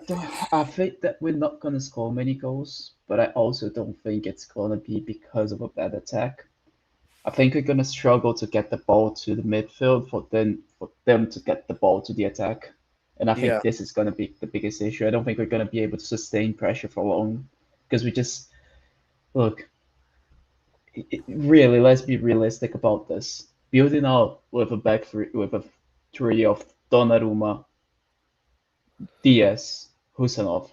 think that we're not going to score many goals, but I also don't think it's going to be because of a bad attack. I think we're going to struggle to get the ball to the midfield for them to get the ball to the attack. And I think this is going to be the biggest issue. I don't think we're going to be able to sustain pressure for long because we just look. Really, let's be realistic about this. Building out with a back three, with a three of Donnarumma, Diaz, Husanov.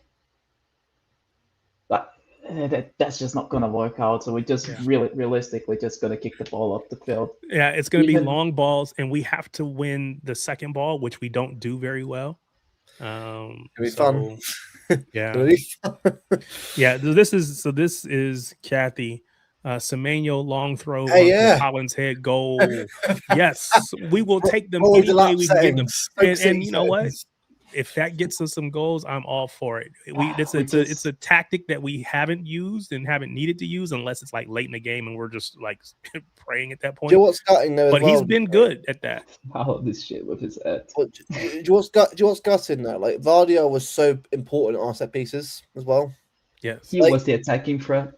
That's just not going to work out. So we're just realistically just going to kick the ball up the field. Yeah, it's going to be long balls, and we have to win the second ball, which we don't do very well. It'll be fun. Yeah. Yeah. This is Kathy. Semenyo long throw on Collins' head goal. Yes, we will take them any way we can get them. And you know what? If that gets us some goals, I'm all for it. It's a tactic that we haven't used and haven't needed to use unless it's like late in the game and we're just like praying at that point. Do you know what's gutting though? But he's been good at that. How this shit with his head. Do you know what's gutting though? Like Vardiol was so important on set pieces as well. Yes, he was the attacking threat.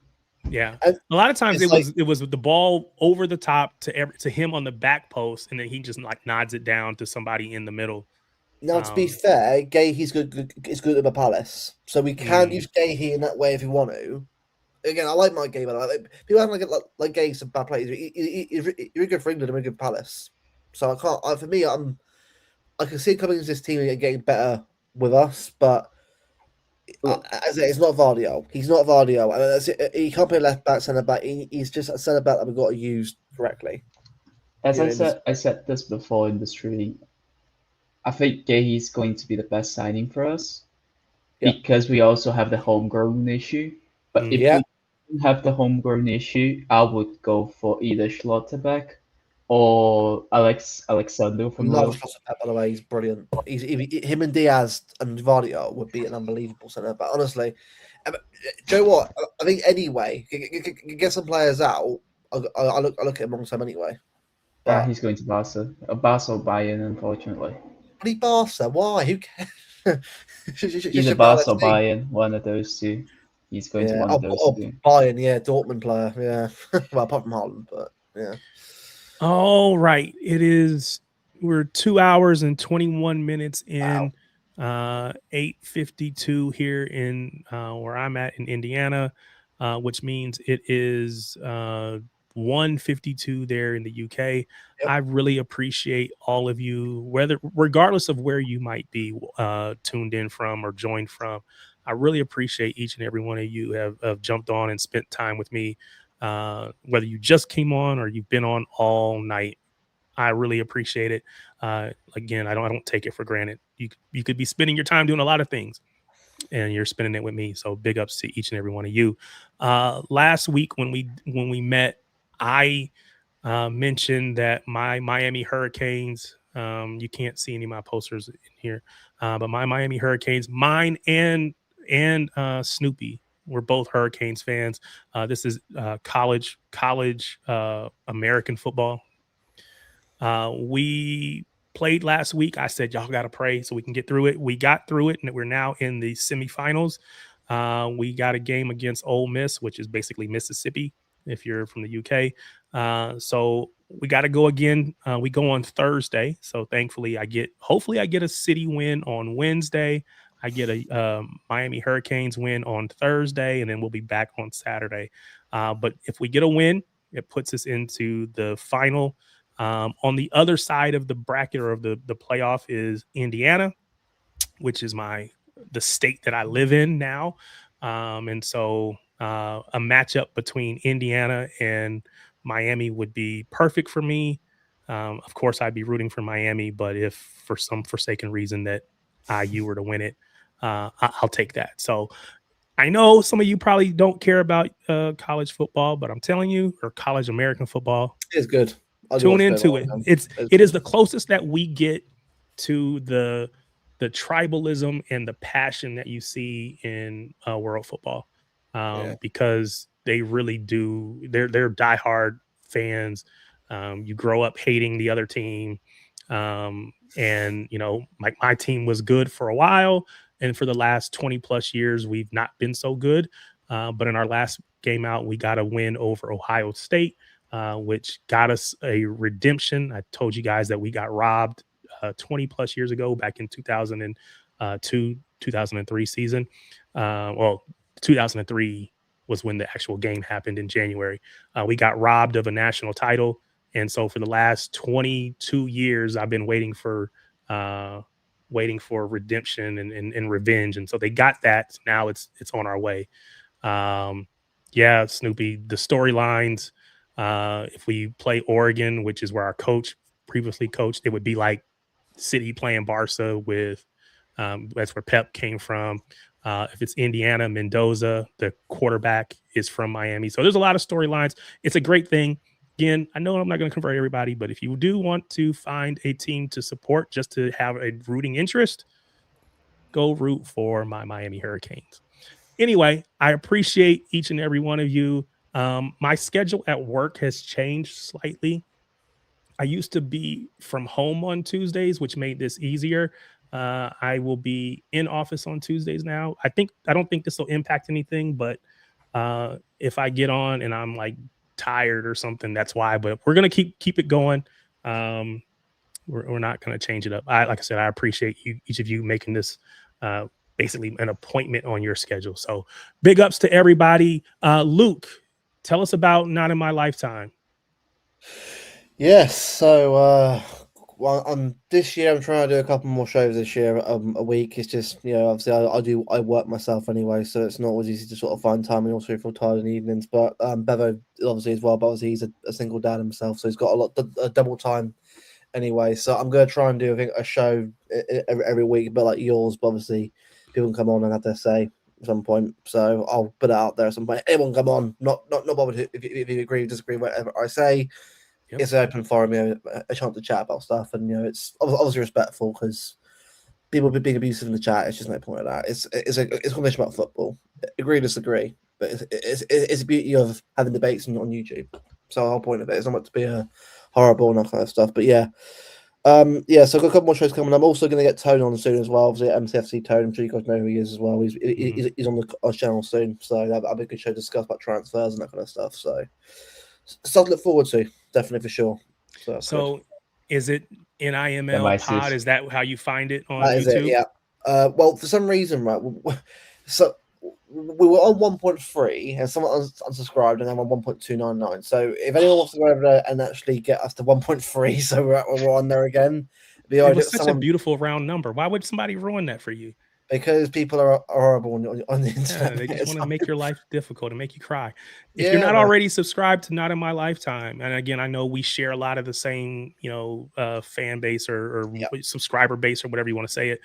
Yeah, a lot of times it was the ball over the top to him on the back post, and then he just like nods it down to somebody in the middle. Now, to be fair, Gahey's good. It's good at the Palace, so we can use Gahey in that way if we want to. Again, I like my Gahey, but people have like Gahey's a bad player. He's really good for England and really good for Palace. So I can't. For me, I can see it coming into this team and getting better with us, but it's not Vardiol. He's not Vardiol. I mean, he can't play left back, centre back. He's just a centre back that we've got to use correctly. As I said this before in the stream. I think Gahey is going to be the best signing for us because we also have the homegrown issue. But if we don't have the homegrown issue, I would go for either Schlotterbeck or Alexander from Love Schlotterbeck, by the way. He's brilliant. Him and Diaz and Vardiol would be an unbelievable centre back. Honestly, do you know what? I think anyway, get some players out. I look at him long term anyway. He's going to Barca. Barca or Bayern, unfortunately. Barca, why? Who cares? Either Barca or Bayern, one of those two. He's going to one of those two. Bayern, Dortmund player, well, apart from Holland, but yeah. All right, we're 2 hours and 21 minutes in. 8:52 here in where I'm at in Indiana, which means it is 1:52 there in the UK. Yep. I really appreciate all of you, regardless of where you might be tuned in from or joined from. I really appreciate each and every one of you have jumped on and spent time with me, whether you just came on or you've been on all night. I really appreciate it. Again, I don't take it for granted. You could be spending your time doing a lot of things, and you're spending it with me. So big ups to each and every one of you. Last week when we met, I mentioned that my Miami Hurricanes You can't see any of my posters in here, but my Miami Hurricanes, mine and Snoopy, we're both Hurricanes fans. This is college American football. We played last week. I said, y'all got to pray so we can get through it. We got through it, and we're now in the semifinals. We got a game against Ole Miss, which is basically Mississippi if you're from the UK. So we got to go again. We go on Thursday. So thankfully, hopefully I get a city win on Wednesday. I get a Miami Hurricanes win on Thursday, and then we'll be back on Saturday. But if we get a win, it puts us into the final. On the other side of the bracket or of the playoff is Indiana, which is the state that I live in now. And so a matchup between Indiana and Miami would be perfect for me. Of course, I'd be rooting for Miami, but if for some forsaken reason that IU were to win it, I'll take that. So I know some of you probably don't care about college football, but I'm telling you, or college American football, It's good. tune into it. It is the closest that we get to the tribalism and the passion that you see in world football, because they really do. They're diehard fans. You grow up hating the other team, and like my team was good for a while, and for the last 20 plus years we've not been so good. But in our last game out, we got a win over Ohio State, which got us a redemption. I told you guys that we got robbed 20 plus years ago, back in 2002, 2003 season. 2003 was when the actual game happened in January. We got robbed of a national title. And so for the last 22 years, I've been waiting for redemption and revenge. And so they got that. Now it's on our way. Snoopy, the storylines, if we play Oregon, which is where our coach previously coached, it would be like City playing Barca with that's where Pep came from. If it's Indiana, Mendoza, the quarterback is from Miami. So there's a lot of storylines. It's a great thing. Again, I know I'm not going to convert everybody, but if you do want to find a team to support just to have a rooting interest, go root for my Miami Hurricanes. Anyway, I appreciate each and every one of you. My schedule at work has changed slightly. I used to be from home on Tuesdays, which made this easier. I will be in office on Tuesdays now. I don't think this will impact anything, but if I get on and I'm like tired or something, that's why. But we're gonna keep it going. We're not gonna change it up. Like I said, I appreciate each of you making this basically an appointment on your schedule. So big ups to everybody. Luke, tell us about Not in My Lifetime. Yes, so this year I'm trying to do a couple more shows this year a week. It's just, obviously I work myself anyway, so it's not always easy to sort of find time, and also feel tired in the evenings. But Bevo obviously as well, but obviously he's a single dad himself, so he's got a double time anyway. So I'm going to try and do, I think, a show every week, a bit like yours, but obviously people can come on and have their say at some point. So I'll put it out there at some point. Anyone come on, not bothered if you agree or disagree, whatever I say. Yep. It's an open forum, a chance to chat about stuff, and it's obviously respectful, because people being abusive in the chat, it's just no point of that. It's a conversation about football. Agree or disagree, but it's a beauty of having debates on YouTube. So the whole point of it is not meant to be horrible and that kind of stuff. But so I've got a couple more shows coming. I'm also going to get Tone on soon as well. Obviously, MCFC Tone. I'm sure you guys know who he is as well. He's on the channel soon, so that'll be a good show to discuss about transfers and that kind of stuff. So stuff to look forward to, definitely, for sure. So is it NIML Pod? Is that how you find it on YouTube? Is it, yeah. Well, for some reason, right, so we were on 1.3 and someone unsubscribed, and then on 1.299. So if anyone wants to go over there and actually get us to 1.3, so we're on there again. It was such a beautiful round number. Why would somebody ruin that for you? Because people are horrible on the internet. Yeah, they just want to make your life difficult and make you cry. If you're not already subscribed to Not in My Lifetime, and again, I know we share a lot of the same, fan base or subscriber base, or whatever you want to say it.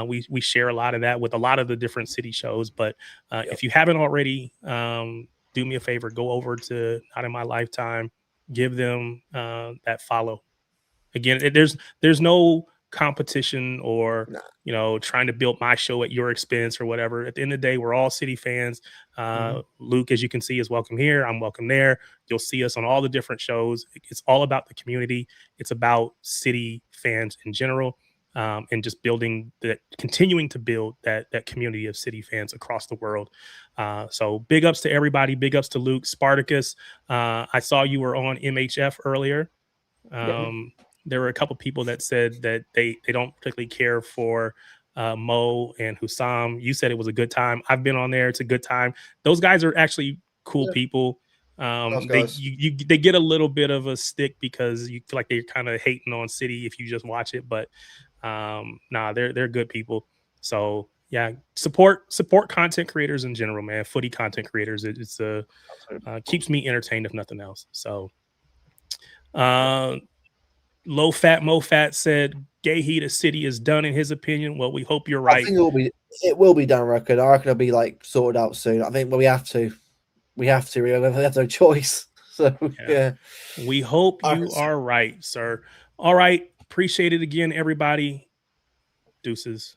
We share a lot of that with a lot of the different city shows. But if you haven't already, do me a favor, go over to Not in My Lifetime, give them that follow. again, there's no competition or Nah. you know trying to build my show at your expense or whatever. At the end of the day, we're all City fans. Luke, as you can see, is welcome here. I'm welcome there. You'll see us on all the different shows. It's all about the community. It's about City fans in general. And just continuing to build that community of City fans across the world. So big ups to everybody. Big ups to Luke. Spartacus. I saw you were on MHF earlier. There were a couple people that said that they don't particularly care for Mo and Hussam. You said it was a good time. I've been on there. It's a good time. Those guys are actually cool people. Nice They guys. they get a little bit of a stick because you feel like they're kind of hating on City if you just watch it, but nah, they're good people. So yeah, support content creators in general, man. Footy content creators. It's keeps me entertained if nothing else. So Low Fat Mo Fat said Gay Heat of City is done in his opinion. Well, we hope you're I right. think it will be done. I reckon it'll be like sorted out soon. I think, but we have to. We have no choice. So yeah. We hope you are right, sir. All right. Appreciate it again, everybody. Deuces.